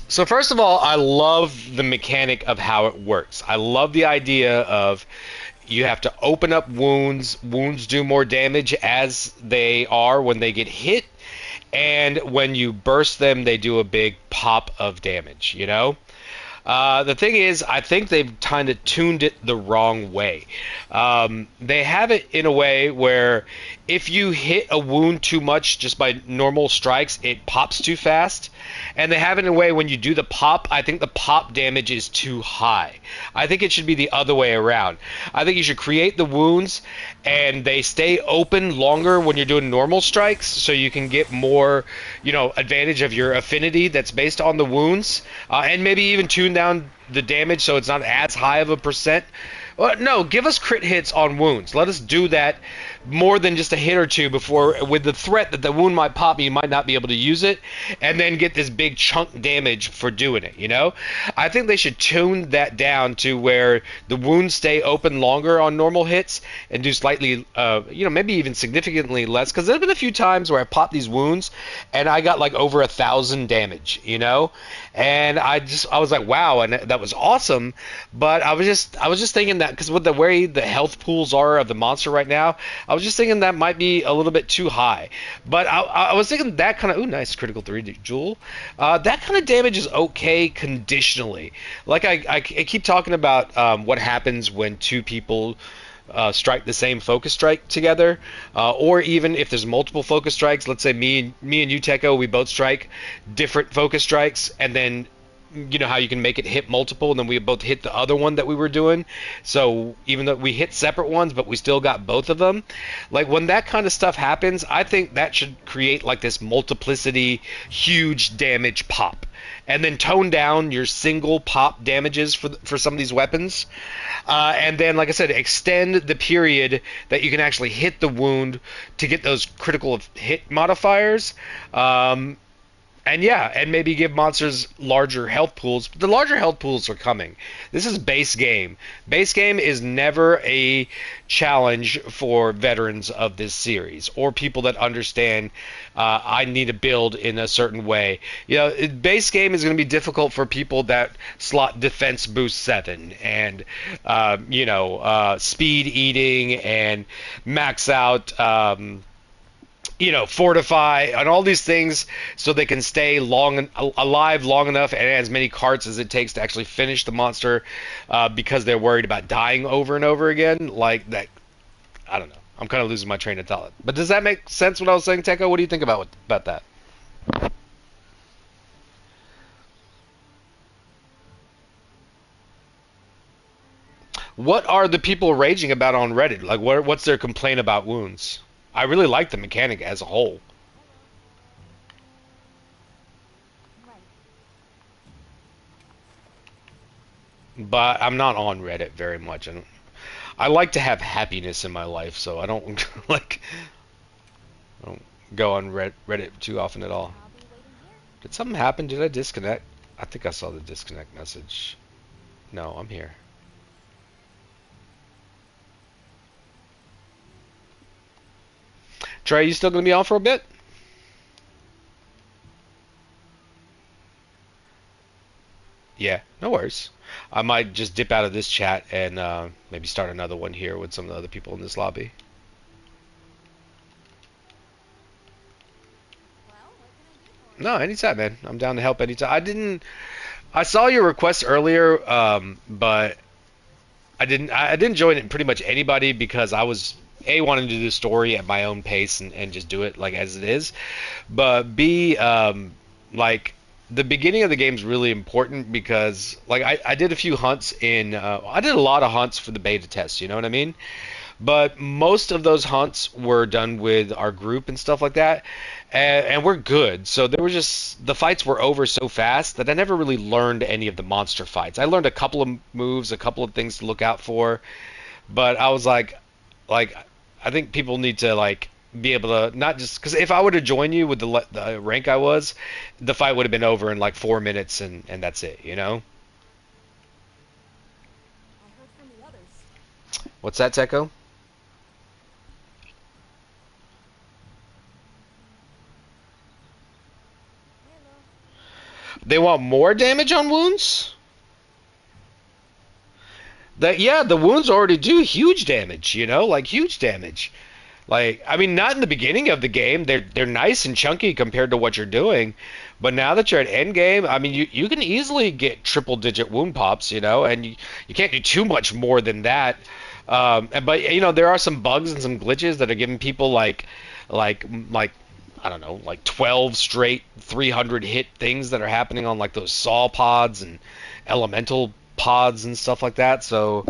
So first of all, I love the mechanic of how it works. I love the idea of you have to open up wounds. Wounds do more damage as they are when they get hit. And when you burst them, they do a big pop of damage, you know? The thing is, I think they've kind of tuned it the wrong way. They have it in a way where if you hit a wound too much just by normal strikes, it pops too fast. And they have it in a way when you do the pop, I think the pop damage is too high. I think it should be the other way around. I think you should create the wounds and they stay open longer when you're doing normal strikes so you can get more, you know, advantage of your affinity that's based on the wounds. And maybe even tune down the damage so it's not as high of a percent. No, give us crit hits on wounds. Let us do that more than just a hit or two before, with the threat that the wound might pop and you might not be able to use it, and then get this big chunk damage for doing it, you know? I think they should tune that down to where the wounds stay open longer on normal hits and do slightly, maybe even significantly less, because there's been a few times where I popped these wounds and I got like over 1,000 damage, you know? And I was like, wow, and that was awesome, but I was just thinking that, because with the way the health pools are of the monster right now, I was just thinking that might be a little bit too high. But I was thinking that kind of, ooh, nice critical 3 jewel. That kind of damage is okay conditionally. Like I keep talking about what happens when two people strike the same focus strike together, or even if there's multiple focus strikes. Let's say me and you, Teko, we both strike different focus strikes, and then you know how you can make it hit multiple, and then we both hit the other one that we were doing. So even though we hit separate ones, but we still got both of them. Like when that kind of stuff happens, I think that should create like this multiplicity, huge damage pop, and then tone down your single pop damages for some of these weapons. And then, like I said, extend the period that you can actually hit the wound to get those critical hit modifiers. And yeah, and maybe give monsters larger health pools. But the larger health pools are coming. This is base game. Base game is never a challenge for veterans of this series or people that understand I need to build in a certain way. You know, base game is going to be difficult for people that slot defense boost 7 and speed eating and max out. Fortify and all these things so they can stay alive long enough and as many carts as it takes to actually finish the monster, because they're worried about dying over and over again. Like that, I don't know. I'm kind of losing my train of thought. But does that make sense what I was saying, Teko? What do you think about that? What are the people raging about on Reddit? Like, what's their complaint about wounds? I really like the mechanic as a whole. Right. But I'm not on Reddit very much, and I like to have happiness in my life, so I don't I don't go on Reddit too often at all. I'll be waiting here. Did something happen? Did I disconnect? I think I saw the disconnect message. No, I'm here. Trey, you still gonna be on for a bit? Yeah, no worries. I might just dip out of this chat and maybe start another one here with some of the other people in this lobby. Well, what can I do for you? No, anytime, man. I'm down to help anytime. I saw your request earlier, but I didn't join it pretty much anybody because I was wanting to do the story at my own pace and just do it like as it is, but B, like the beginning of the game is really important because like I did a few hunts I did a lot of hunts for the beta test, you know what I mean? But most of those hunts were done with our group and stuff like that, and we're good. So there were just the fights were over so fast that I never really learned any of the monster fights. I learned a couple of moves, a couple of things to look out for, but I was like I think people need to like be able to not just because if I were to join you with the rank I was, the fight would have been over in like 4 minutes and that's it, you know? I heard from the others. What's that, Teko? Hello. They want more damage on wounds? The wounds already do huge damage, you know, like huge damage. Like, I mean, not in the beginning of the game. They're nice and chunky compared to what you're doing, but now that you're at end game, I mean, you can easily get triple digit wound pops, you know, and you can't do too much more than that. But you know, there are some bugs and some glitches that are giving people like I don't know, like 12 straight 300 hit things that are happening on like those saw pods and elemental pods and stuff like that. So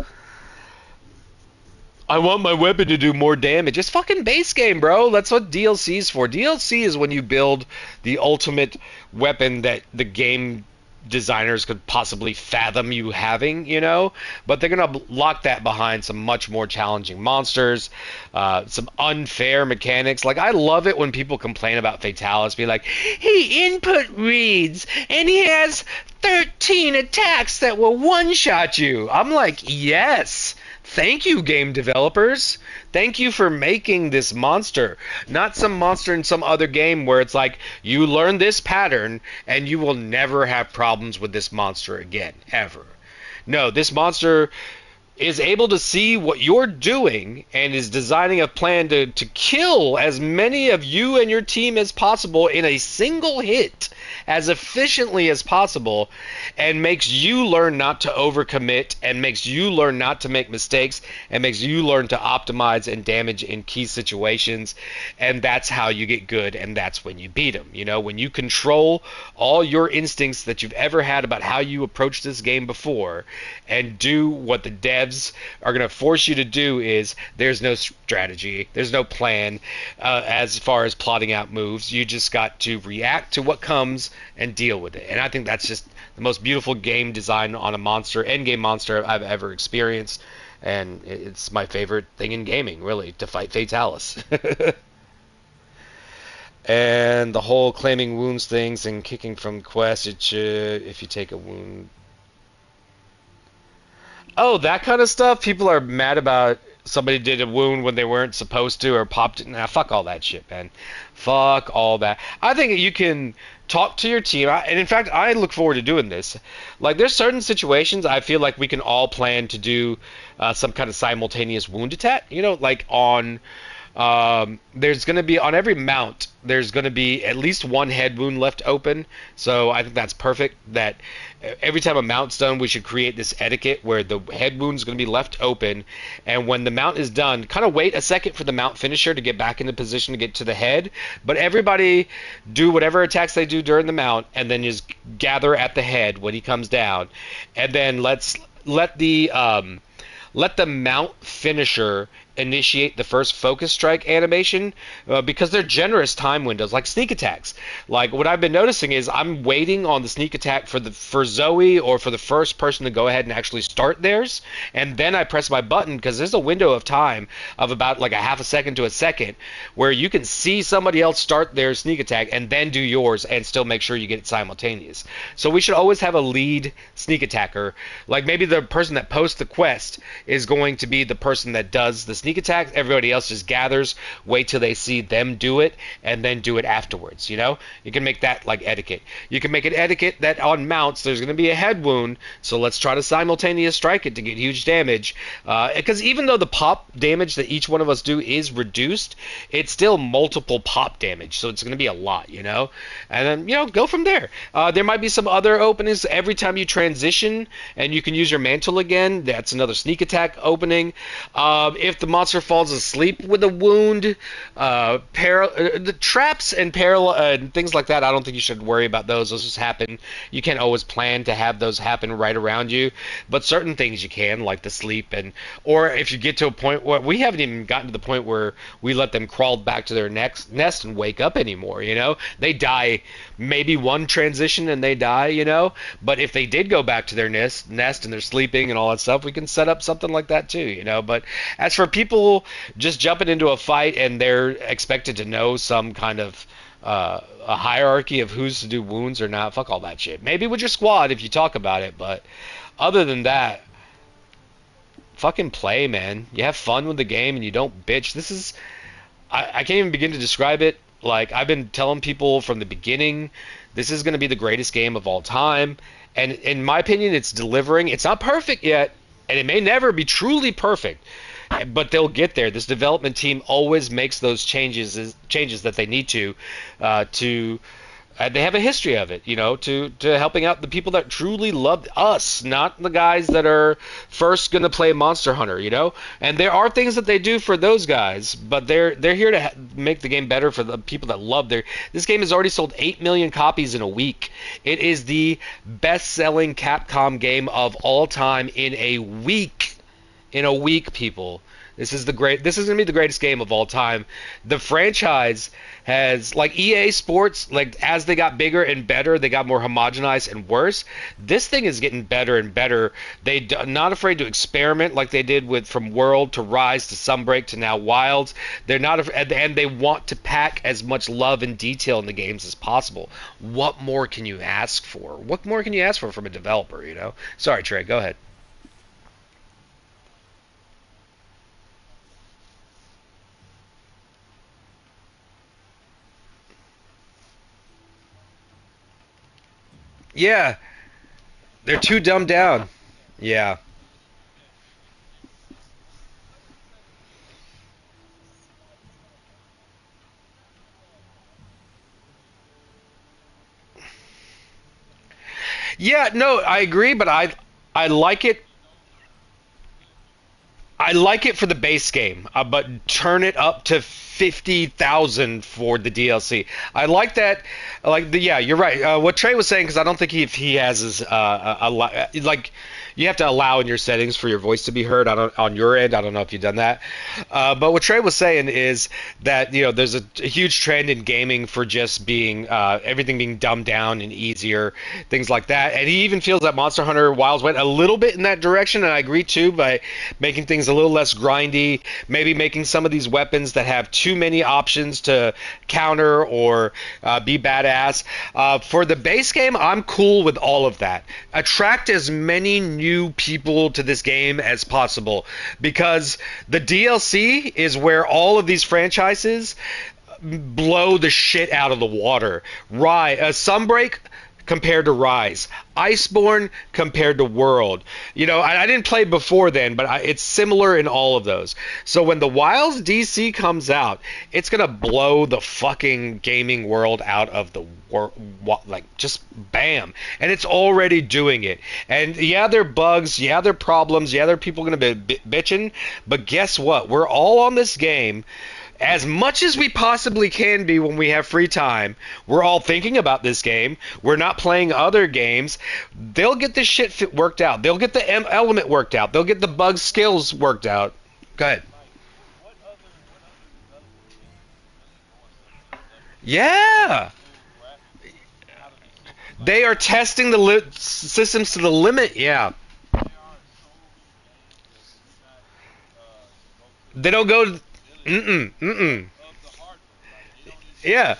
I want my weapon to do more damage. It's fucking base game, bro. That's what DLC is for. DLC is when you build the ultimate weapon that the game designers could possibly fathom you having, you know, but they're going to lock that behind some much more challenging monsters, some unfair mechanics. Like, I love it when people complain about Fatalis, be like, he input reads, and he has 13 attacks that will one-shot you. I'm like, yes. Thank you, game developers. Thank you for making this monster. Not some monster in some other game where it's like, you learn this pattern and you will never have problems with this monster again, ever. No, this monster is able to see what you're doing and is designing a plan to kill as many of you and your team as possible in a single hit, as efficiently as possible, and makes you learn not to overcommit, and makes you learn not to make mistakes, and makes you learn to optimize and damage in key situations. And that's how you get good, and that's when you beat them. You know, when you control all your instincts that you've ever had about how you approach this game before, and do what the devs are going to force you to do. Is there's no strategy, there's no plan as far as plotting out moves. You just got to react to what comes and deal with it. And I think that's just the most beautiful game design on a monster, endgame monster, I've ever experienced. And it's my favorite thing in gaming, really, to fight Fatalis. And the whole claiming wounds things and kicking from quests, it should, if you take a wound. Oh, that kind of stuff? People are mad about somebody did a wound when they weren't supposed to, or popped it. Nah, fuck all that shit, man. Fuck all that. I think you can talk to your team, and in fact, I look forward to doing this. Like, there's certain situations I feel like we can all plan to do some kind of simultaneous wound attack. You know, like on... there's going to be, on every mount, there's going to be at least one head wound left open. So I think that's perfect. That every time a mount's done, we should create this etiquette where the head wound's going to be left open. And when the mount is done, kind of wait a second for the mount finisher to get back into position to get to the head. But everybody do whatever attacks they do during the mount, and then just gather at the head when he comes down. And then let the mount finisher initiate the first focus strike animation, because they're generous time windows, like sneak attacks. Like, what I've been noticing is I'm waiting on the sneak attack for Zoe or for the first person to go ahead and actually start theirs, and then I press my button, because there's a window of time of about like a half a second to a second where you can see somebody else start their sneak attack and then do yours and still make sure you get it simultaneous. So we should always have a lead sneak attacker. Like, maybe the person that posts the quest is going to be the person that does the sneak attack. Everybody else just gathers, wait till they see them do it, and then do it afterwards. You know, you can make that like etiquette. You can make it etiquette that on mounts there's going to be a head wound, so let's try to simultaneous strike it to get huge damage. Because even though the pop damage that each one of us do is reduced, it's still multiple pop damage, so it's going to be a lot. You know, and then, you know, go from there. There might be some other openings every time you transition, and you can use your mantle again. That's another sneak attack opening. If the monster falls asleep with a wound, the traps and things like that, I don't think you should worry about those. Those just happen. You can't always plan to have those happen right around you, but certain things you can, like the sleep, or if you get to a point where we haven't even gotten to the point where we let them crawl back to their nest and wake up anymore. You know, they die maybe one transition and they die. You know, but if they did go back to their nest and they're sleeping and all that stuff, we can set up something like that too. You know, but as for people just jumping into a fight and they're expected to know some kind of a hierarchy of who's to do wounds or not, fuck all that shit. Maybe with your squad if you talk about it, but other than that, fucking play, man. You have fun with the game and you don't bitch. This is... I can't even begin to describe it. Like, I've been telling people from the beginning, this is going to be the greatest game of all time. And in my opinion, it's delivering. It's not perfect yet, and it may never be truly perfect, but they'll get there. This development team always makes those changes that they need to they have a history of it, you know, to helping out the people that truly love us, not the guys that are first going to play Monster Hunter, you know. And there are things that they do for those guys, but they're here to make the game better for the people that love this game has already sold 8 million copies in a week. It is the best-selling Capcom game of all time in a week. In a week, people. This is gonna be the greatest game of all time. The franchise has, like, EA Sports, like, as they got bigger and better, they got more homogenized and worse. This thing is getting better and better. Not afraid to experiment like they did with from World to Rise to Sunbreak to now Wilds. They're not and they want to pack as much love and detail in the games as possible. What more can you ask for? What more can you ask for from a developer? You know. Sorry, Trey. Go ahead. Yeah, they're too dumbed down. Yeah. Yeah, no, I agree, but I like it. I like it for the base game, but turn it up to 50,000 for the DLC. I like that. Yeah, you're right. What Trey was saying, because I don't think he has his like, you have to allow in your settings for your voice to be heard on your end. I don't know if you've done that. But what Trey was saying is that, there's a huge trend in gaming for just being everything being dumbed down and easier, things like that. And he even feels that Monster Hunter Wilds went a little bit in that direction, and I agree too, by making things a little less grindy, maybe making some of these weapons that have too many options to counter or be badass. For the base game, I'm cool with all of that. Attract as many new people to this game as possible, because the DLC is where all of these franchises blow the shit out of the water. Sunbreak compared to Rise, Iceborne compared to World. I didn't play before then, but it's similar in all of those. So when the Wilds DC comes out, it's gonna blow the fucking gaming world out of the world, like, just bam. And it's already doing it. And yeah, there are bugs, yeah, there are problems, yeah, there are people gonna be bitching, but guess what? We're all on this game as much as we possibly can be when we have free time. We're all thinking about this game. We're not playing other games. They'll get this shit worked out. They'll get the element worked out. They'll get the bug skills worked out. Go ahead. Yeah. They are testing the systems to the limit. Yeah. They don't go. Mm-mm. Mm-mm. Yeah.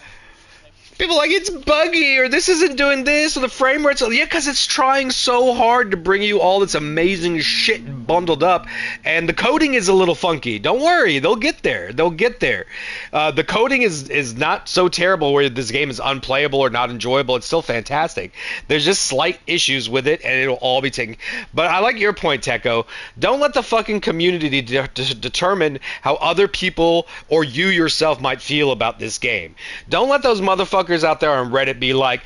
People are like, it's buggy, or this isn't doing this, or the frame rate's... Yeah, because it's trying so hard to bring you all this amazing shit bundled up, and the coding is a little funky. Don't worry, they'll get there. They'll get there. The coding is not so terrible where this game is unplayable or not enjoyable. It's still fantastic. There's just slight issues with it, and it'll all be taken... But I like your point, Techo. Don't let the fucking community determine how other people or you yourself might feel about this game. Don't let those motherfuckers out there on Reddit be like,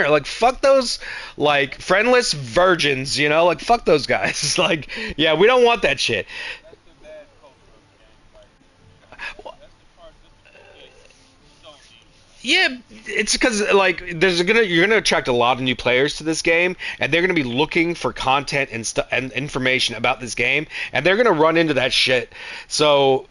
like, fuck those, like, friendless virgins, like, fuck those guys. Like, yeah, we don't want that shit. Yeah, it's because, like, you're gonna attract a lot of new players to this game, and they're gonna be looking for content and information about this game, and they're gonna run into that shit. So,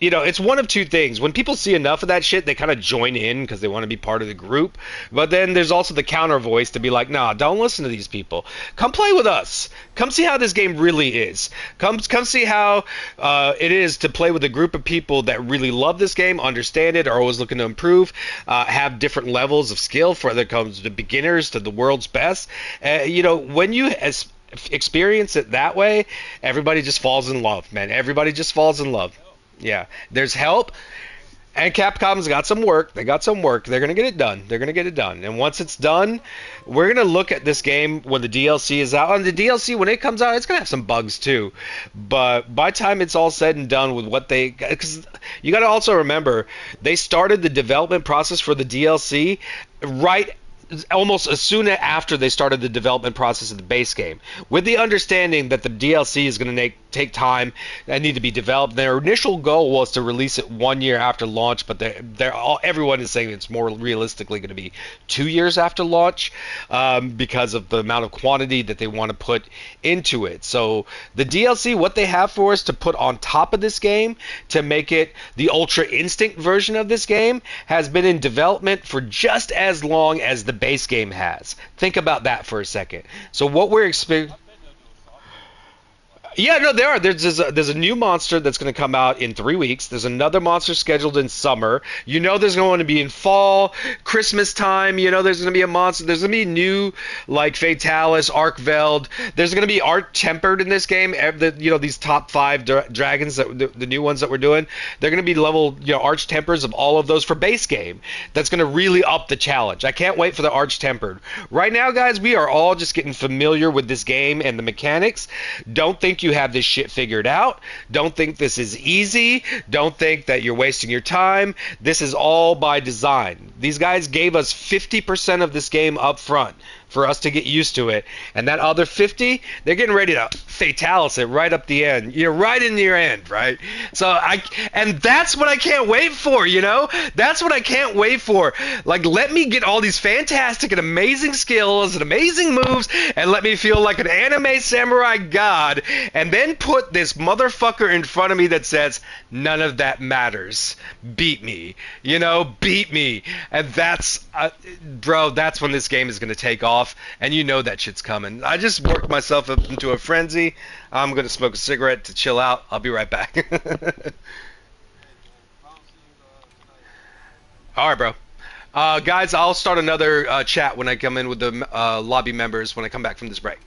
it's one of two things. When people see enough of that shit, they kind of join in because they want to be part of the group. But then there's also the counter voice to be like, nah, don't listen to these people. Come play with us. Come see how this game really is. Come see how it is to play with a group of people that really love this game, understand it, are always looking to improve, have different levels of skill, for whether it comes to beginners to the world's best. When you experience it that way, everybody just falls in love, man. Everybody just falls in love. Yeah, there's help, and Capcom's got some work. They got some work. They're gonna get it done. They're gonna get it done. And once it's done, we're gonna look at this game when the DLC is out. And the DLC, when it comes out, it's gonna have some bugs too. But by the time it's all said and done with because you gotta also remember, they started the development process for the DLC right almost as soon after they started the development process of the base game, with the understanding that the DLC is going to take time and need to be developed. Their initial goal was to release it 1 year after launch, but everyone is saying it's more realistically going to be 2 years after launch, because of the amount of quantity that they want to put into it. So the DLC, what they have for us to put on top of this game to make it the Ultra Instinct version of this game, has been in development for just as long as the base game has. Think about that for a second. So what we're experiencing. Yeah, no, there are. There's a new monster that's going to come out in 3 weeks. There's another monster scheduled in summer. You know, there's going to be in fall, Christmas time. You know, there's going to be a monster. There's going to be new, like Fatalis, Arkveld. There's going to be Art Tempered in this game. These top five dragons, the new ones that we're doing, they're going to be level, Arch Tempers of all of those for base game. That's going to really up the challenge. I can't wait for the Arch Tempered. Right now, guys, we are all just getting familiar with this game and the mechanics. Don't think you have this shit figured out. Don't think this is easy. Don't think that you're wasting your time. This is all by design. These guys gave us 50% of this game up front for us to get used to it, and that other 50, they're getting ready to fatalis it right up the end. You're right in your end, right? And that's what I can't wait for, That's what I can't wait for. Like, let me get all these fantastic and amazing skills and amazing moves, and let me feel like an anime samurai god, and then put this motherfucker in front of me that says, none of that matters. Beat me. Beat me. And that's, bro, that's when this game is going to take off. And that shit's coming. I just worked myself up into a frenzy. I'm gonna smoke a cigarette to chill out. I'll be right back. All right, bro. Guys, I'll start another chat when I come in with the lobby members when I come back from this break.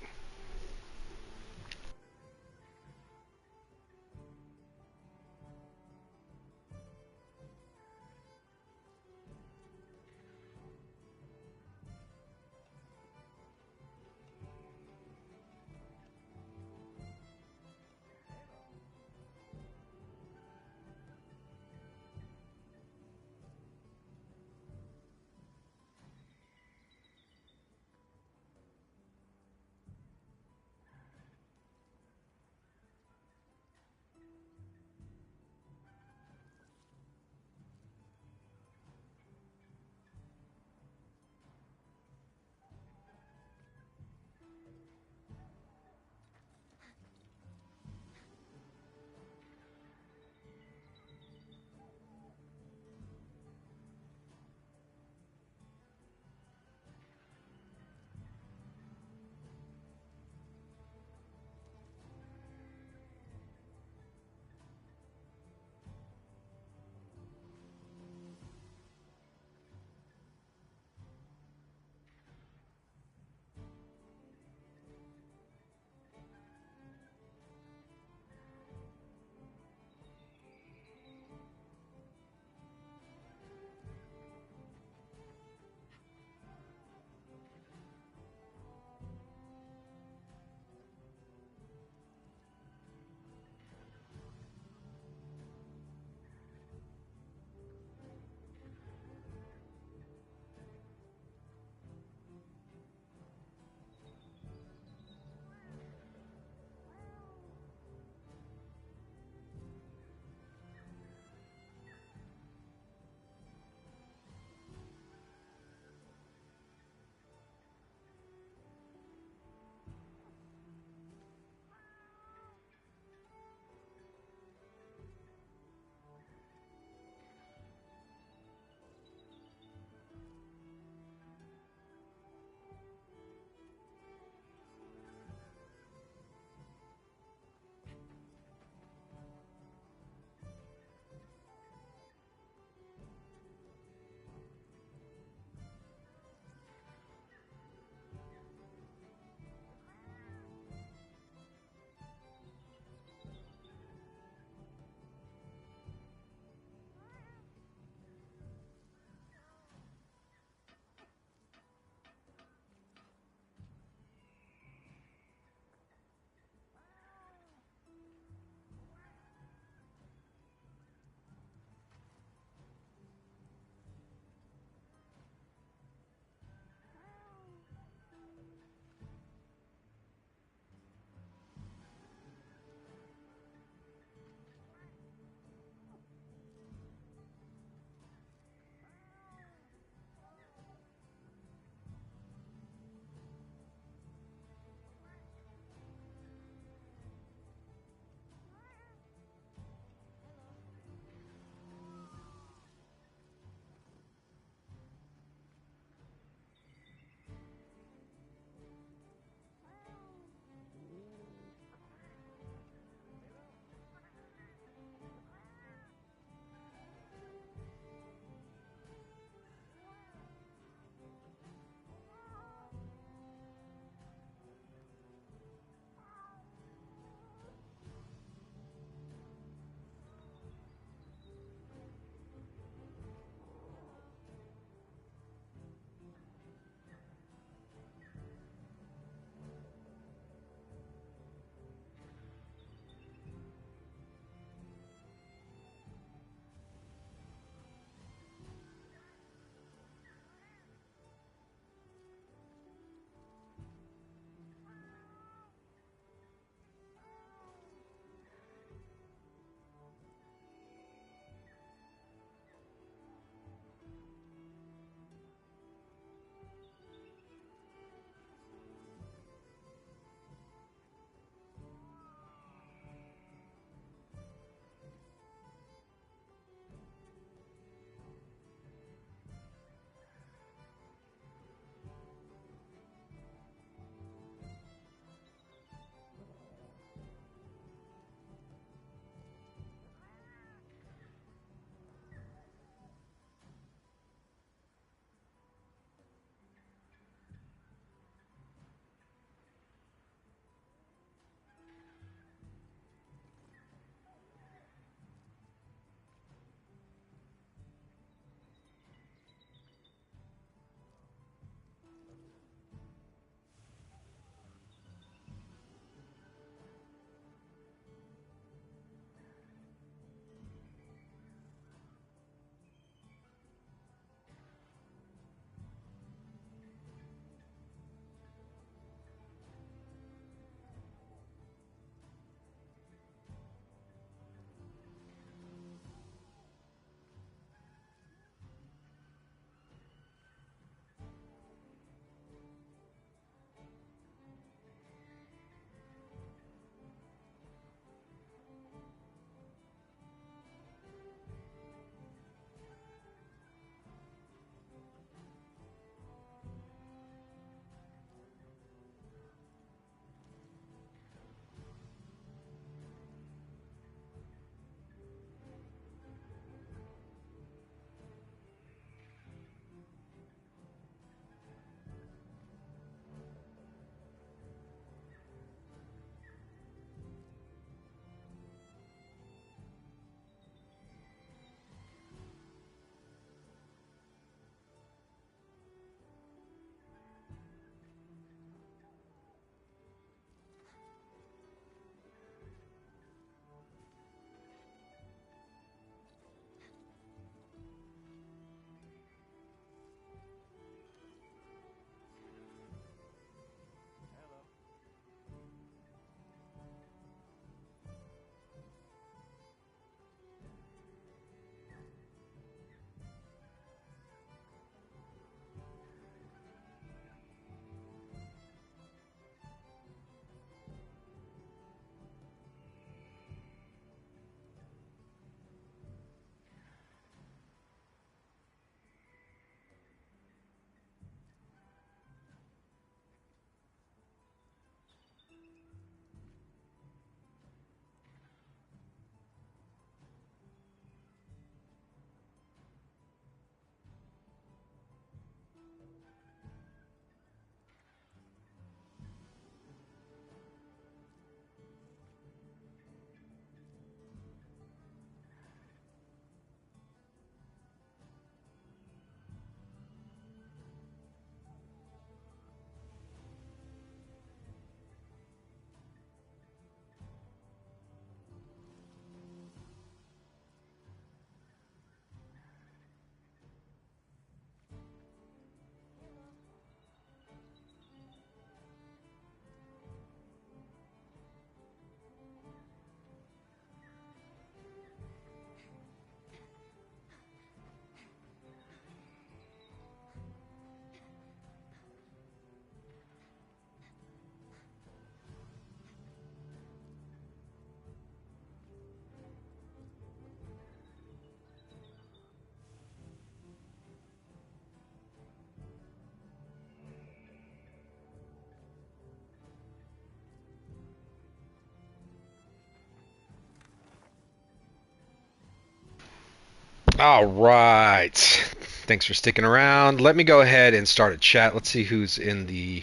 All right. Thanks for sticking around. Let me go ahead and start a chat. Let's see who's in the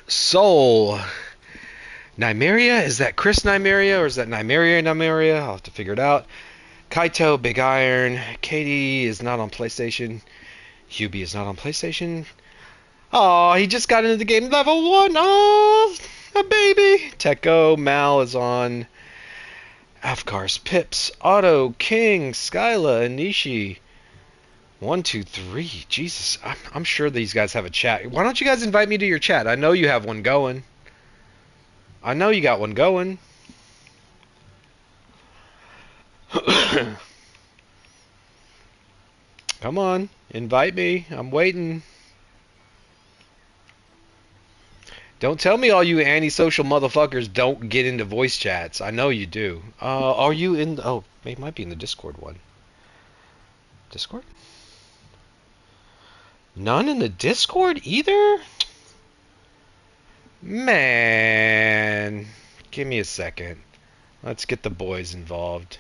Soul. Nymeria? Is that Chris Nymeria or is that Nymeria? I'll have to figure it out. Kaito, Big Iron. Katie is not on PlayStation. Hubie is not on PlayStation. Oh, he just got into the game level 1. Oh, a baby. Tekko, Mal is on. Afkars, Pips, Otto, King, Skyla, Anishi. 1, 2, 3. Jesus, I'm sure these guys have a chat. Why don't you guys invite me to your chat? I know you have one going. I know you got one going. Come on, invite me. I'm waiting. Don't tell me all you antisocial motherfuckers don't get into voice chats. I know you do. Are you in? Oh, it might be in the Discord one. Discord? None in the Discord either? Man, give me a second. Let's get the boys involved.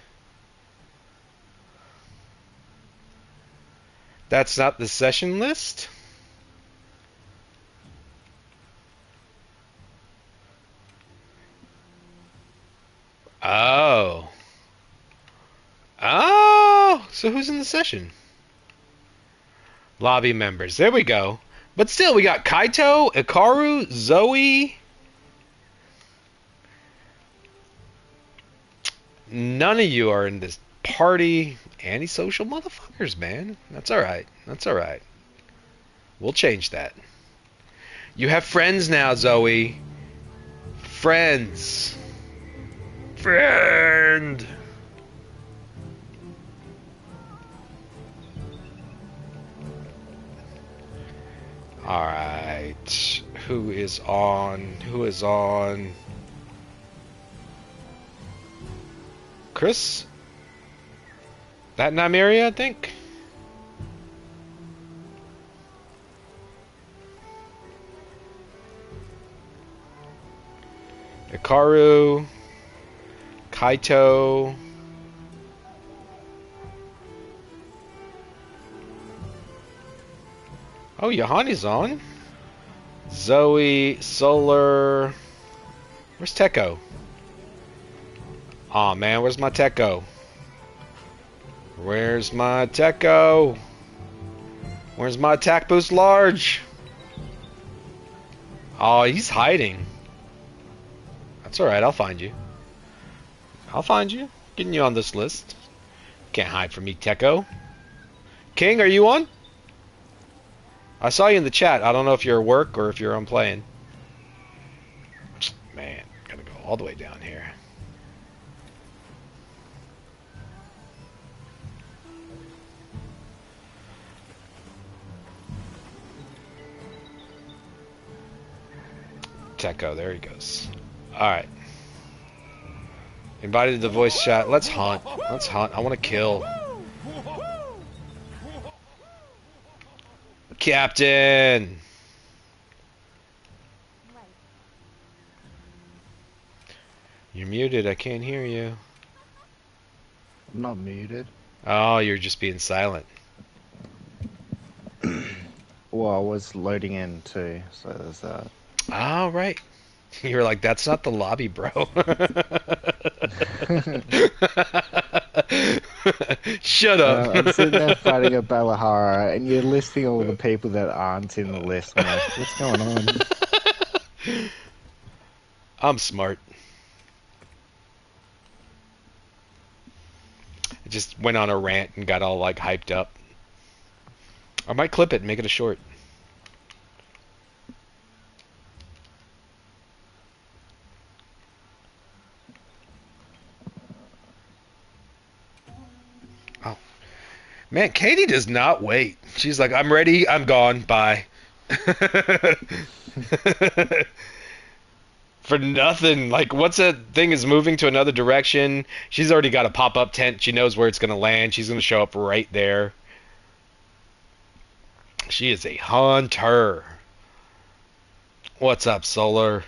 That's not the session list? Oh. Oh! So who's in the session? Lobby members. There we go. But still, we got Kaito, Ikaru, Zoe. None of you are in this party. Antisocial motherfuckers, man. That's alright. That's alright. We'll change that. You have friends now, Zoe. Friends. Friend. Alright. Who is on? Who is on? Chris? That Nymeria, I think? Ikaru. Kaito. Oh, Yohani's on. Zoe, Solar. Where's Tekko? Aw, man, where's my Tekko? Where's my Tekko? Where's my attack boost large? Oh, he's hiding. That's alright, I'll find you. I'll find you. Getting you on this list. Can't hide from me, Tekko. King, are you on? I saw you in the chat. I don't know if you're at work or if you're on playing. Man, gotta go all the way down here. Tekko, there he goes. Alright. Invited to the voice chat. Let's hunt. Let's hunt. I want to kill. Captain! You're muted. I can't hear you. I'm not muted. Oh, you're just being silent. Well, I was loading in too, so there's that. Oh, right. You're like, that's not the lobby, bro. Shut up. I'm sitting there fighting a Balahara, and you're listing all the people that aren't in the list. I'm like, what's going on? I'm smart. I just went on a rant and got all like hyped up. I might clip it and make it a short. Oh. Man, Katie does not wait. She's like, I'm ready, I'm gone, bye. For nothing. Like, once that thing is moving to another direction, she's already got a pop-up tent. She knows where it's going to land. She's going to show up right there. She is a hunter. What's up, Solar?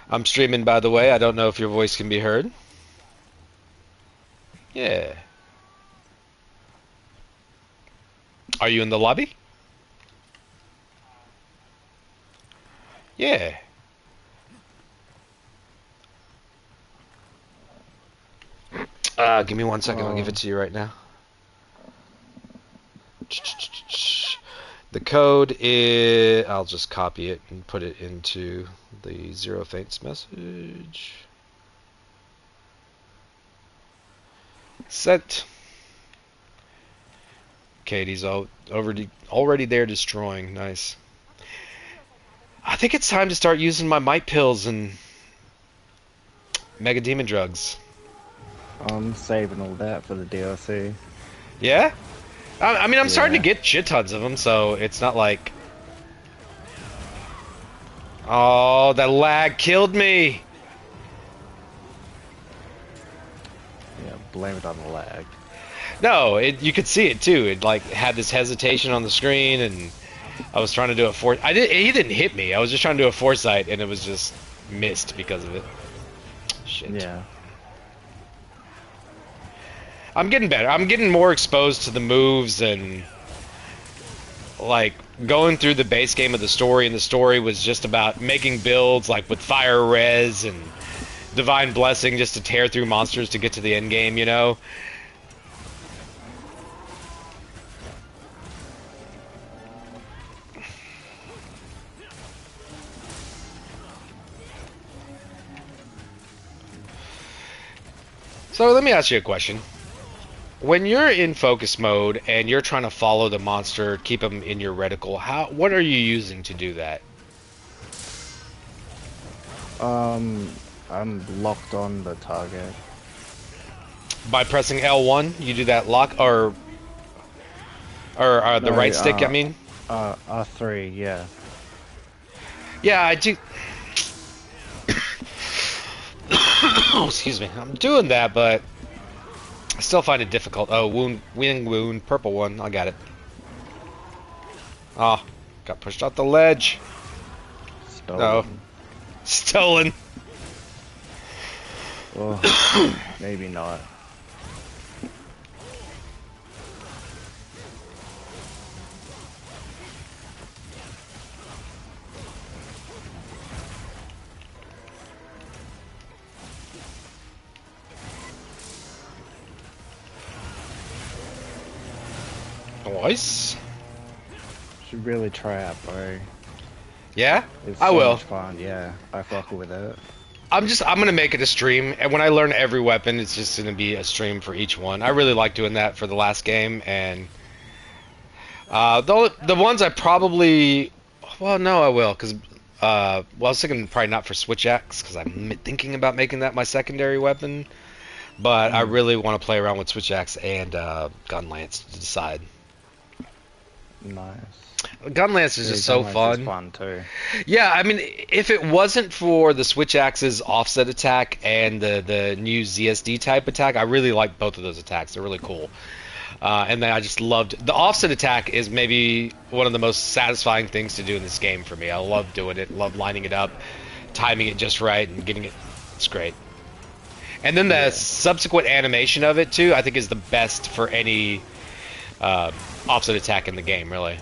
I'm streaming, by the way. I don't know if your voice can be heard. Yeah. Are you in the lobby? Yeah. Give me 1 second. I'll give it to you right now. The code is... I'll just copy it and put it into the Zero Faints message. Sent. Katie's already there destroying. Nice. I think it's time to start using my might pills and mega demon drugs. I'm saving all that for the DLC. Yeah? I mean, I'm starting to Yeah. get shit tons of them, so it's not like... Oh, that lag killed me! Yeah, blame it on the lag. No, you could see it too. It like had this hesitation on the screen, and I was trying to do a he didn't hit me. I was just trying to do a foresight, and it was just missed because of it. Shit. Yeah. I'm getting better. I'm getting more exposed to the moves and like going through the base game of the story, and the story was just about making builds like with fire res and divine blessing just to tear through monsters to get to the end game, you know. So let me ask you a question. When you're in focus mode and you're trying to follow the monster, keep him in your reticle, what are you using to do that? I'm locked on the target. By pressing L1, you do that lock, or the No, right stick, I mean? R3, yeah. Yeah, I do. Oh, excuse me. I'm doing that, but I still find it difficult. Oh, wound, purple one. I got it. Oh, got pushed off the ledge. Stolen. No. Stolen. Oh, maybe not. Nice. Should really try out, bro. Yeah? It's I so will. much fun. Yeah, I fuck with it. I'm gonna make it a stream, and when I learn every weapon, it's just gonna be a stream for each one. I really like doing that for the last game, and the ones I probably, well, no, I will, because well, I was thinking probably not for switch axe, because I'm thinking about making that my secondary weapon, but I really want to play around with switch axe and gun lance to decide. Nice. Gun lance is just so Gunlance fun. is fun too. Yeah, I mean, if it wasn't for the switch axe's offset attack and the new ZSD type attack, I really like both of those attacks. They're really cool. And then I just loved the offset attack is maybe one of the most satisfying things to do in this game for me. I love doing it, love lining it up, timing it just right, and getting it. It's great. And then the subsequent animation of it too, I think is the best for any offset attack in the game, really.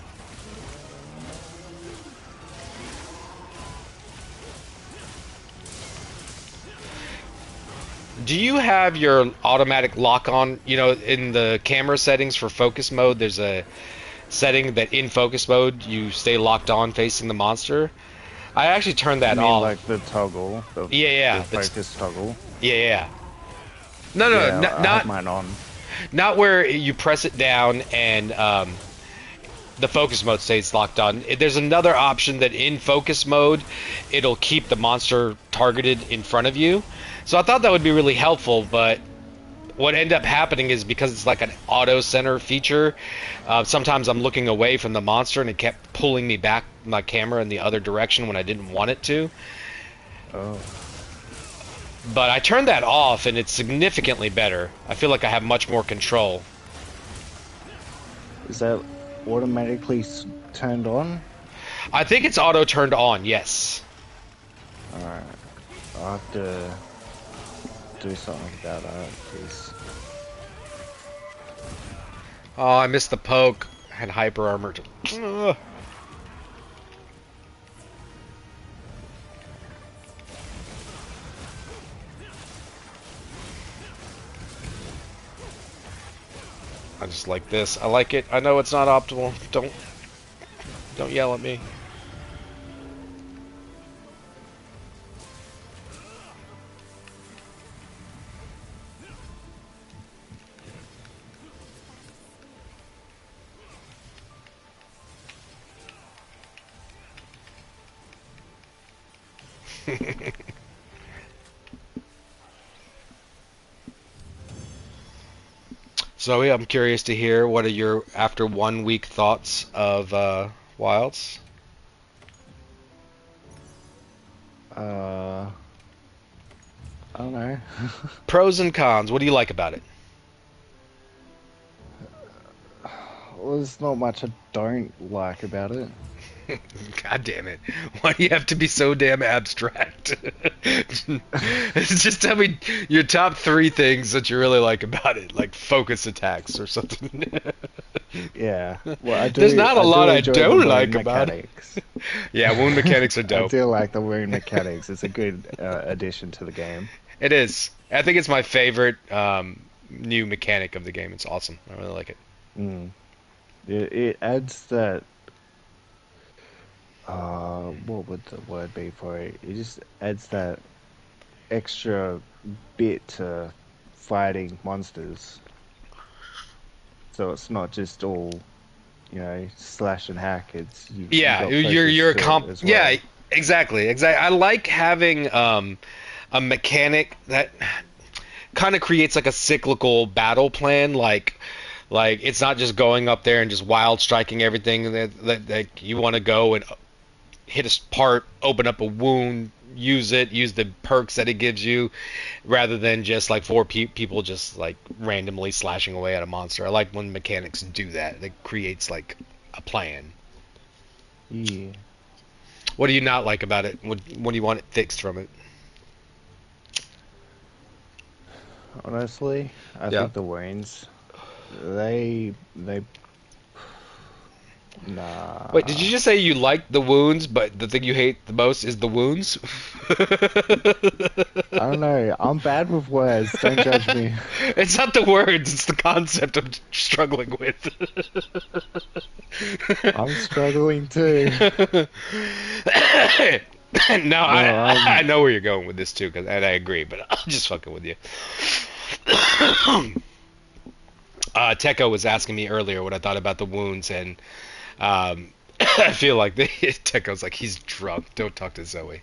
Do you have your automatic lock on? You know, in the camera settings for focus mode, there's a setting that in focus mode you stay locked on facing the monster. I actually turned that You mean off. like the toggle? Yeah. The focus toggle. Yeah. No, Yeah, I have not mine on. not where you press it down and the focus mode stays locked on. There's another option that in focus mode, it'll keep the monster targeted in front of you. So I thought that would be really helpful, but what ended up happening is because it's like an auto center feature, sometimes I'm looking away from the monster and it kept pulling me back my camera in the other direction when I didn't want it to. Oh. But I turned that off and it's significantly better. I feel like I have much more control. Is that automatically turned on? I think it's auto turned on, yes. Alright. I have to do something about that, because Oh, I missed the poke. I had hyper armor. Ugh. I just like this. I like it. I know it's not optimal. Don't yell at me. Zoe, I'm curious to hear what are your after 1 week thoughts of Wilds. I don't know. Pros and cons. What do you like about it? Well, there's not much I don't like about it. God damn it. Why do you have to be so damn abstract? Just tell me your top 3 things that you really like about it, like focus attacks or something. Yeah. Well, I do. There's not a lot I enjoy the don't wound like about it. mechanics. Yeah, wound mechanics are I dope. do like the wound mechanics. It's a good addition to the game. It is. I think it's my favorite new mechanic of the game. It's awesome. I really like it. Mm. It adds that. What would the word be for it? It just adds that extra bit to fighting monsters. So it's not just all, slash and hack. It's you Yeah, got you're focus a to comp. it as Yeah, well. exactly. I like having a mechanic that kind of creates like a cyclical battle plan, like it's not just going up there and just wild striking everything that you want to go and hit a part, open up a wound, use the perks that it gives you, rather than just like people just like randomly slashing away at a monster. I like when mechanics do that. It creates like a plan. Yeah. What do you not like about it? What do you want it fixed from it? Honestly, I Yeah. think the wounds, they Wait, did you nah. just say you like the wounds, but the thing you hate the most is the wounds? I don't know. I'm bad with words. Don't judge me. It's not the words, it's the concept I'm struggling with. I'm struggling too. No, No, I know where you're going with this too, and I agree, but I'm just fucking with you. Tekko was asking me earlier what I thought about the wounds, and I feel like Tekko's like, he's drunk. Don't talk to Zoe.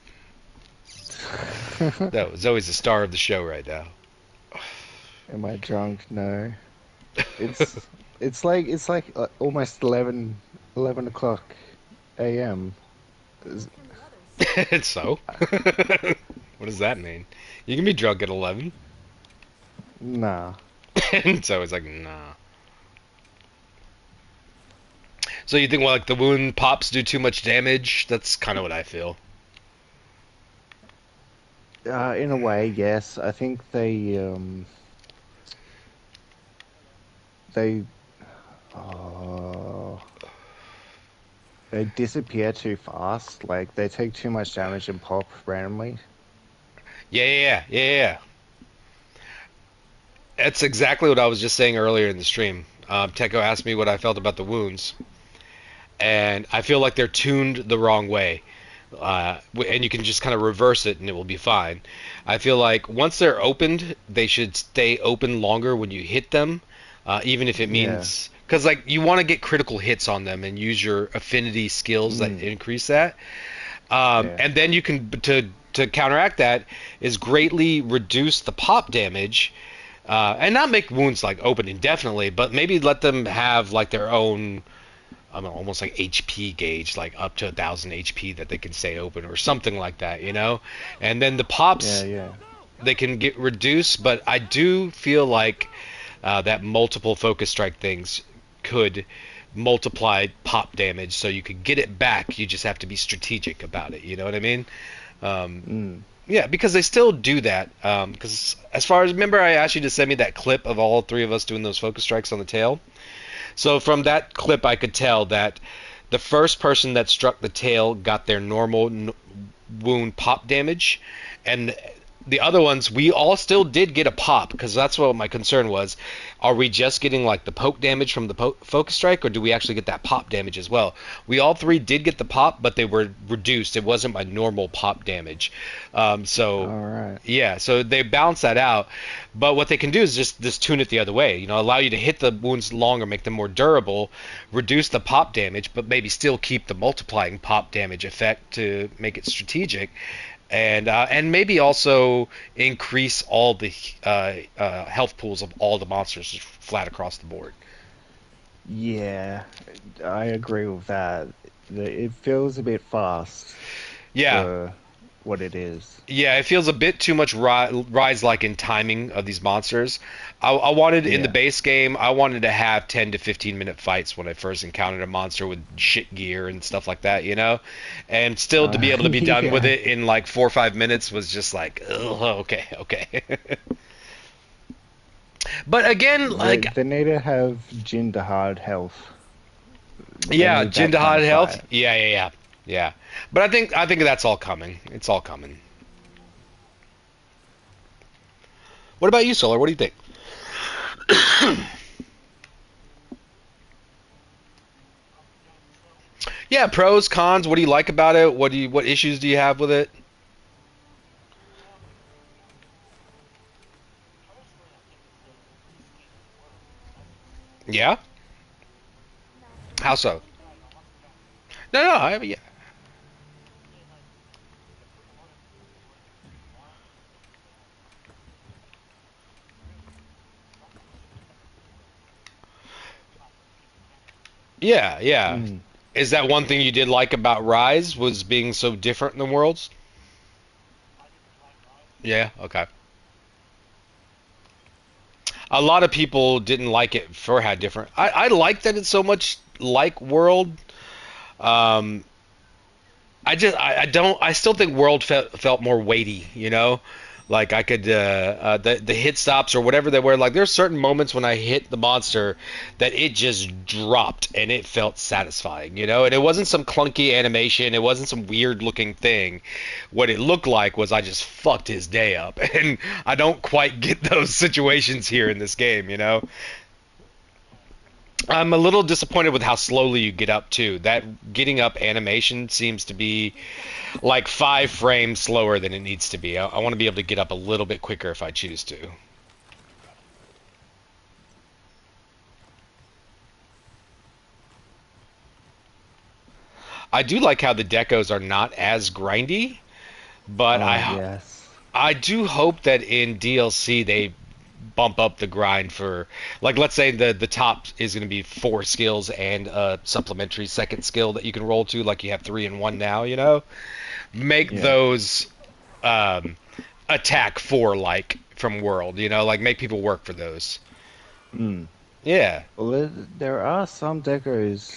No, Zoe's the star of the show right now. Am I drunk? No. It's like almost 11 o'clock a.m. Is- So, what does that mean? You can be drunk at 11. Nah. And Zoe's like, nah. So you think, well, like the wound pops do too much damage? That's kind of what I feel. In a way, yes. I think they uh, they disappear too fast. Like they take too much damage and pop randomly. Yeah. That's exactly what I was just saying earlier in the stream. Tekko asked me what I felt about the wounds, and I feel like they're tuned the wrong way. And you can just kind of reverse it and it will be fine. I feel like once they're opened, they should stay open longer when you hit them, even if it Yeah. means because like you want to get critical hits on them and use your affinity skills that Mm. increase that. Yeah. And then you can to counteract that is greatly reduce the pop damage. And not make wounds like open indefinitely, but maybe let them have like their own almost like HP gauge, like up to 1,000 HP that they can stay open or something like that, you know? And then the Yeah. pops, Yeah. they can get reduced, but I do feel like that multiple focus strike things could multiply pop damage so you could get it back. You just have to be strategic about it, you know what I mean? Mm. Yeah, because they still do that. Because as far as remember, I asked you to send me that clip of all three of us doing those focus strikes on the tail. So from that clip, I could tell that the first person that struck the tail got their normal wound pop damage, and the other ones we all still did get a pop, because that's what my concern was. Are we just getting like the poke damage from the focus strike, or do we actually get that pop damage as well? We all three did get the pop, but they were reduced. It wasn't my normal pop damage. So All right. yeah, so they balance that out. But what they can do is just tune it the other way. You know, allow you to hit the wounds longer, make them more durable, reduce the pop damage, but maybe still keep the multiplying pop damage effect to make it strategic, and maybe also increase all the health pools of all the monsters just flat across the board. Yeah, I agree with that. It feels a bit fast Yeah, for what it is. yeah, it feels a bit too much rise like in timing of these monsters. I wanted in the Yeah. base game, I wanted to have 10 to 15-minute fights when I first encountered a monster with shit gear and stuff like that, you know? And still to be able to be done with Yeah. it in like 4 or 5 minutes was just like, ugh, okay, okay. But again, like, They need to have Jinder hard health. They yeah, need that kind Jindahad of health. fight. Yeah, yeah, yeah. Yeah. But I think that's all coming. It's all coming. What about you, Solar? What do you think? Yeah, pros, cons. What do you like about it? What issues do you have with it? Yeah. Master, How so? anything? No, no. Yeah. Yeah, yeah. Mm. Is that one thing you did like about Rise was being so different in the worlds? Yeah. Okay. A lot of people didn't like it for how different. I like that it's so much like World. Um, I don't I still think World felt more weighty, you know, like I could the hit stops or whatever they were, like there's certain moments when I hit the monster that it just dropped and it felt satisfying, you know, and it wasn't some clunky animation, it wasn't some weird looking thing. What it looked like was I just fucked his day up, and I don't quite get those situations here in this game, you know. I'm a little disappointed with how slowly you get up too. That getting up animation seems to be We've got to like 5 frames slower than it needs to be. I want to be able to get up a little bit quicker if I choose to. I do like how the decos are not as grindy, but Oh, I yes. I do hope that in DLC they bump up the grind for, like, let's say the top is going to be 4 skills and a supplementary second skill that you can roll to, like you have 3 in 1 now, you know, make Yeah. those um, attack 4 like from World, you know, like make people work for those. Mm. Yeah, Well, there are some decos,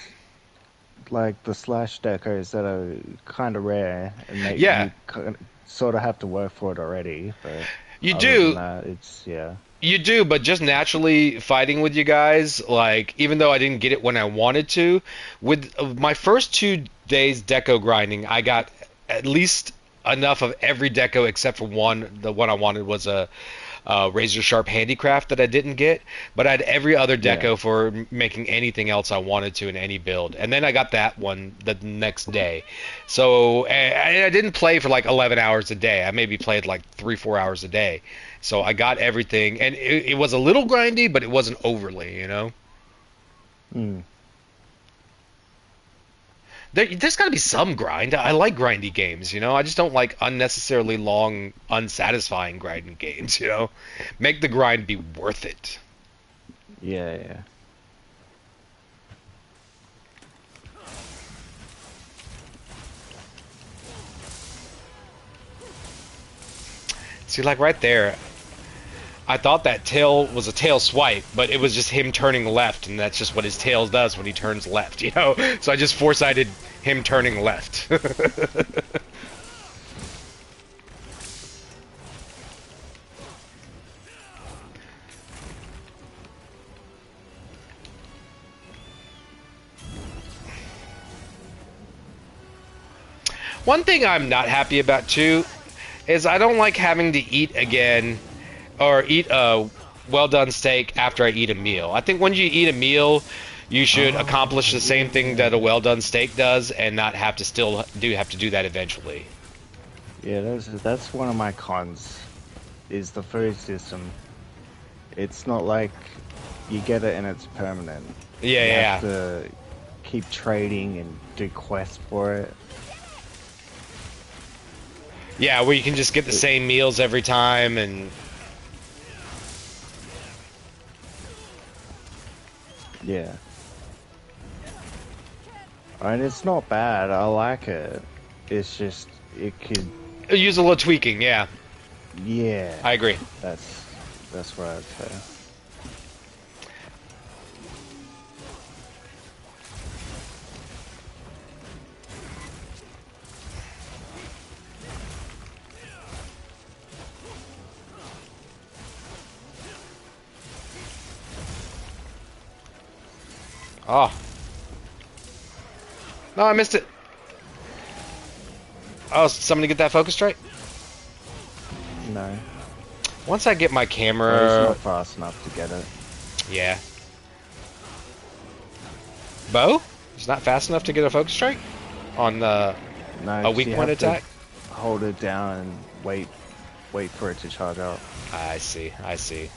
like the slash decos, that are kind of rare, and yeah, you sort of have to work for it already. But you other than do. that, it's yeah. You do, but just naturally fighting with you guys, like, even though I didn't get it when I wanted to, with my first 2 days deco grinding, I got at least enough of every deco except for one. The one I wanted was a razor sharp handicraft that I didn't get, but I had every other Yeah. deco for making anything else I wanted to in any build, and then I got that one the next day. So I didn't play for like 11 hours a day. I maybe played like 3 4 hours a day. So I got everything, and it was a little grindy, but it wasn't overly, you know. Mm. There's got to be some grind. I like grindy games, you know. I just don't like unnecessarily long, unsatisfying grinding games, you know. Make the grind be worth it. Yeah, yeah. See, like right there, I thought that tail was a tail swipe, but it was just him turning left, and that's just what his tail does when he turns left, you know? So I just foresighted him turning left. One thing I'm not happy about too is I don't like having to eat again or eat a well done steak after I eat a meal. I think when you eat a meal, you should accomplish the same thing that a well done steak does and not have to still do have to do that eventually. Yeah, that's one of my cons, is the food system. It's not like you get it and it's permanent. Yeah, You yeah. have to keep trading and do quests for it. Yeah, where you can just get the same meals every time and Yeah. And it's not bad. I like it. It's just it could. use a little tweaking, yeah. Yeah. I agree. That's what I'd say. Oh. No, I missed it. Oh, somebody get that focus strike? No. Once I get my It's camera... not fast enough to get it. Yeah. Bo? It's not fast enough to get a focus strike? On No. a weak you point have to attack? Hold it down and wait for it to charge up. I see, I see.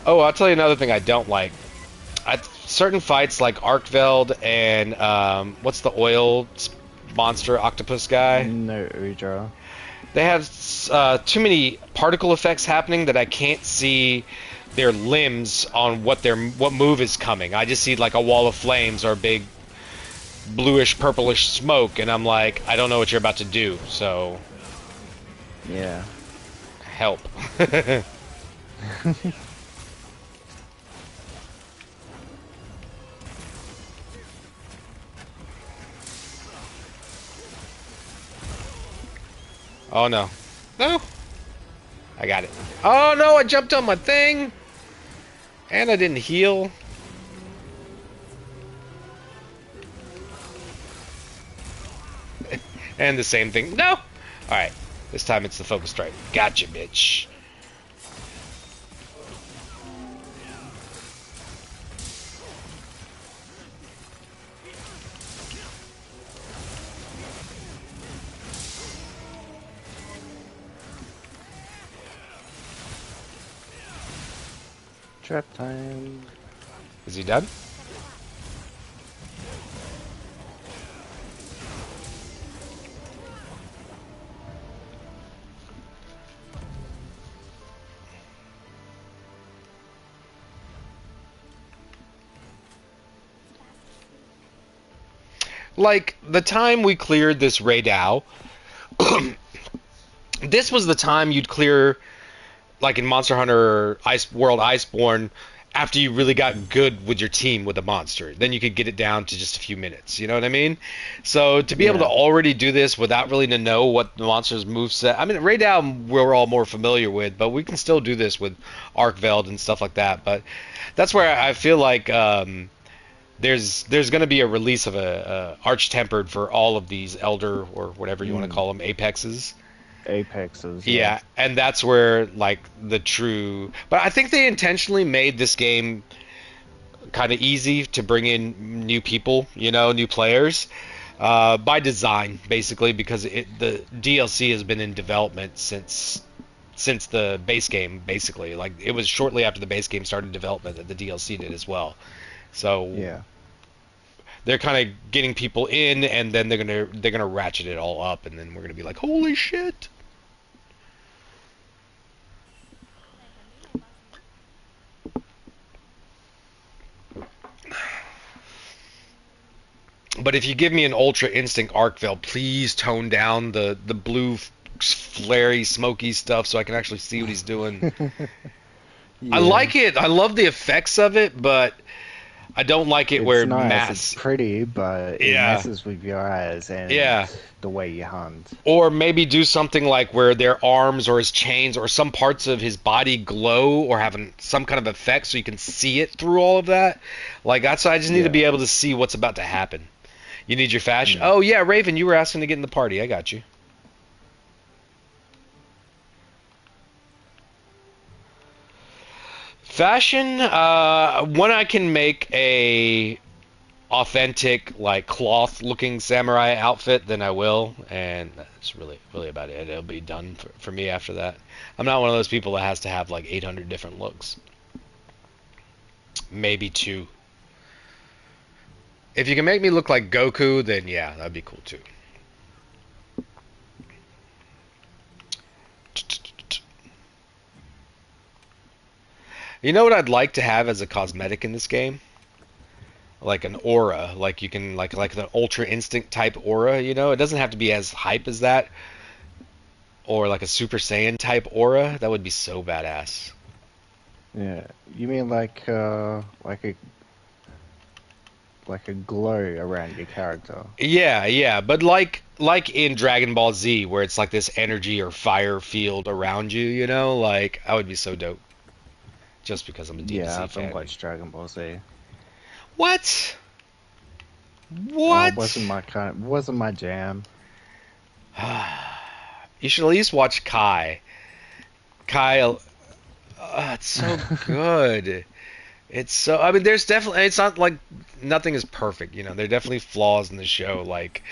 Oh, I'll tell you another thing I don't like. Certain fights like Arkveld and what's the oil monster octopus guy? No Udra. They have too many particle effects happening that I can't see their limbs on what move is coming. I just see like a wall of flames or a big bluish purplish smoke, and I'm like, I don't know what you're about to do. So Yeah. help. Oh no. No! I got it. Oh no, I jumped on my thing! And I didn't heal. And the same thing. No! Alright. This time it's the focus strike. Gotcha, bitch. Trap time. Is he done? Like, the time we cleared this Raydao, this was the time you'd clear, like in Monster Hunter Ice World Iceborne, after you really got good with your team with a monster. Then you could get it down to just a few minutes. You know what I mean? So to be able to already do this without really to know what the monster's moveset... I mean, Raydao we're all more familiar with, but we can still do this with Arkveld and stuff like that. But that's where I feel like... there's going to be a release of a Arch Tempered for all of these Elder or whatever you want to call them Apexes. Apexes. Yeah, and that's where like the true. But I think they intentionally made this game kind of easy to bring in new people, you know, new players, by design, basically, because the DLC has been in development since the base game, basically. Like it was shortly after the base game started development that the DLC did as well. So Yeah. they're kind of getting people in, and then they're gonna ratchet it all up, and then we're gonna be like, holy shit! But if you give me an Ultra Instinct Arkveld, please tone down the blue, flary, smoky stuff so I can actually see what he's doing. I Yeah. like it. I love the effects of it, but I don't like it It's where nice, it's mass. pretty, but it Yeah, messes with your eyes and yeah. the way you hunt. Or maybe do something like where their arms or his chains or some parts of his body glow or having some kind of effect so you can see it through all of that. Like that's I just need to Yeah. be able to see what's about to happen. You need your fashion. Mm. Oh yeah, Raven, you were asking to get in the party. I got you. Fashion, when I can make a authentic like cloth looking samurai outfit, then I will, and that's really about it. It'll be done for me after that. I'm not one of those people that has to have like 800 different looks. Maybe two. If you can make me look like Goku, then yeah, that'd be cool too. You know what I'd like to have as a cosmetic in this game? Like an aura, like you can like the Ultra Instinct type aura. You know, it doesn't have to be as hype as that, or like a Super Saiyan type aura. That would be so badass. Yeah. You mean like a glow around your character? Yeah, yeah, but like in Dragon Ball Z, where it's like this energy or fire field around you. You know, like I would be so dope just because I'm a Yeah, I DBZ haven't fan. watched Dragon Ball Z. What? What? Wasn't my jam. You should at least watch Kai. Kai, it's so good. It's so. I mean, there's definitely. It's not like nothing is perfect. You know, there are definitely flaws in the show. Like,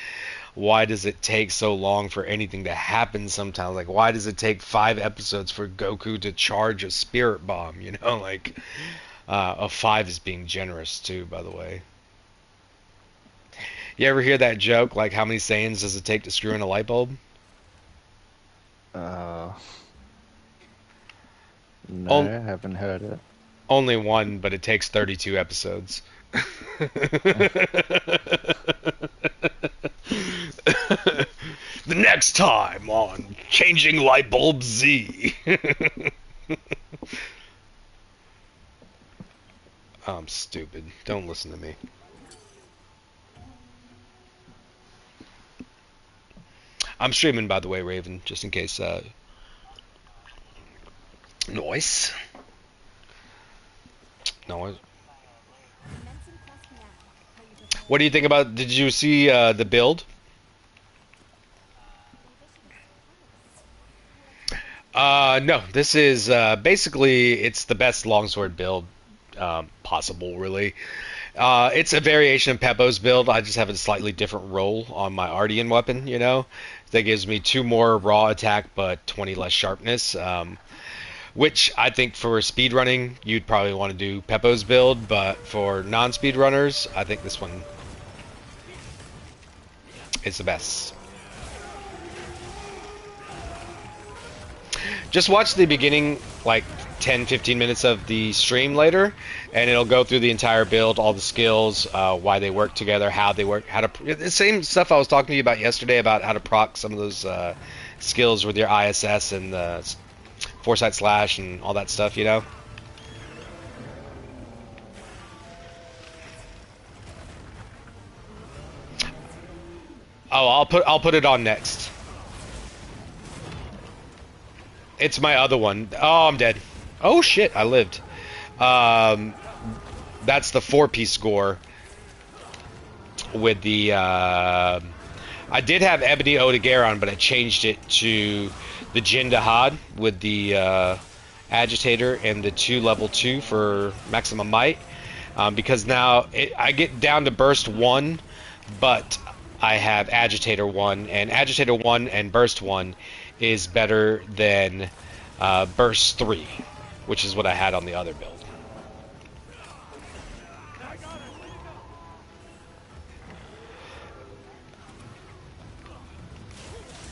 why does it take so long for anything to happen? Sometimes, like, why does it take 5 episodes for Goku to charge a spirit bomb? You know, like, a 5 is being generous too. By the way, you ever hear that joke? Like, how many Saiyans does it take to screw in a light bulb? Uh, no, On, I haven't heard it. Only one, but it takes 32 episodes. The next time on Changing Light Bulb Z. I'm stupid. Don't listen to me. I'm streaming, by the way, Raven, just in case. Noise. Noise. Commence in quest now. Are you prepared? What do you think about? Did you see the build? No. This is basically it's the best longsword build possible, really. It's a variation of Peppo's build. I just have a slightly different roll on my Ardian weapon, you know. That gives me 2 more raw attack, but 20 less sharpness. Which I think for speedrunning, you'd probably want to do Peppo's build, but for non-speedrunners, I think this one is the best. Just watch the beginning, like 10-15 minutes of the stream later, and it'll go through the entire build, all the skills, why they work together, how they work, how to the same stuff I was talking to you about yesterday about how to proc some of those skills with your ISS and the Foresight Slash and all that stuff, you know. Oh, I'll put it on next. It's my other one. Oh, I'm dead. Oh shit, I lived. Um, that's the 4-piece score with the. I did have Ebony Odegaron, but I changed it to the Jindahad with the Agitator and the 2 level 2 for maximum might. Because now I get down to Burst 1, but I have Agitator 1, and Agitator 1 and Burst 1 is better than Burst 3, which is what I had on the other build.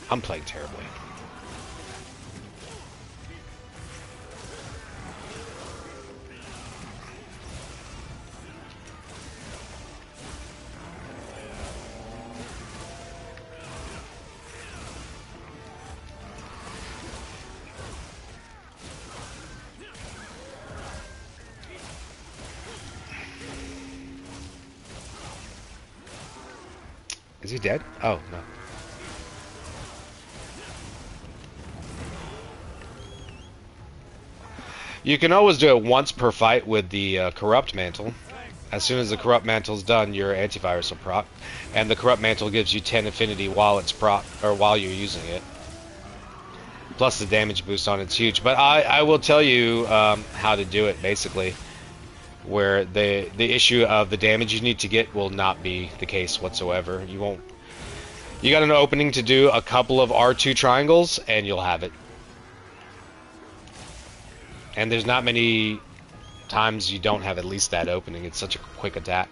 I'm playing terribly. Is he dead? Oh, no. You can always do it once per fight with the Corrupt Mantle. As soon as the Corrupt Mantle's done, your antivirus will proc. And the Corrupt Mantle gives you 10 affinity while it's proc, or while you're using it. Plus the damage boost on it's huge. But I will tell you how to do it, basically. Where the issue of the damage you need to get will not be the case whatsoever. You won't. You got an opening to do a couple of R2 triangles, and you'll have it. And there's not many times you don't have at least that opening. It's such a quick attack.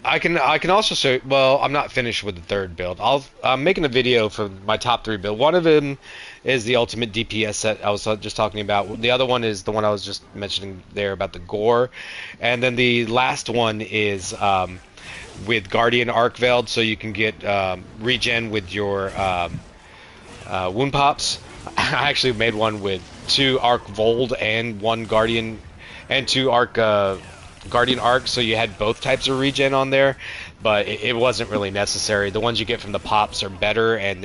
I can also show. Well, I'm not finished with the third build. I'm making a video for my top 3 build. One of them is the ultimate DPS set I was just talking about. The other one is the one I was just mentioning there about the gore, and then the last one is with Guardian Arc Veiled, so you can get regen with your wound pops. I actually made one with 2 Arc Vold and 1 Guardian, and 2 Arc Guardian Arc, so you had both types of regen on there, but it wasn't really necessary. The ones you get from the pops are better, and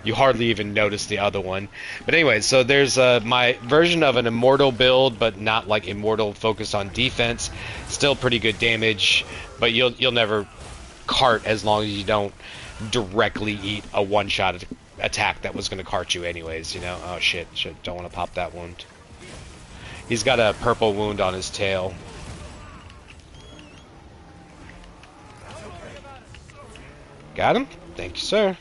you hardly even notice the other one. But anyway, so there's my version of an Immortal build, but not like Immortal focused on defense. Still pretty good damage, but you'll never cart as long as you don't directly eat a one-shot attack that was going to cart you anyways, you know? Oh shit, don't want to pop that wound. He's got a purple wound on his tail. Got him? Thank you, sir.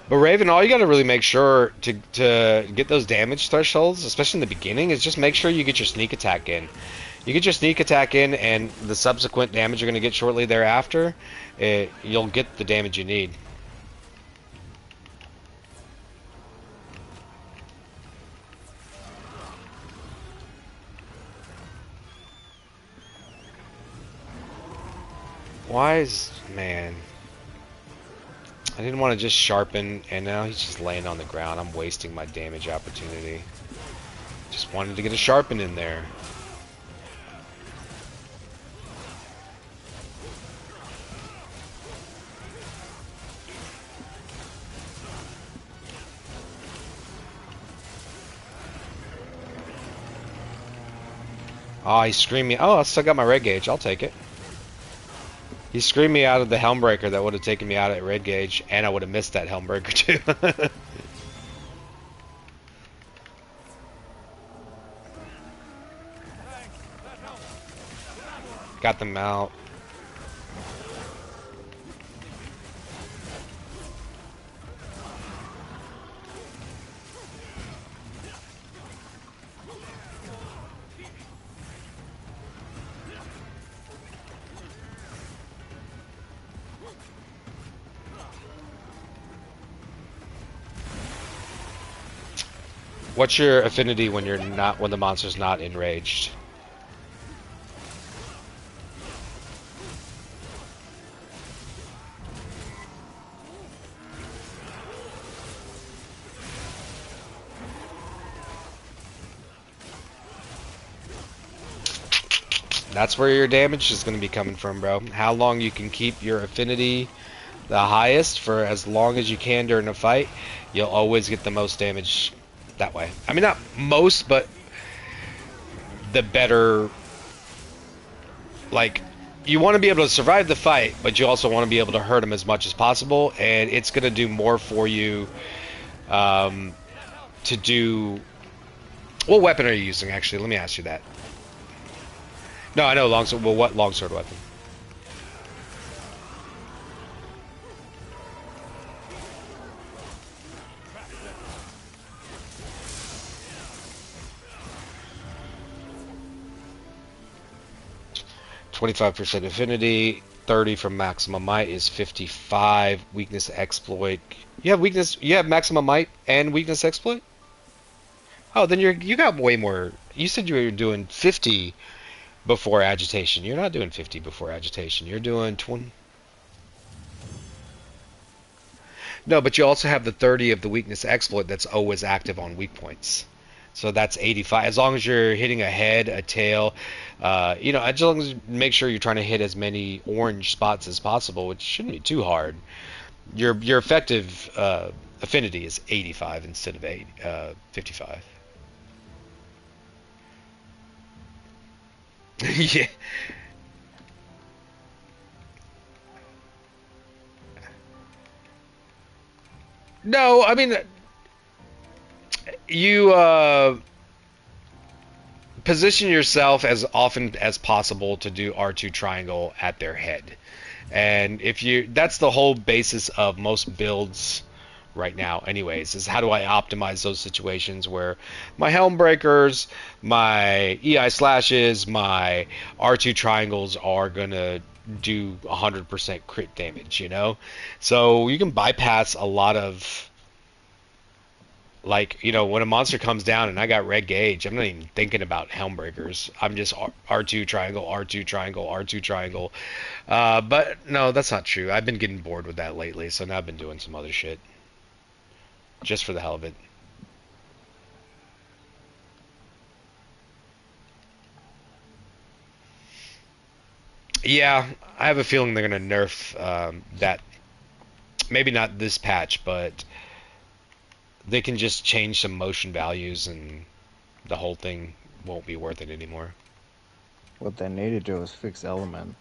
But Raven, all you got to really make sure to get those damage thresholds, especially in the beginning, is just make sure you get your sneak attack in. You get your sneak attack in, and the subsequent damage you're going to get shortly thereafter, you'll get the damage you need. Why is... man... I didn't want to just sharpen, and now he's just laying on the ground. I'm wasting my damage opportunity. Just wanted to get a sharpen in there. Oh, he's screaming. Oh, I still got my red gauge. I'll take it. He screamed me out of the Helmbreaker that would have taken me out at red gauge, and I would have missed that Helmbreaker too. Got them out. What's your affinity when the monster's not enraged? That's where your damage is going to be coming from, bro. How long you can keep your affinity the highest for as long as you can during a fight, you'll always get the most damage that way. I mean, not most, but the better. Like, you want to be able to survive the fight, but you also want to be able to hurt him as much as possible, and it's going to do more for you to do... What weapon are you using, actually? Let me ask you that. No, I know longsword. Well, what longsword weapon? 25% affinity, 30 from maximum might is 55. Weakness exploit. You have weakness. You have maximum might and weakness exploit. Oh, then you got way more. You said you were doing 50 before agitation. You're not doing 50 before agitation. You're doing 20. No, but you also have the 30 of the weakness exploit that's always active on weak points. So that's 85. As long as you're hitting a head, a tail, as long as you make sure you're trying to hit as many orange spots as possible, which shouldn't be too hard. Your effective affinity is 85 instead of 55. Yeah. No, I mean you position yourself as often as possible to do R2 triangle at their head. And if you that's the whole basis of most builds right now anyways, is how do I optimize those situations where my helm breakers, my EI slashes, my R2 triangles are gonna do 100% crit damage, so you can bypass a lot of, like, when a monster comes down and I got red gauge, I'm not even thinking about helm breakers. I'm just R2 triangle, R2 triangle, R2 triangle. But no, that's not true. I've been getting bored with that lately, so now I've been doing some other shit just for the hell of it. Yeah, I have a feeling they're gonna nerf that. Maybe not this patch, but they can just change some motion values and the whole thing won't be worth it anymore. What they need to do is fix Element.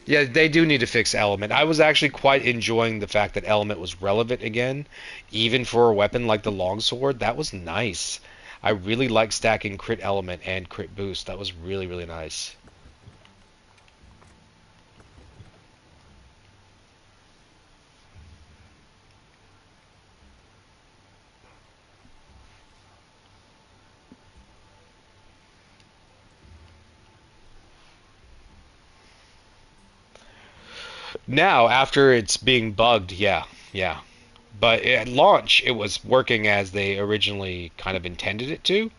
Yeah, they do need to fix Element. I was actually quite enjoying the fact that Element was relevant again, even for a weapon like the Longsword. That was nice. I really like stacking crit Element and crit boost. That was really, really nice. Now, after it's being bugged, yeah, yeah. But at launch, it was working as they originally kind of intended it to,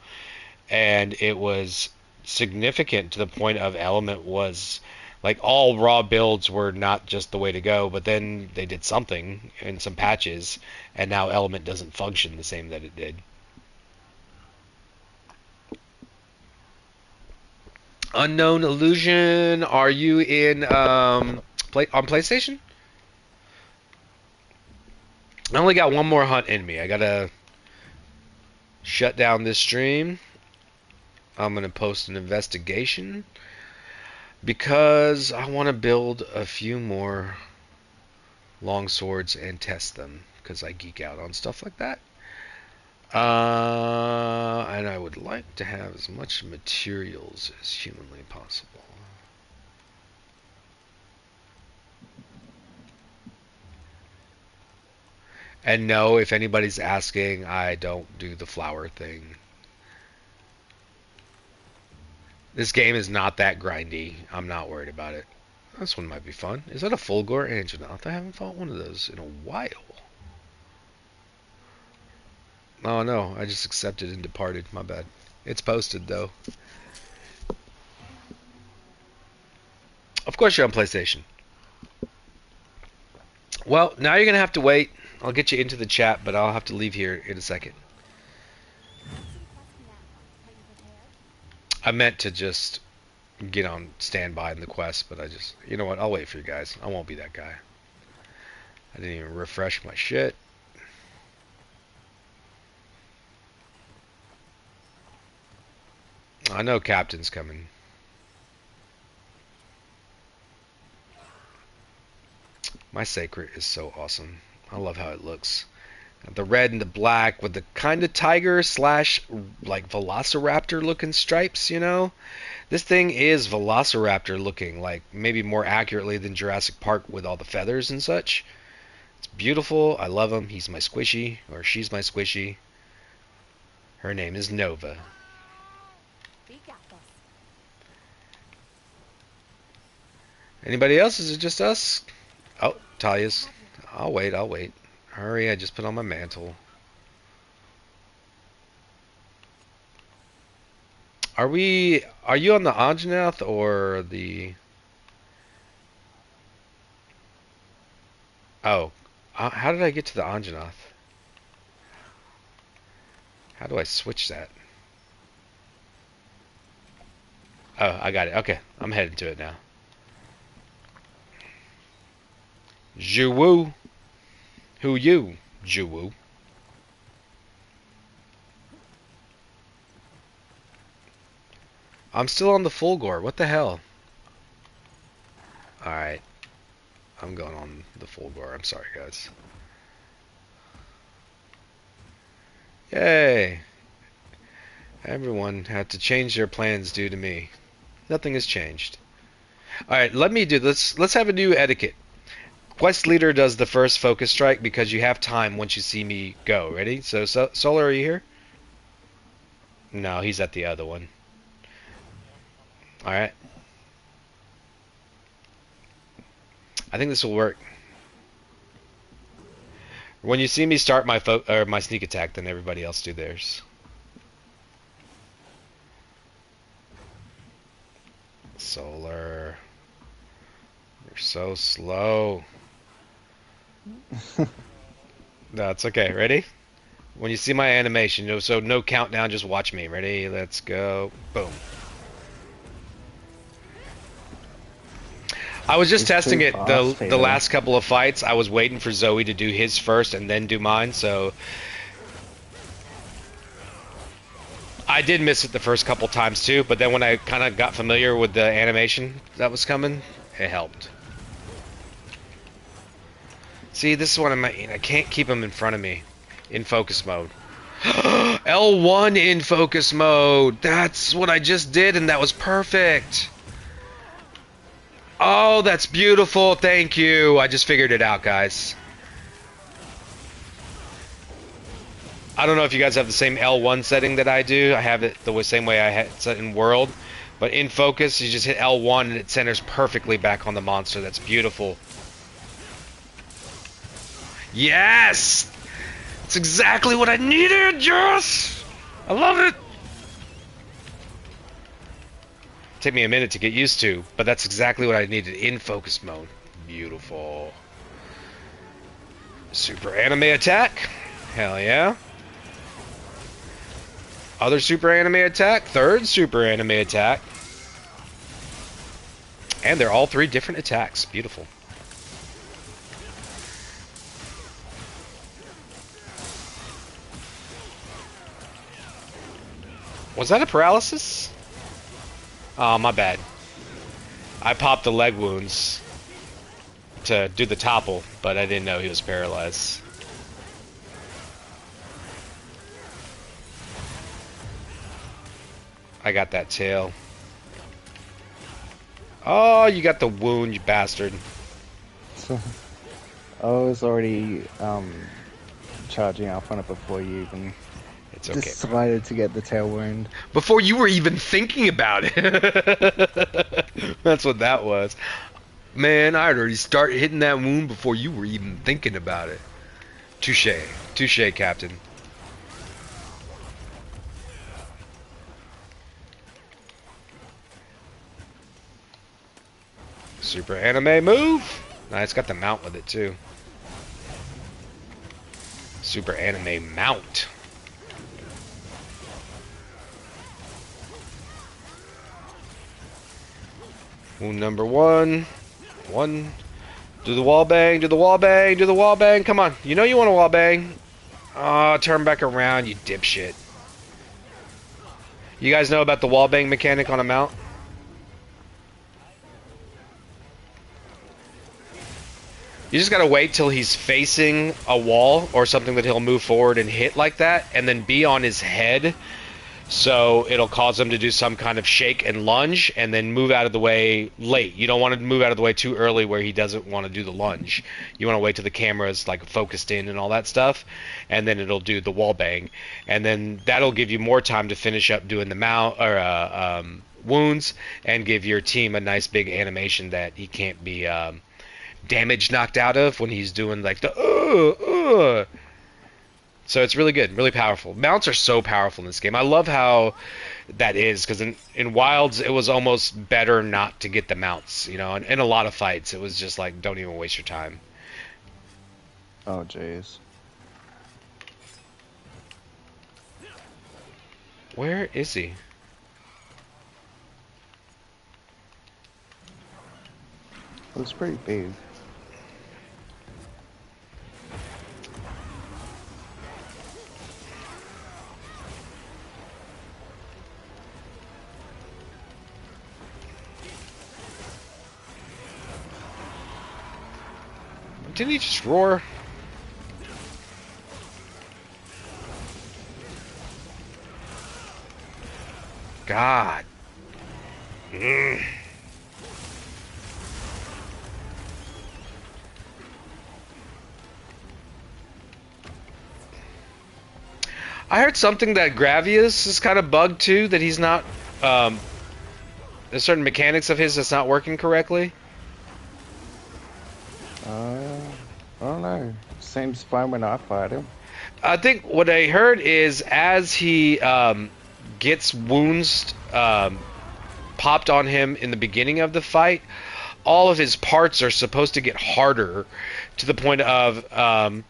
and it was significant to the point of Element was like all raw builds were not just the way to go, but then they did something in some patches, and now Element doesn't function the same that it did. Unknown Illusion, are you in on PlayStation? I only got one more hunt in me. I gotta shut down this stream. I'm gonna post an investigation because I want to build a few more long swords and test them because I geek out on stuff like that. And I would like to have as much materials as humanly possible. And no, if anybody's asking, I don't do the flower thing. This game is not that grindy. I'm not worried about it. This one might be fun. Is that a Fulgor Anjanath? I haven't fought one of those in a while. Oh no, I just accepted and departed. My bad. It's posted though. Of course you're on PlayStation. Well, now you're gonna have to wait. I'll get you into the chat, but I'll have to leave here in a second. I meant to just get on standby in the quest, but you know what? I'll wait for you guys. I won't be that guy. I didn't even refresh my shit. I know Captain's coming. My Sacred is so awesome. I love how it looks. The red and the black with the kind of tiger slash like velociraptor looking stripes, This thing is velociraptor looking, like maybe more accurately than Jurassic Park with all the feathers and such. It's beautiful. I love him. He's my squishy, or she's my squishy. Her name is Nova. Anybody else? Is it just us? Oh, Talia's. I'll wait. I'll wait. Hurry! I just put on my mantle. Are we? Are you on the Anjanath or the? Oh, how did I get to the Anjanath? How do I switch that? Oh, I got it. Okay, I'm heading to it now. Juwoo. Who you? Juwoo. I'm still on the Fulgore. What the hell? Alright. I'm going on the Fulgore. I'm sorry, guys. Yay. Everyone had to change their plans due to me. Nothing has changed. Alright, let me do this. Let's have a new etiquette. Quest leader does the first focus strike because you have time once you see me go. Ready? So Solar, are you here? No, he's at the other one. Alright. I think this will work. When you see me start my my sneak attack, then everybody else do theirs. Solar. You're so slow. No, it's okay. Ready? When you see my animation, so no countdown, just watch me. Ready? Let's go. Boom. I was just testing it the last couple of fights. I was waiting for Zoe to do his first and then do mine, so I did miss it the first couple times too, but then when I kind of got familiar with the animation that was coming, it helped. See, this is what I can't keep him in front of me in focus mode. L1 in focus mode. That's what I just did, and that was perfect. Oh, that's beautiful. Thank you. I just figured it out, guys. I don't know if you guys have the same L1 setting that I do. I have it the same way I had it set in World. But in focus, you just hit L1 and it centers perfectly back on the monster. That's beautiful. Yes! That's exactly what I needed, Joss! I love it! Take me a minute to get used to, but that's exactly what I needed in focus mode. Beautiful. Super anime attack. Hell yeah. Other super anime attack. Third super anime attack. And they're all three different attacks. Beautiful. Was that a paralysis? Oh, my bad. I popped the leg wounds to do the topple, but I didn't know he was paralyzed. I got that tail. Oh, you got the wound, you bastard. I was already charging up on it before you even It's okay. decided to get the tail wound. Before you were even thinking about it. That's what that was. Man, I'd already started hitting that wound before you were even thinking about it. Touche. Touche, Captain. Super anime move. Nah, it's got the mount with it too. Super anime mount. Wound number one. One. Do the wall bang, do the wall bang, do the wall bang. Come on. You know you want a wall bang. Oh, turn back around, you dipshit. You guys know about the wall bang mechanic on a mount? You just gotta wait till he's facing a wall or something that he'll move forward and hit like that, and then be on his head, so it'll cause him to do some kind of shake and lunge, and then move out of the way late. You don't want to move out of the way too early where he doesn't want to do the lunge. You want to wait till the camera's like focused in and all that stuff, and then it'll do the wall bang, and then that'll give you more time to finish up doing the mount or wounds and give your team a nice big animation that he can't be damage knocked out of when he's doing like the So it's really good, really powerful. Mounts are so powerful in this game. I love how that is, because in Wilds it was almost better not to get the mounts, you know. And in a lot of fights it was just like, don't even waste your time. Oh, jeez. Where is he? Looks pretty big. Didn't he just roar? God. I heard something that Gravius is kind of bugged too, that he's not, there's certain mechanics of his that's not working correctly. I don't know. Seems fine when I fight him. I think what I heard is as he gets wounds popped on him in the beginning of the fight, all of his parts are supposed to get harder to the point of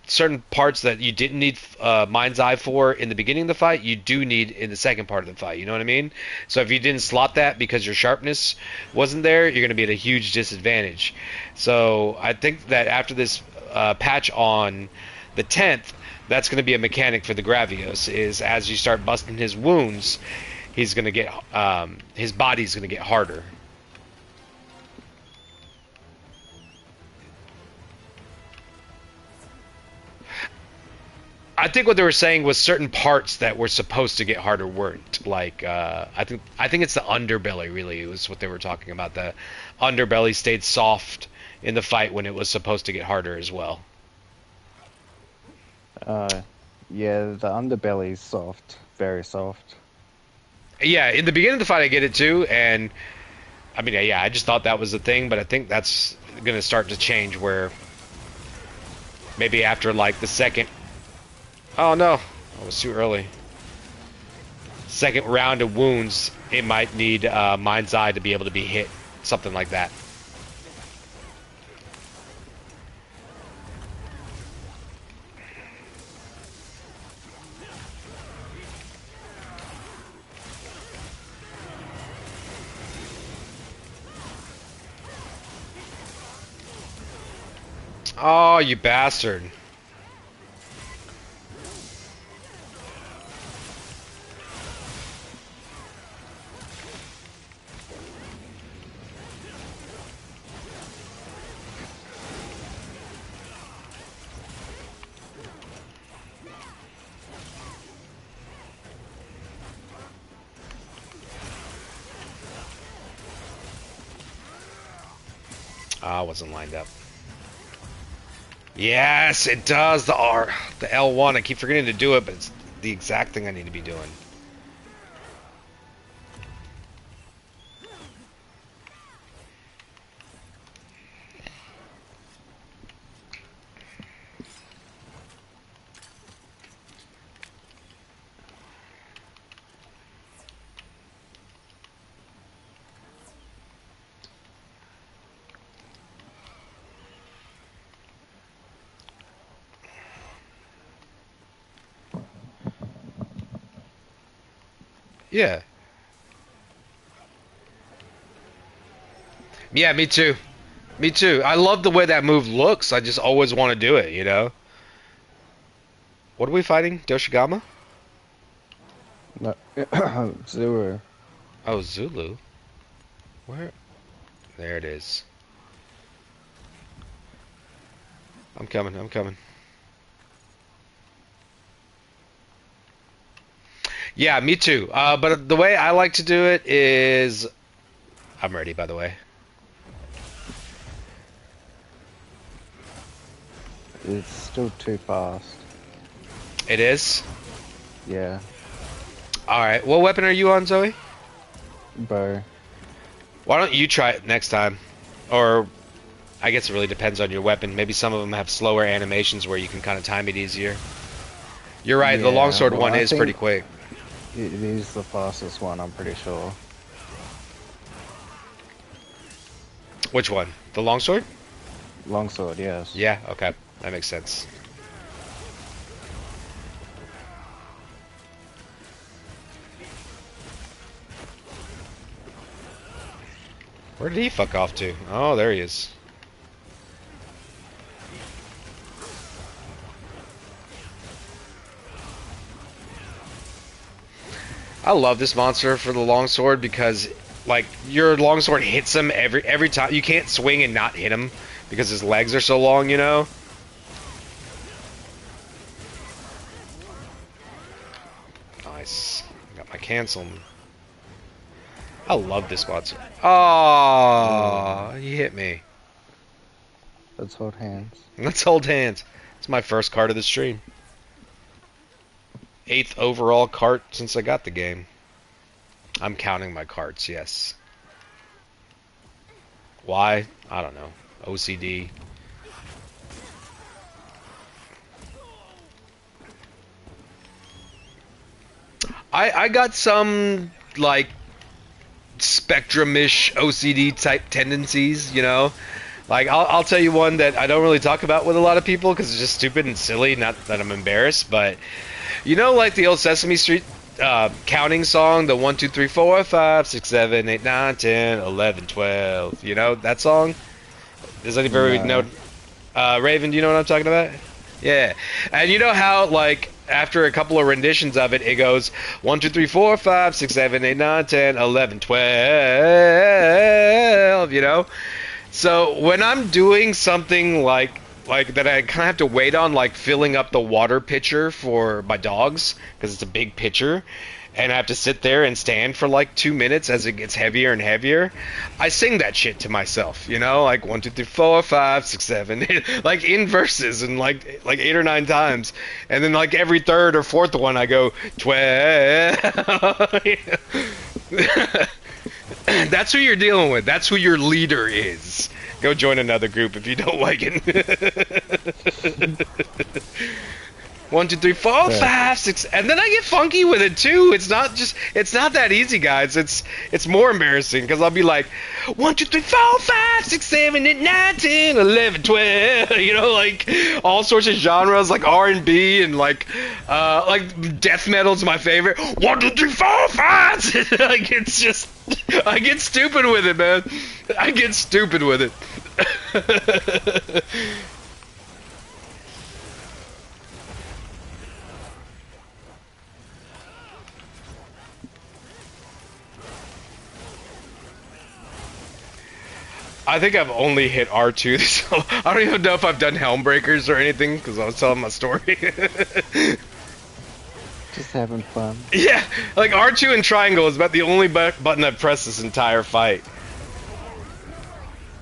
certain parts that you didn't need Mind's Eye for in the beginning of the fight, you do need in the second part of the fight. You know what I mean? So if you didn't slot that because your sharpness wasn't there, you're going to be at a huge disadvantage. So I think that after this patch on the 10th, that's going to be a mechanic for the Gravios, is as you start busting his wounds, he's going to get his body's going to get harder. I think what they were saying was certain parts that were supposed to get harder weren't. Like I think it's the underbelly, really, was what they were talking about. The underbelly stayed soft in the fight when it was supposed to get harder as well. Yeah, the underbelly's soft, very soft. Yeah, in the beginning of the fight I get it too, and I mean, yeah, I just thought that was the thing, but I think that's going to start to change where maybe after like the second... Oh no, I was too early. Second round of wounds, it might need Mind's Eye to be able to be hit, something like that. Oh, you bastard. I wasn't lined up. Yes, it does. The L1. I keep forgetting to do it, but it's the exact thing I need to be doing. Yeah. Yeah, me too. Me too. I love the way that move looks. I just always want to do it, you know? What are we fighting? Doshigama? No, Zero. Oh, Zulu. Where? There it is. I'm coming, I'm coming. Yeah, me too. But the way I like to do it is... I'm ready, by the way. It's still too fast. It is? Yeah. Alright, what weapon are you on, Zoe? bow. Why don't you try it next time? Or I guess it really depends on your weapon. Maybe some of them have slower animations where you can kind of time it easier. You're right. The Yeah, longsword well, one I is pretty think quick. it is the fastest one, I'm pretty sure. Which one? The longsword? Longsword, yes. Yeah. Okay, that makes sense. Where did he fuck off to? Oh, there he is. I love this monster for the longsword because, like, your longsword hits him every time. You can't swing and not hit him because his legs are so long, you know? Nice. Got my cancel. I love this monster. Oh, he hit me. Let's hold hands. Let's hold hands. It's my first card of the stream. 8th overall cart since I got the game. I'm counting my carts, yes. Why? I don't know. OCD. I got some, like, spectrum-ish OCD type tendencies, you know? Like, I'll tell you one that I don't really talk about with a lot of people because it's just stupid and silly, not that I'm embarrassed, but you know, like the old Sesame Street counting song, the 1, 2, 3, 4, 5, 6, 7, 8, 9, 10, 11, 12. You know that song? Does anybody know? No. Raven, do you know what I'm talking about? Yeah. And you know how, like, after a couple of renditions of it, it goes 1, 2, 3, 4, 5, 6, 7, 8, 9, 10, 11, 12. You know? So when I'm doing something like that, I kind of have to wait on, like filling up the water pitcher for my dogs because it's a big pitcher, and I have to sit there and stand for like 2 minutes as it gets heavier and heavier. I sing that shit to myself, you know, like 1, 2, 3, 4, 5, 6, 7, like in verses and like 8 or 9 times, and then like every third or fourth one I go 12. That's who you're dealing with. That's who your leader is. Go join another group if you don't like it. 1, 2, 3, 4, But 5, 6, and then I get funky with it too. It's not that easy, guys. It's more embarrassing because I'll be like 1, 2, 3, 4, 5, 6, 7, 8, 9, 10, 11, 12. You know, like all sorts of genres, like R&B and like death metal's my favorite. 1, 2, 3, 4, 5. Like it's just, I get stupid with it, man. I get stupid with it. I think I've only hit R2, so I don't even know if I've done Helmbreakers or anything because I was telling my story. just having fun. Yeah, like R2 and triangle is about the only button I've pressed this entire fight.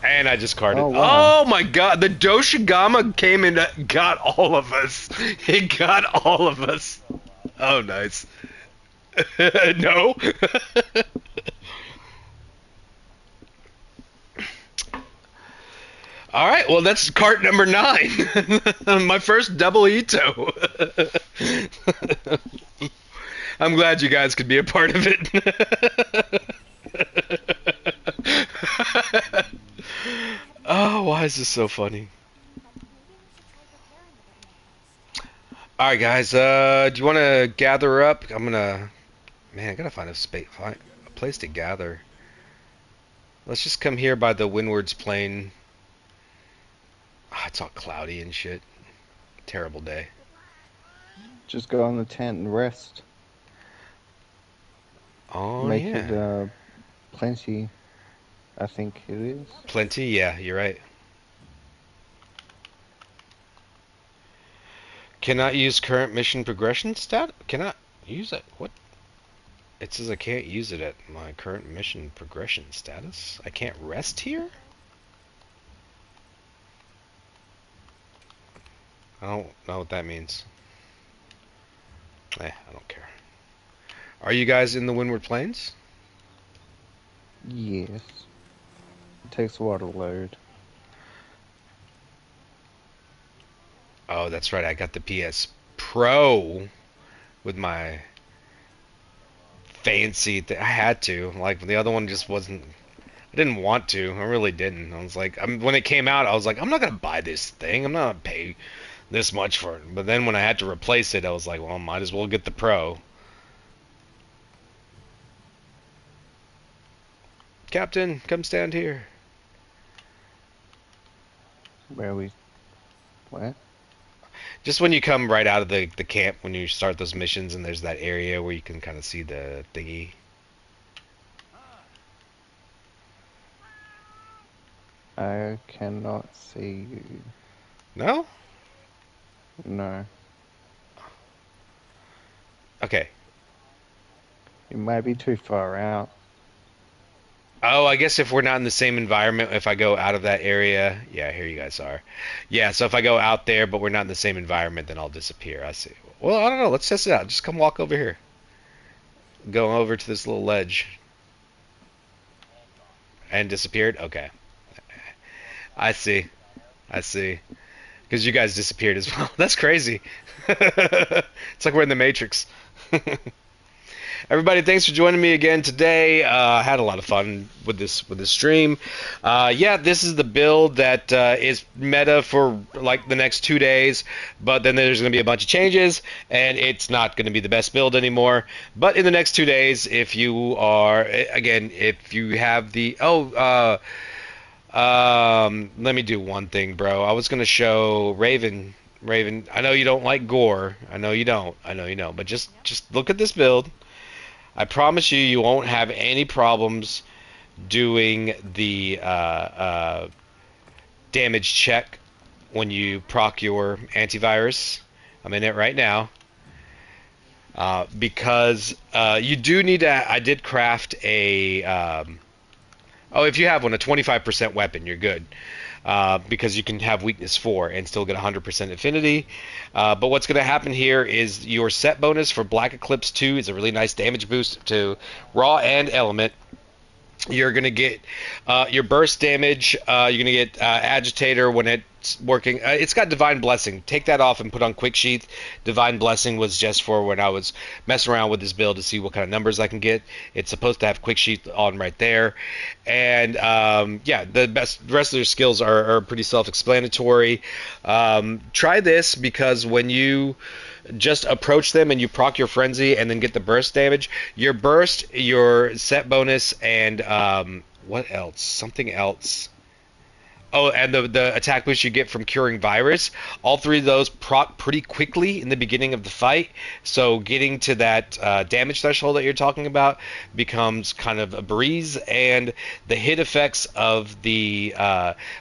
And I just carded. Oh, wow. Oh my god, the Doshigama came and got all of us. It got all of us. Oh, nice. No. All right, well, that's cart number 9. My first double Ito. I'm glad you guys could be a part of it. Oh, why is this so funny? All right, guys. Do you want to gather up? Man, I gotta find a place to gather. Let's just come here by the Windward's Plain. Ah, it's all cloudy and shit. Terrible day. Just go in the tent and rest. Oh, Make yeah. it plenty, I think it is. Plenty? Yeah, you're right. Cannot use current mission progression stat? Cannot use it? What? It says I can't use it at my current mission progression status. I can't rest here? I don't know what that means. I don't care. Are you guys in the Windward Plains? Yes. It takes a while to load. Oh, that's right. I got the PS Pro with my fancy I had to. Like the other one just wasn't. I didn't want to. I really didn't. I was like, when it came out, I was like, I'm not gonna buy this thing. I'm not gonna pay this much for it. But then when I had to replace it, I was like, well, I might as well get the Pro. Captain, come stand here. Where we... Where? Just when you come right out of the camp, when you start those missions, and there's that area where you can kind of see the thingy. I cannot see you. No? No. Okay. You might be too far out. Oh, I guess if we're not in the same environment, if I go out of that area, yeah, here you guys are. Yeah, so if I go out there, but we're not in the same environment, then I'll disappear. I see. Well, I don't know. Let's test it out. Just come walk over here. Go over to this little ledge. And disappeared? Okay. I see. I see. Because you guys disappeared as well. That's crazy. It's like we're in the Matrix. Everybody, thanks for joining me again today. I had a lot of fun with this stream. Yeah, this is the build that is meta for like the next 2 days, but then there's going to be a bunch of changes, and it's not going to be the best build anymore. But in the next 2 days, if you are, again, if you have the let me do one thing, bro. I was going to show Raven. I know you don't like gore. I know you don't. But just look at this build. I promise you, you won't have any problems doing the damage check when you proc your antivirus. I'm in it right now. Because you do need to... I did craft a... oh, if you have one, a 25% weapon, you're good. Because you can have weakness 4 and still get 100% affinity. But what's going to happen here is your set bonus for Black Eclipse 2 is a really nice damage boost to Raw and Element. You're going to get your burst damage. You're going to get Agitator when it's working. It's got Divine Blessing. Take that off and put on Quick Sheath. Divine Blessing was just for when I was messing around with this build to see what kind of numbers I can get. It's supposed to have Quick Sheath on right there. And yeah, the rest of their skills are pretty self-explanatory. Try this because when you just approach them and you proc your frenzy and then get the burst damage, your burst, your set bonus, and what else? Something else. Oh, and the attack boost you get from curing virus. All three of those proc pretty quickly in the beginning of the fight. So getting to that damage threshold that you're talking about becomes kind of a breeze. And the hit effects of the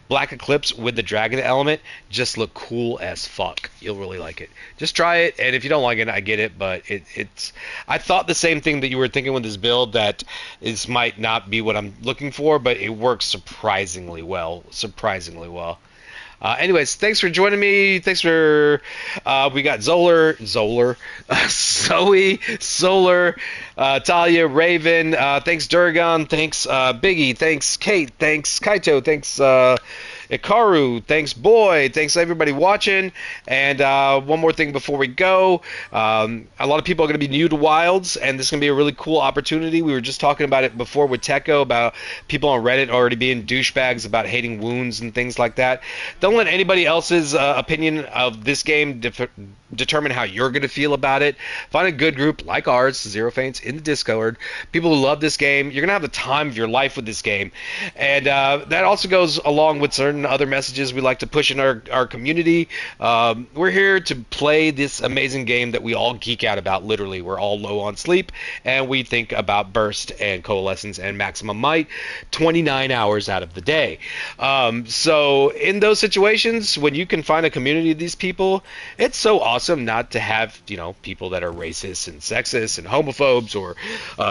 Black Eclipse with the Dragon element just look cool as fuck. You'll really like it. Just try it, and if you don't like it, I get it. But it's. I thought the same thing that you were thinking with this build, that this might not be what I'm looking for, but it works surprisingly well. Surprisingly well. Anyways, thanks for joining me. Thanks for we got Zolar, Zoe, Solar, Talia, Raven. Thanks Durgan. Thanks Biggie. Thanks Kate. Thanks Kaito. Thanks Ikaru. Thanks Boy. Thanks everybody watching. And one more thing before we go. A lot of people are going to be new to Wilds, and this is going to be a really cool opportunity. We were just talking about it before with Techo about people on Reddit already being douchebags about hating wounds and things like that. Don't let anybody else's opinion of this game determine how you're going to feel about it. Find a good group like ours, Zero Feints, in the Discord. People who love this game. You're going to have the time of your life with this game. And that also goes along with certain other messages we like to push in our community. We're here to play this amazing game that we all geek out about, literally. We're all low on sleep, and we think about Burst and Coalescence and Maximum Might 29 hours out of the day. So in those situations, when you can find a community of these people, it's so awesome not to have, people that are racist and sexist and homophobes or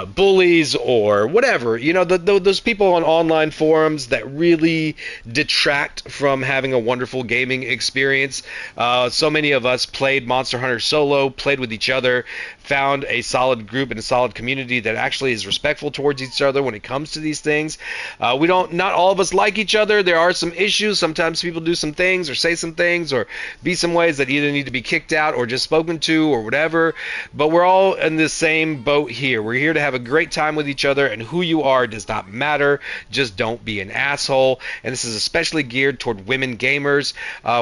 bullies or whatever. Those people on online forums that really detract detract from having a wonderful gaming experience. So many of us played Monster Hunter solo, played with each other, found a solid group and a solid community that actually is respectful towards each other when it comes to these things. Not all of us like each other. There are some issues. Sometimes people do some things or say some things or be some ways that either need to be kicked out or just spoken to or whatever. But we're all in the same boat here. We're here to have a great time with each other, and who you are does not matter. Just don't be an asshole. And this is especially geared toward women gamers.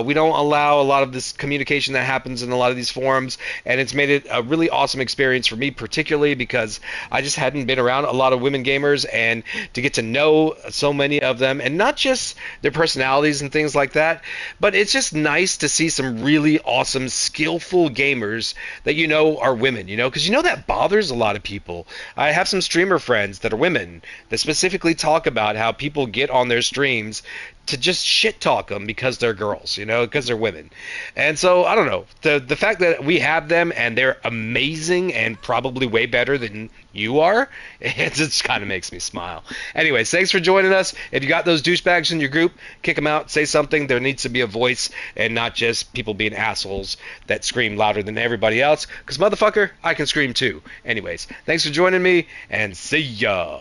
We don't allow a lot of this communication that happens in a lot of these forums, and it's made it a really awesome experience for me, particularly because I just hadn't been around a lot of women gamers, and to get to know so many of them, and not just their personalities and things like that, but it's just nice to see some really awesome, skillful gamers that you know are women, because that bothers a lot of people. I have some streamer friends that are women that specifically talk about how people get on their streams to just shit talk them because they're girls, because they're women. And so, I don't know, the fact that we have them and they're amazing and probably way better than you are, it just kind of makes me smile. Anyways, thanks for joining us. If you got those douchebags in your group, kick them out, say something. There needs to be a voice and not just people being assholes that scream louder than everybody else, because motherfucker, I can scream too. Anyways, thanks for joining me, and see ya.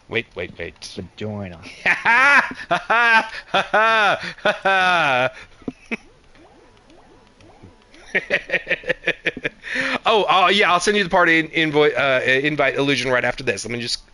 Wait. Vagina. Oh, yeah, I'll send you the party invite illusion right after this. Let me just